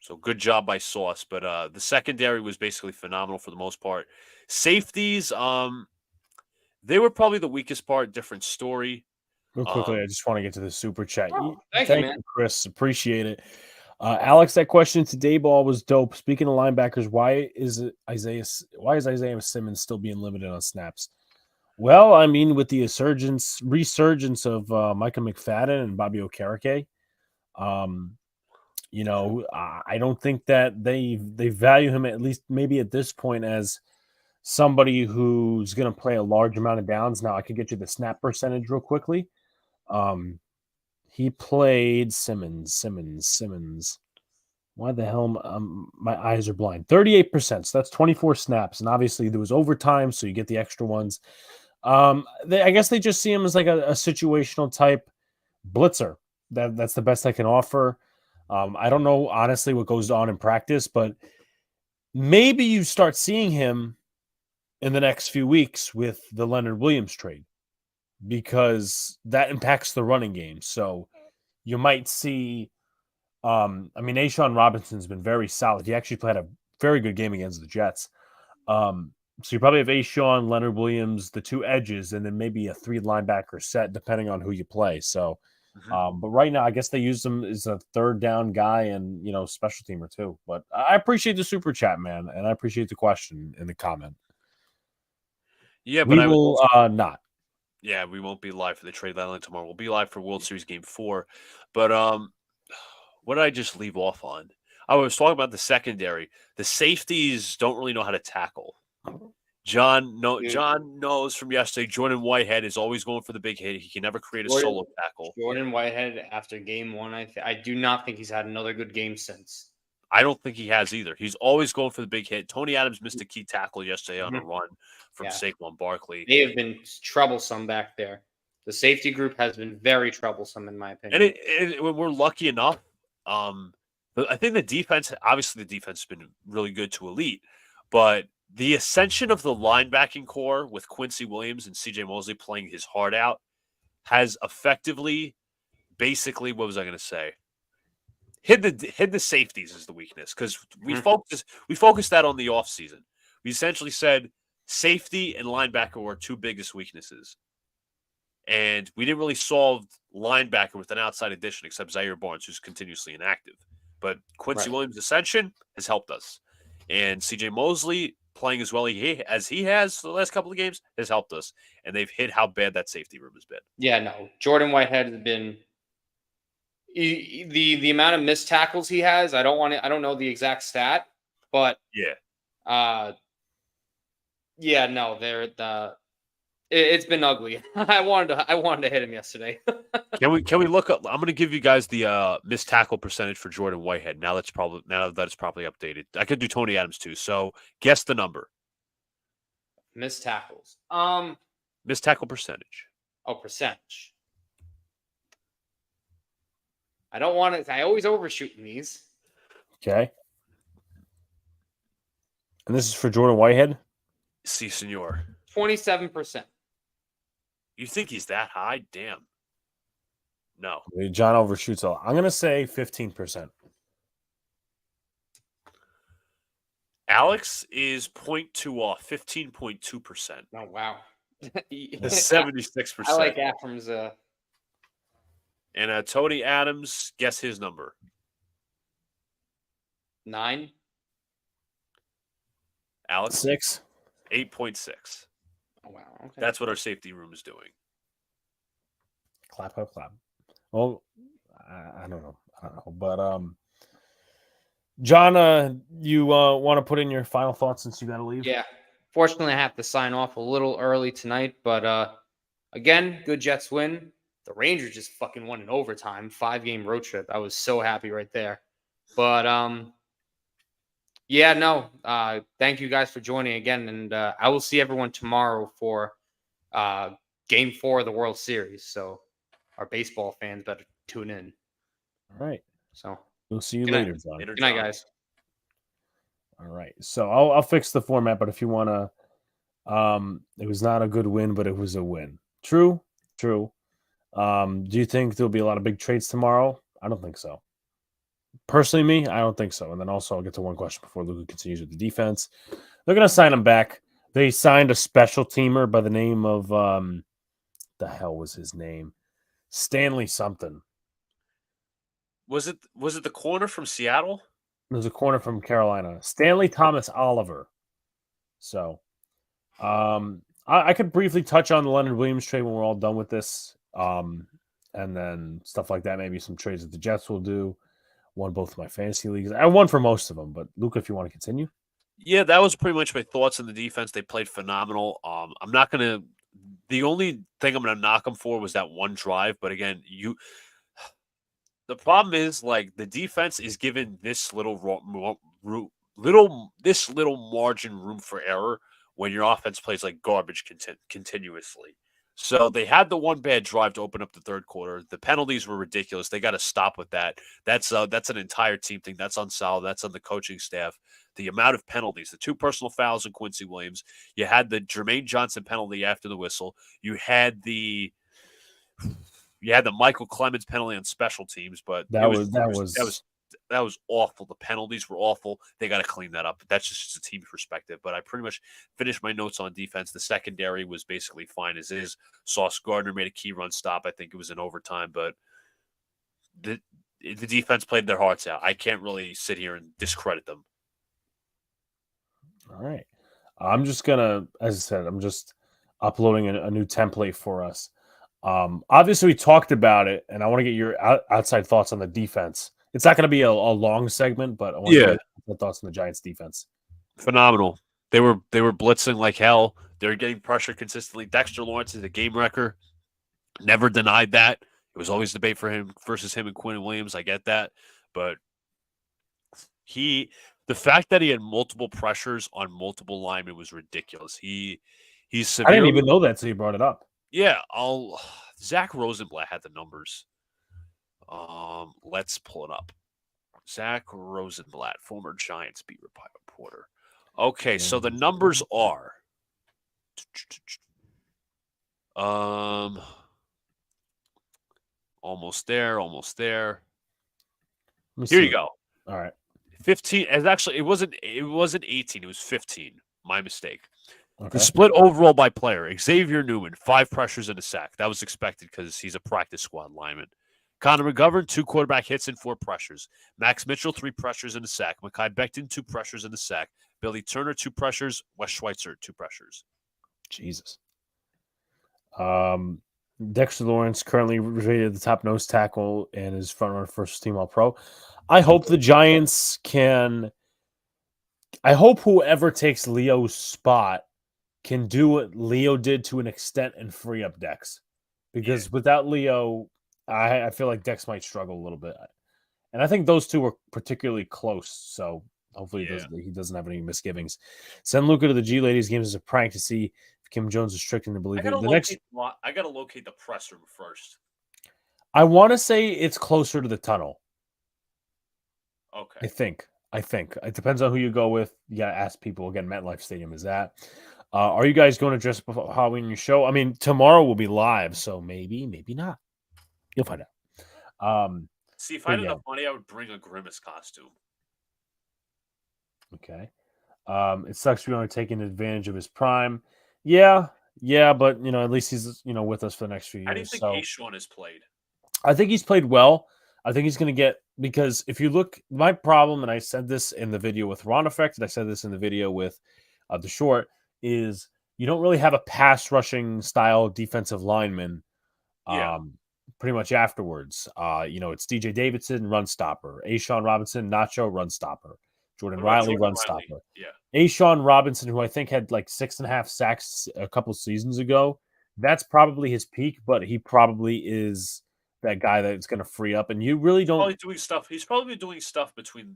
So good job by Sauce. But the secondary was basically phenomenal for the most part. Safeties, they were probably the weakest part. Different story. Real quickly, I just want to get to the super chat. Thank you, Chris. Appreciate it. Alex, that question to Dayball was dope. Speaking of linebackers, why is Isaiah Simmons still being limited on snaps? Well, I mean, with the resurgence of Micah McFadden and Bobby Okereke, I don't think that they value him, at least maybe at this point, as somebody who's going to play a large amount of downs. Now, I could get you the snap percentage real quickly. He played Simmons. Why the hell? My eyes are blind. 38%. So that's 24 snaps. And obviously there was overtime, so you get the extra ones. I guess they just see him as like a situational type blitzer. That's the best I can offer. I don't know, honestly, what goes on in practice, but maybe you start seeing him in the next few weeks with the Leonard Williams trade, because that impacts the running game. So you might see, Ashawn Robinson's been very solid. He actually played a very good game against the Jets. So you probably have Ashawn, Leonard Williams, the two edges, and then maybe a 3 linebacker set, depending on who you play. So, but right now, I guess they use him as a third down guy and, special teamer too. But I appreciate the super chat, man. And I appreciate the question in the comment. Yeah, but we will not. Yeah, we won't be live for the trade deadline tomorrow. We'll be live for World Series Game 4. But what did I just leave off on? I was talking about the secondary. The safeties don't really know how to tackle. John knows from yesterday, Jordan Whitehead is always going for the big hit. He can never create a solo tackle. Jordan Whitehead, after game 1, I do not think he's had another good game since. I don't think he has either. He's always going for the big hit. Tony Adams missed a key tackle yesterday on a run from Saquon Barkley. They have been troublesome back there. The safety group has been very troublesome, in my opinion. And we're lucky enough. But I think the defense has been really good to elite. But the ascension of the linebacking core with Quincy Williams and CJ Mosley playing his heart out has effectively, basically, what was I going to say? Hid the safeties as the weakness, because we focused that on the offseason. We essentially said safety and linebacker were our 2 biggest weaknesses. And we didn't really solve linebacker with an outside addition except Zaire Barnes, who's continuously inactive. But Quincy Williams' ascension has helped us. And CJ Mosley playing as well as he has for the last couple of games has helped us. And they've hit how bad that safety room has been. Yeah, no. Jordan Whitehead has been The amount of missed tackles he has, I don't know the exact stat, but Yeah. yeah, no, it's been ugly. I wanted to hit him yesterday. Can we look up? I'm going to give you guys the missed tackle percentage for Jordan Whitehead. Now that it's probably updated. I could do Tony Adams too. So guess the number. Missed tackles. Missed tackle percentage. Oh, percentage. I don't want to. I always overshoot in these. Okay. And this is for Jordan Whitehead? Si, senor. 27%. You think he's that high? Damn. No. John overshoots a lot. I'm going to say 15%. Alex is 0.2 off, 15.2%. Oh, wow. The 76%. I like Afram's. And Tony Adams, guess his number. 9. Alex? 6. 8.6. Oh, wow. Okay. That's what our safety room is doing. Clap. Well, I don't know. But John, you want to put in your final thoughts since you got to leave? Yeah. Fortunately, I have to sign off a little early tonight, but again, good Jets win. The Rangers just fucking won in overtime, 5-game road trip. I was so happy right there. But yeah, no. Thank you guys for joining again, and I will see everyone tomorrow for Game 4 of the World Series. So our baseball fans better tune in. All right. So we'll see you Good later, night. John. Good night, guys. All right. So I'll fix the format, but if you want to, it was not a good win, but it was a win. True. Do you think there'll be a lot of big trades tomorrow? I don't think so. Personally, me, I don't think so. And then also I'll get to one question before Luka continues with the defense. They're going to sign him back. They signed a special teamer by the name of, the hell was his name? Stanley something. Was it the corner from Seattle? There's a corner from Carolina. Stanley Thomas Oliver. So, I could briefly touch on the Leonard Williams trade when we're all done with this. And then stuff like that. Maybe some trades that the Jets will do. Won both of my fantasy leagues. I won for most of them. But, Luka, if you want to continue. Yeah, that was pretty much my thoughts on the defense. They played phenomenal. I'm not going to – the only thing I'm going to knock them for was that one drive. But, again, the problem is, like, the defense is given this little margin room for error when your offense plays like garbage continuously. So they had the one bad drive to open up the third quarter. The penalties were ridiculous. They got to stop with that. That's an entire team thing. That's on Sal. That's on the coaching staff. The amount of penalties, the 2 personal fouls in Quincy Williams. You had the Jermaine Johnson penalty after the whistle. You had the Michael Clemens penalty on special teams, but that was awful. The penalties were awful. They got to clean that up. That's just a team perspective. But I pretty much finished my notes on defense. The secondary was basically fine as is. Sauce Gardner made a key run stop. I think it was in overtime, but the defense played their hearts out. I can't really sit here and discredit them. All right. I'm just going to, as I said, I'm just uploading a new template for us. Obviously, we talked about it, and I want to get your outside thoughts on the defense. It's not going to be a long segment, but I want to get your thoughts on the Giants' defense. Phenomenal. They were blitzing like hell. They were getting pressure consistently. Dexter Lawrence is a game wrecker. Never denied that. It was always debate for him versus him and Quinn Williams. I get that, but the fact that he had multiple pressures on multiple linemen was ridiculous. He's severe. I didn't even know that, so you brought it up. Yeah, Zach Rosenblatt had the numbers. Let's pull it up. Zach Rosenblatt, former Giants beat reporter. Okay, so the numbers are almost there. Here you go. All right. 15. It wasn't 18, it was 15. My mistake. Okay. The split overall by player, Xavier Newman, 5 pressures and a sack. That was expected because he's a practice squad lineman. Connor McGovern, 2 quarterback hits and 4 pressures. Max Mitchell, 3 pressures and a sack. Mekhi Becton, 2 pressures and a sack. Billy Turner, 2 pressures. Wes Schweitzer, 2 pressures. Jesus. Dexter Lawrence currently rated the top nose tackle and is front runner first team All Pro. I hope the Giants can. I hope whoever takes Leo's spot can do what Leo did to an extent and free up Dex, because without Leo, I feel like Dex might struggle a little bit. And I think those two were particularly close. So hopefully he doesn't have any misgivings. Send Luca to the G Ladies games as a prank to see if Kim Jones is tricking to believe I it. gotta locate the press room first. I want to say it's closer to the tunnel. Okay. I think it depends on who you go with. You gotta ask people again. MetLife Stadium is that. Are you guys going to dress up for Halloween in your show? I mean, tomorrow will be live, so maybe not. You'll find out. See, if I had enough money, I would bring a Grimace costume. Okay. It sucks we aren't taking advantage of his prime. Yeah, but at least he's with us for the next few years. How do you think Aishawn has played? I think he's played well. I think he's going to get, because if you look, my problem, and I said this in the video with Ron Effect, and I said this in the video with the short, is you don't really have a pass rushing style defensive lineman. Pretty much afterwards. It's DJ Davidson, run stopper. A'Shawn Robinson, Nacho, run stopper. Jordan Riley, run stopper. Yeah. A'Shawn Robinson, who I think had like 6.5 sacks a couple seasons ago, that's probably his peak, but he probably is that guy that's going to free up. And you really don't. He's probably doing stuff between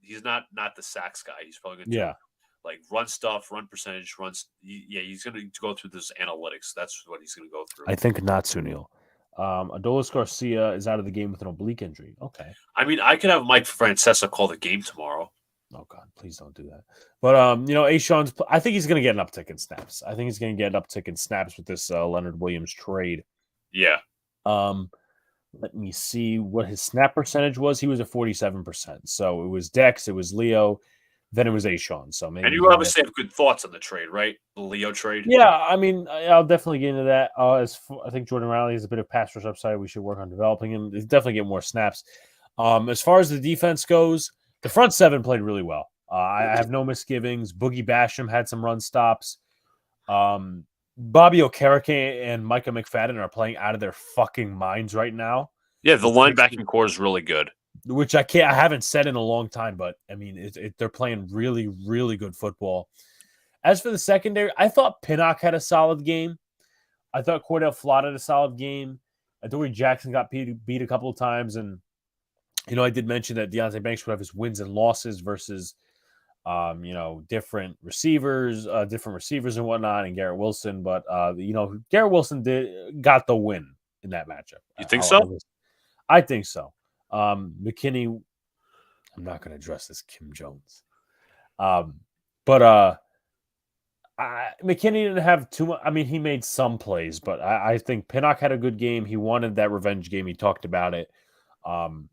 he's not the sacks guy. He's probably going to do run stuff, run percentage, runs. He's going to go through this analytics. That's what he's going to go through. I think not, Sunil. Adolis Garcia is out of the game with an oblique injury. Okay. I mean, I could have Mike Francesa call the game tomorrow. Oh God, please don't do that. But A'Shawn's. I think he's going to get an uptick in snaps. I think he's going to get an uptick in snaps with this Leonard Williams trade. Yeah. Let me see what his snap percentage was. He was at 47%. So it was Dex, it was Leo, then it was A'Shawn. So maybe. And you obviously have good thoughts on the trade, right? The Leo trade. Yeah, I mean, I'll definitely get into that. I think Jordan Riley has a bit of pass rush upside. We should work on developing him. He's definitely get more snaps. As far as the defense goes, the front seven played really well. I have no misgivings. Boogie Basham had some run stops. Bobby Okereke and Micah McFadden are playing out of their fucking minds right now. Yeah, the linebacking core is really good. Which I haven't said in a long time, but I mean, they're playing really, really good football. As for the secondary, I thought Pinnock had a solid game. I thought Cordell Flott had a solid game. Adoree Jackson got beat a couple of times, and I did mention that Deonte Banks would have his wins and losses versus, different receivers and whatnot, and Garrett Wilson. But Garrett Wilson got the win in that matchup. You think so? I think so. McKinney, I'm not going to address this Kim Jones. But McKinney didn't have too much. I mean, he made some plays, but I think Pinnock had a good game. He wanted that revenge game. He talked about it. And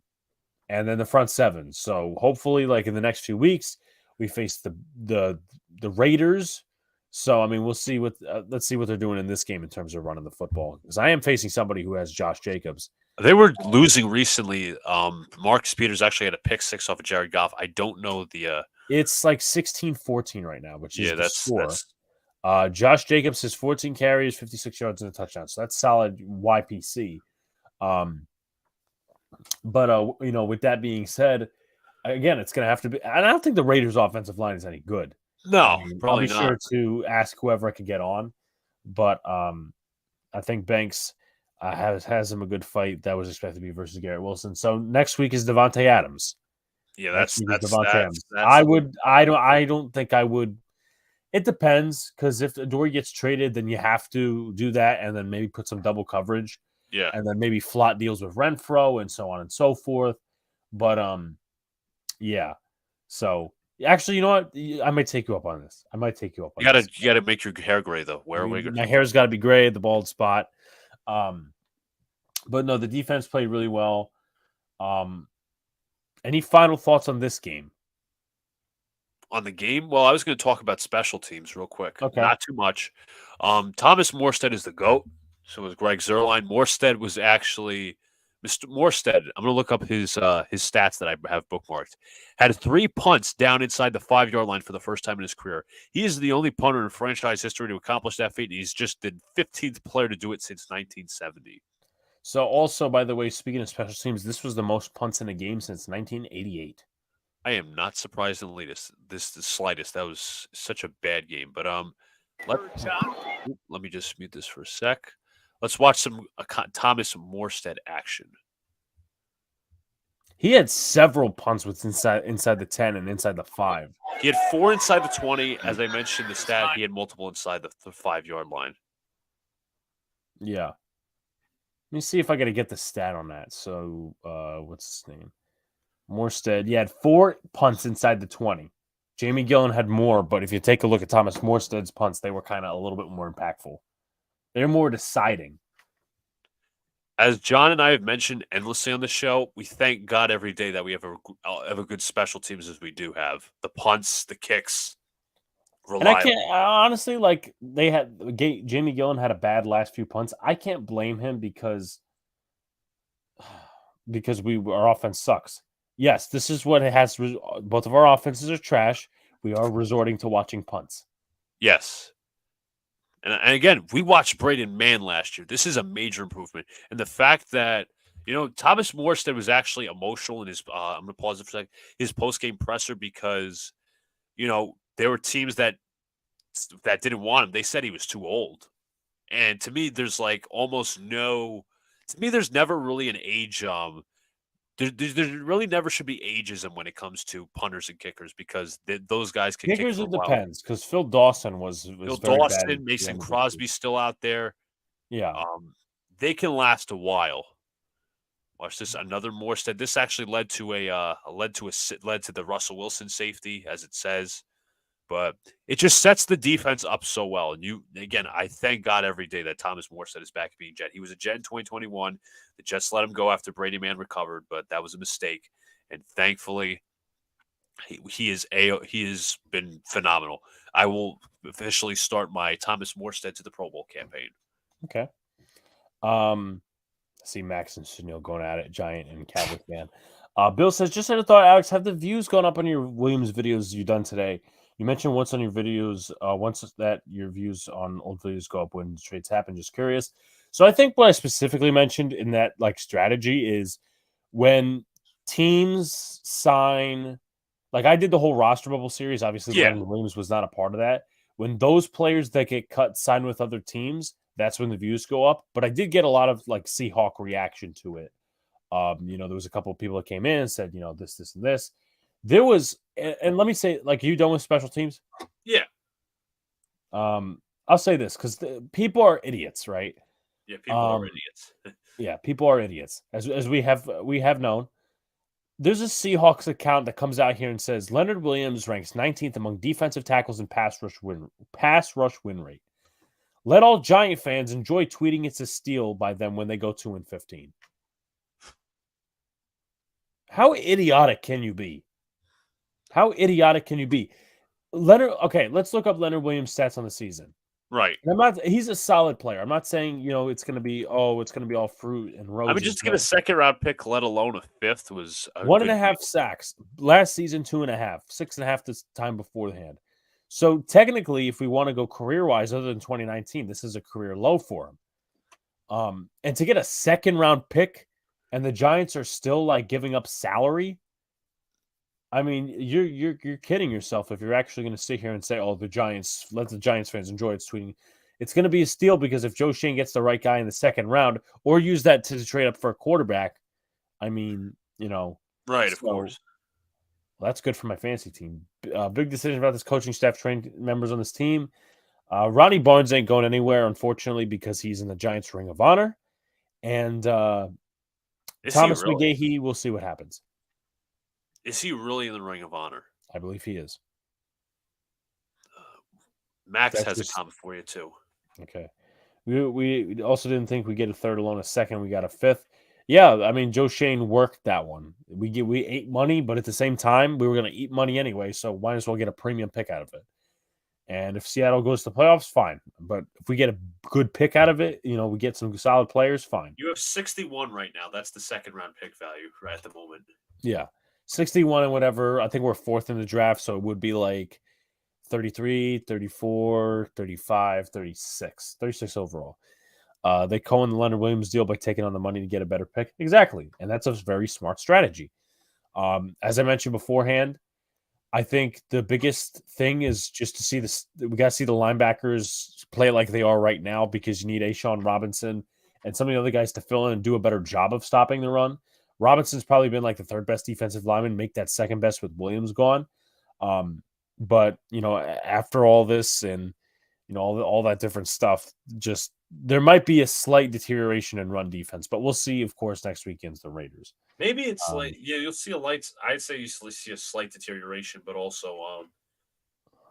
then the front seven. So hopefully, in the next few weeks, we face the Raiders. So I mean, we'll see let's see what they're doing in this game in terms of running the football, because I am facing somebody who has Josh Jacobs. They were losing recently. Marcus Peters actually had a pick six off of Jared Goff. I don't know the. It's like 16-14 right now, which is the score. That's... Josh Jacobs has 14 carries, 56 yards, and a touchdown. So that's solid YPC. But with that being said, again, it's going to have to be. And I don't think the Raiders' offensive line is any good. No, probably not. Sure to ask whoever I could get on, but I think Banks has him a good fight. That was expected to be versus Garrett Wilson. So next week is Devontae Adams. Yeah, that's Adams. I don't think I would. It depends, because if Adoree gets traded, then you have to do that, and then maybe put some double coverage. Yeah, and then maybe Flott deals with Renfro and so on and so forth. But yeah. So. Actually, you know what? I might take you up on this. You gotta make your hair gray though. My hair's got to be gray, the bald spot. But no, the defense played really well. Any final thoughts on this game? On the game? Well, I was going to talk about special teams real quick. Okay. Not too much. Thomas Morstead is the GOAT. So was Greg Zuerlein. Morstead was actually Mr. Morstead, I'm going to look up his stats that I have bookmarked. Had 3 punts down inside the 5-yard line for the first time in his career. He is the only punter in franchise history to accomplish that feat, and he's just the 15th player to do it since 1970. So also, by the way, speaking of special teams, this was the most punts in a game since 1988. I am not surprised in the latest, the slightest. That was such a bad game. But let me just mute this for a sec. Let's watch some Thomas Morstead action. He had several punts with inside the 10 and inside the 5. He had 4 inside the 20. As I mentioned, the stat, he had multiple inside the 5-yard line. Yeah. Let me see if I got to get the stat on that. So, what's his name? Morstead. He had 4 punts inside the 20. Jamie Gillen had more, but if you take a look at Thomas Morstead's punts, they were kind of a little bit more impactful. They're more deciding. As John and I have mentioned endlessly on the show, we thank God every day that we have a good special teams as we do have. The punts, the kicks, reliable. And I can't honestly, like, they had Jamie Gillen had a bad last few punts. I can't blame him because our offense sucks. Yes, this is what it has. Both of our offenses are trash. We are resorting to watching punts. Yes. And again, we watched Braden Mann last year. This is a major improvement. And the fact that, Thomas Morstead was actually emotional in his, I'm going to pause it for a second, his post-game presser because, there were teams that didn't want him. They said he was too old. And to me, there's there's never really an age, there really never should be ageism when it comes to punters and kickers because those guys can kickers. Kick it depends because Phil Dawson was Phil very Dawson, bad Mason Crosby's still out there. Yeah, they can last a while. Watch this. Another Morstead. This actually led to the Russell Wilson safety, as it says. But it just sets the defense up so well. And I thank God every day that Thomas Morstead is back being Jet. He was a Jet in 2021. The Jets let him go after Brady Mann recovered, but that was a mistake. And thankfully, he has been phenomenal. I will officially start my Thomas Morstead to the Pro Bowl campaign. Okay. See Max and Sunil going at it, Giant and Cowboy fan. Bill says, just had a thought, Alex, have the views gone up on your Williams videos you've done today? You mentioned once on your videos, once that your views on old videos go up when trades happen. Just curious. So I think what I specifically mentioned in that strategy is when teams sign, I did the whole roster bubble series. Obviously, Leonard Williams was not a part of that. When those players that get cut sign with other teams, that's when the views go up. But I did get a lot of Seahawk reaction to it. There was a couple of people that came in and said, this, and this. There was, and let me say, are you done with special teams? Yeah. I'll say this because people are idiots, right? Yeah, people are idiots. Yeah, people are idiots. As we have known. There's a Seahawks account that comes out here and says Leonard Williams ranks 19th among defensive tackles and pass rush win rate. Let all Giant fans enjoy tweeting it's a steal by them when they go 2-15. How idiotic can you be? How idiotic can you be? Okay, let's look up Leonard Williams' stats on the season. Right. He's a solid player. I'm not saying, it's going to be all fruit and roses. I mean, just to get a second-round pick, let alone a fifth, was 1.5 sacks. Last season, 2.5. 6.5 this time beforehand. So technically, if we want to go career-wise, other than 2019, this is a career low for him. And to get a second-round pick, and the Giants are still giving up salary. I mean, you're kidding yourself if you're actually going to sit here and say, "Oh, the Giants, let the Giants fans enjoy it." Tweeting, it's going to be a steal because if Joe Shane gets the right guy in the second round, or use that to trade up for a quarterback, I mean, right, of course. Well, that's good for my fantasy team. Big decision about this coaching staff, trained members on this team. Ronnie Barnes ain't going anywhere, unfortunately, because he's in the Giants' Ring of Honor, and Thomas McGahee. We'll see what happens. Is he really in the Ring of Honor? I believe he is. Max has a comment for you, too. Okay. We also didn't think we'd get a third, alone a second. We got a fifth. Yeah, I mean, Joe Shane worked that one. We ate money, but at the same time, we were going to eat money anyway, so might as well get a premium pick out of it. And if Seattle goes to the playoffs, fine. But if we get a good pick out of it, we get some solid players, fine. You have 61 right now. That's the second round pick value right at the moment. Yeah. 61 and whatever. I think we're fourth in the draft, so it would be like 33, 34, 35, 36. 36 overall. They co-in the Leonard Williams deal by taking on the money to get a better pick. Exactly. And that's a very smart strategy. As I mentioned beforehand, I think the biggest thing is just to see this. We got to see the linebackers play like they are right now, because you need Ashawn Robinson and some of the other guys to fill in and do a better job of stopping the run. Robinson's probably been like the third best defensive lineman, make that second best with Williams gone. But after all this and all that different stuff, just there might be a slight deterioration in run defense, but we'll see, of course, next week against the Raiders. Maybe it's you'll see I'd say you see a slight deterioration, but also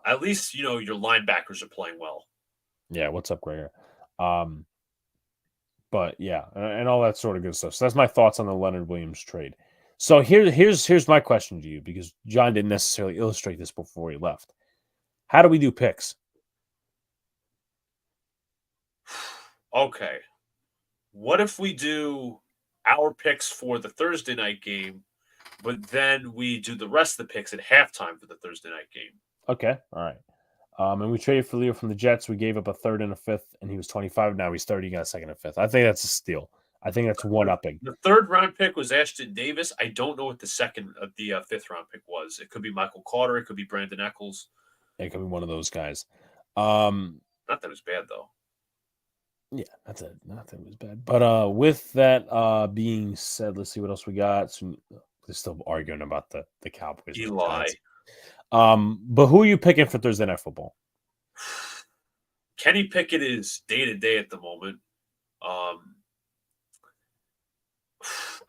at least your linebackers are playing well. Yeah, what's up, Gregor? But yeah, and all that sort of good stuff. So that's my thoughts on the Leonard Williams trade. So here's my question to you, because John didn't necessarily illustrate this before he left. How do we do picks? Okay. What if we do our picks for the Thursday night game, but then we do the rest of the picks at halftime for the Thursday night game? Okay. All right. And we traded for Leo from the Jets. We gave up a third and a fifth, and he was 25. Now he's 30. He got a second and a fifth. I think that's a steal. I think that's one-upping. The third round pick was Ashton Davis. I don't know what the fifth round pick was. It could be Michael Carter. It could be Brandon Eccles. It could be one of those guys. Not that it was bad, though. Yeah, not that it was bad. But with that being said, let's see what else we got. So, they're still arguing about the Cowboys. Eli. But who are you picking for Thursday Night Football? Kenny Pickett is day-to-day at the moment.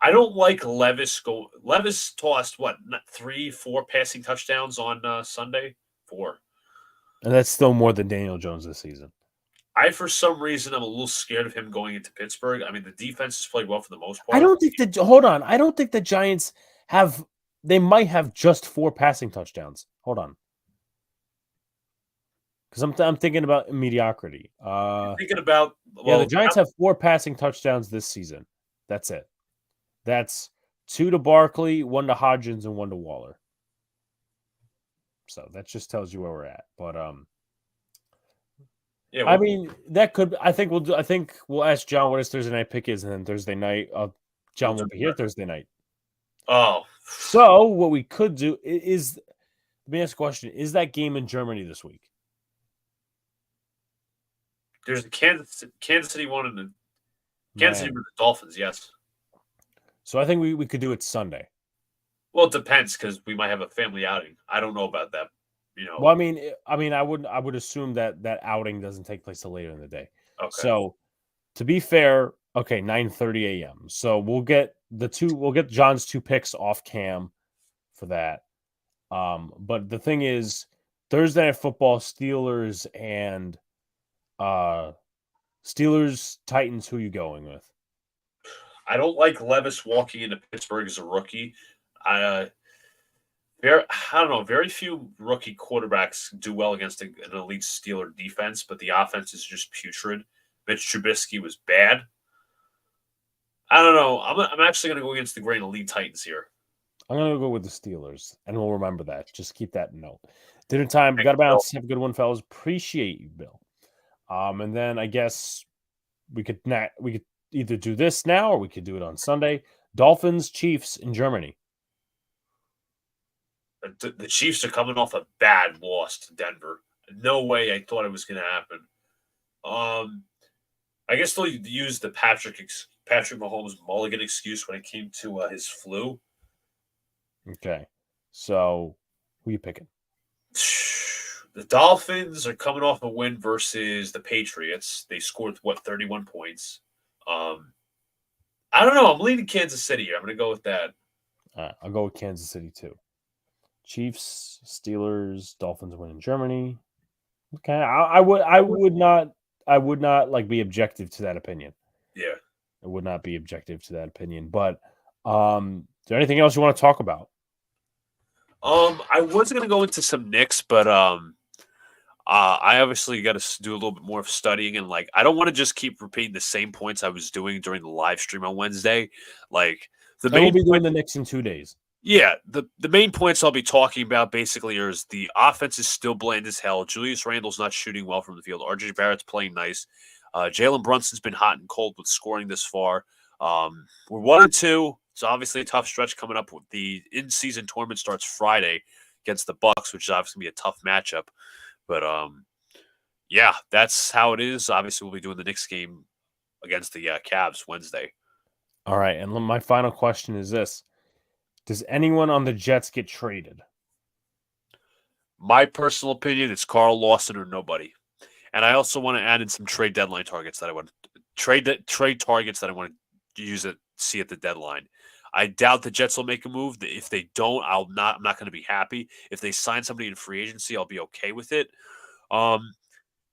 I don't like Levis. Levis tossed, 3-4 passing touchdowns on Sunday? 4. And that's still more than Daniel Jones this season. For some reason, I'm a little scared of him going into Pittsburgh. I mean, the defense has played well for the most part. I don't think the Giants have. They might have just 4 passing touchdowns. Hold on, because I'm thinking about mediocrity. The Giants have 4 passing touchdowns this season. That's it. That's 2 to Barkley, 1 to Hodgins, and 1 to Waller. So that just tells you where we're at. But yeah, I mean, that could. I think we'll ask John what his Thursday night pick is, and then Thursday night, John will be here Thursday night. Oh, so what we could do is, let me ask a question: is that game in Germany this week? There's a Kansas City one and the Kansas City with the Dolphins. Yes. So I think we could do it Sunday. Well, it depends, because we might have a family outing. I don't know about that. Well, I would assume that outing doesn't take place till later in the day. Okay. So, to be fair, 9:30 a.m. So we'll get John's 2 picks off cam for that. But the thing is, Thursday Night Football, Steelers and Titans. Who are you going with? I don't like Levis walking into Pittsburgh as a rookie. I don't know. Very few rookie quarterbacks do well against an elite Steeler defense, but the offense is just putrid. Mitch Trubisky was bad. I don't know. I'm actually going to go against the grain elite Titans here. I'm going to go with the Steelers, and we'll remember that. Just keep that in note. Dinner time. Got to bounce. Have a good one, fellas. Appreciate you, Bill. And then I guess we could either do this now or we could do it on Sunday. Dolphins, Chiefs in Germany. The Chiefs are coming off a bad loss to Denver. No way I thought it was going to happen. I guess they'll use the Patrick Mahomes mulligan excuse when it came to his flu. Okay. So who are you picking? The Dolphins are coming off a win versus the Patriots. They scored, 31 points. I don't know. I'm leaning Kansas City here. I'm going to go with that. I'll go with Kansas City too. Chiefs, Steelers, Dolphins win in Germany. Okay, I would not like be objective to that opinion. Yeah, I would not be objective to that opinion. But is there anything else you want to talk about? I was going to go into some Knicks, but I obviously got to do a little bit more of studying, and like I don't want to just keep repeating the same points I was doing during the live stream on Wednesday. Like the And we'll main be doing point, the Knicks in 2 days. yeah, the main points I'll be talking about basically is the offense is still bland as hell. Julius Randle's not shooting well from the field. RJ Barrett's playing nice. Jalen Brunson's been hot and cold with scoring this far. We're 1-2. It's obviously a tough stretch coming up. With the in-season tournament starts Friday against the Bucks, which is obviously going to be a tough matchup. But yeah, that's how it is. Obviously, we'll be doing the Knicks game against the Cavs Wednesday. All right, and my final question is this: does anyone on the Jets get traded? My personal opinion, it's Carl Lawson or nobody. And I also want to add in some trade deadline targets that I want trade targets that I want to see at the deadline. I doubt the Jets will make a move. If they don't, I'm not going to be happy. If they sign somebody in free agency, I'll be okay with it.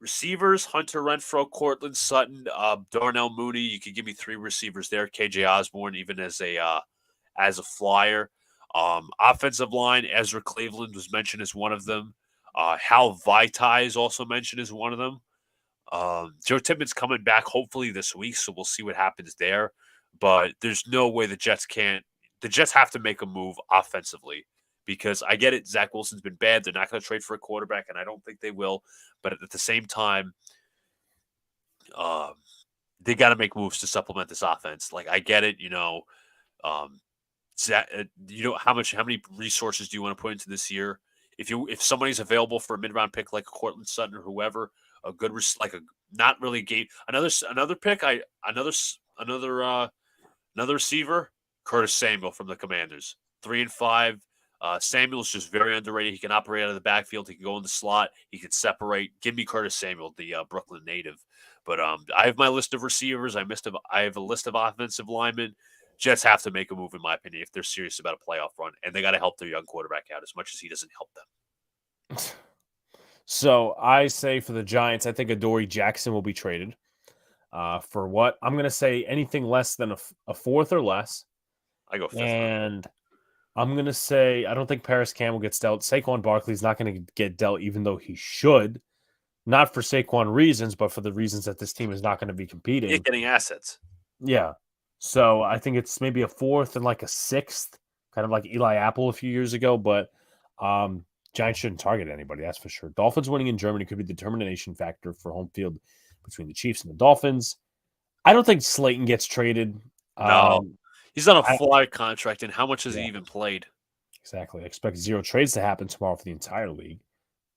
Receivers: Hunter Renfrow, Cortland Sutton, Darnell Mooney. You could give me 3 receivers there. KJ Osborne, even as a flyer. Offensive line: Ezra Cleveland was mentioned as one of them. Hal Vaitai is also mentioned as one of them. Joe Tippmann's coming back hopefully this week, so we'll see what happens there. But there's no way the Jets can't. The Jets have to make a move offensively because I get it. Zach Wilson's been bad. They're not going to trade for a quarterback, and I don't think they will. But at the same time, they got to make moves to supplement this offense. Like I get it, how many resources do you want to put into this year? If somebody's available for a mid-round pick like a Cortland Sutton or whoever, a good not really game another pick, another receiver, Curtis Samuel from the Commanders, 3 and 5. Samuel's just very underrated. He can operate out of the backfield. He can go in the slot. He can separate. Give me Curtis Samuel, the Brooklyn native. But I have my list of receivers. I have a list of offensive linemen. Jets have to make a move, in my opinion, if they're serious about a playoff run, and they got to help their young quarterback out as much as he doesn't help them. So I say for the Giants, I think Adoree Jackson will be traded. For what? I'm going to say anything less than a fourth or less. I go fifth. And I'm going to say I don't think Paris Campbell gets dealt. Saquon Barkley's not going to get dealt, even though he should. Not for Saquon reasons, but for the reasons that this team is not going to be competing. You're getting assets. Yeah. So I think it's maybe a fourth and like a sixth, kind of like Eli Apple a few years ago. But Giants shouldn't target anybody, that's for sure. Dolphins winning in Germany could be the determination factor for home field between the Chiefs and the Dolphins. I don't think Slayton gets traded. No. He's on a fly contract, and how much has he even played? Exactly. I expect 0 trades to happen tomorrow for the entire league.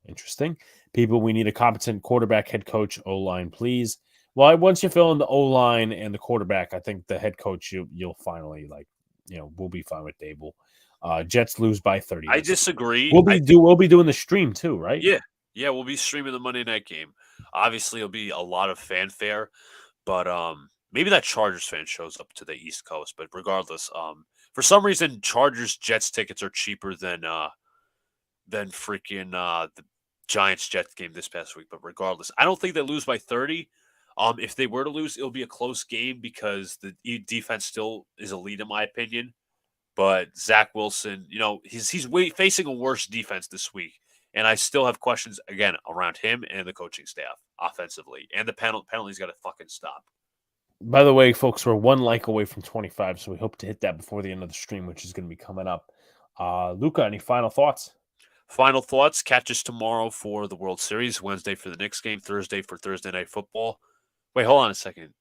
Interesting. People, we need a competent quarterback, head coach, O-line, please. Well, once you fill in the O-line and the quarterback, I think the head coach, you'll finally, we'll be fine with Dable. Jets lose by 30. I disagree. We'll be doing the stream too, right? Yeah, we'll be streaming the Monday night game. Obviously, it'll be a lot of fanfare, but maybe that Chargers fan shows up to the East Coast. But regardless, for some reason, Chargers Jets tickets are cheaper than freaking the Giants Jets game this past week. But regardless, I don't think they lose by 30. If they were to lose, it'll be a close game because the defense still is elite in my opinion. But Zach Wilson, he's facing a worse defense this week. And I still have questions, again, around him and the coaching staff offensively. And the penalty's got to fucking stop. By the way, folks, we're 1 like away from 25, so we hope to hit that before the end of the stream, which is going to be coming up. Luca, any final thoughts? Final thoughts. Catch us tomorrow for the World Series, Wednesday for the Knicks game, Thursday for Thursday Night Football. Wait, hold on a second.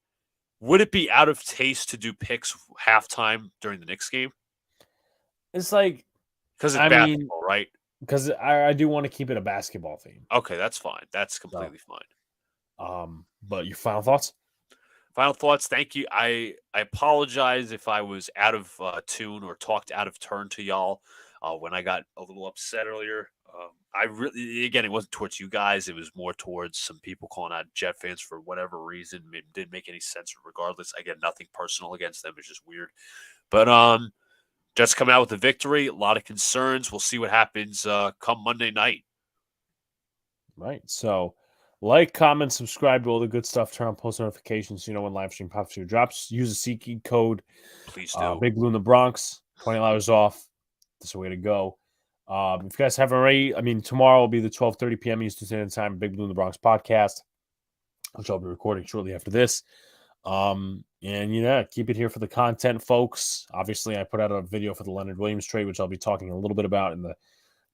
Would it be out of taste to do picks halftime during the Knicks game? It's like... Because it's basketball, right? Because I do want to keep it a basketball theme. Okay, that's fine. That's completely fine. But your final thoughts? Final thoughts. Thank you. I apologize if I was out of tune or talked out of turn to y'all when I got a little upset earlier. It wasn't towards you guys. It was more towards some people calling out Jet fans for whatever reason. It didn't make any sense regardless. Again, nothing personal against them. It's just weird. But Jets come out with a victory. A lot of concerns. We'll see what happens come Monday night. Right. So like, comment, subscribe to all the good stuff. Turn on post notifications. When live stream pops or drops. Use the SeatGeek code. Please do. Big Blue in the Bronx. $20 off. That's the way to go. If you guys haven't already, tomorrow will be the 12:30 p.m. Eastern Standard Time, Big Blue in the Bronx podcast, which I'll be recording shortly after this. And keep it here for the content, folks. Obviously, I put out a video for the Leonard Williams trade, which I'll be talking a little bit about in the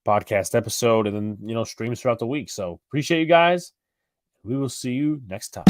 podcast episode, and then streams throughout the week. So appreciate you guys. We will see you next time.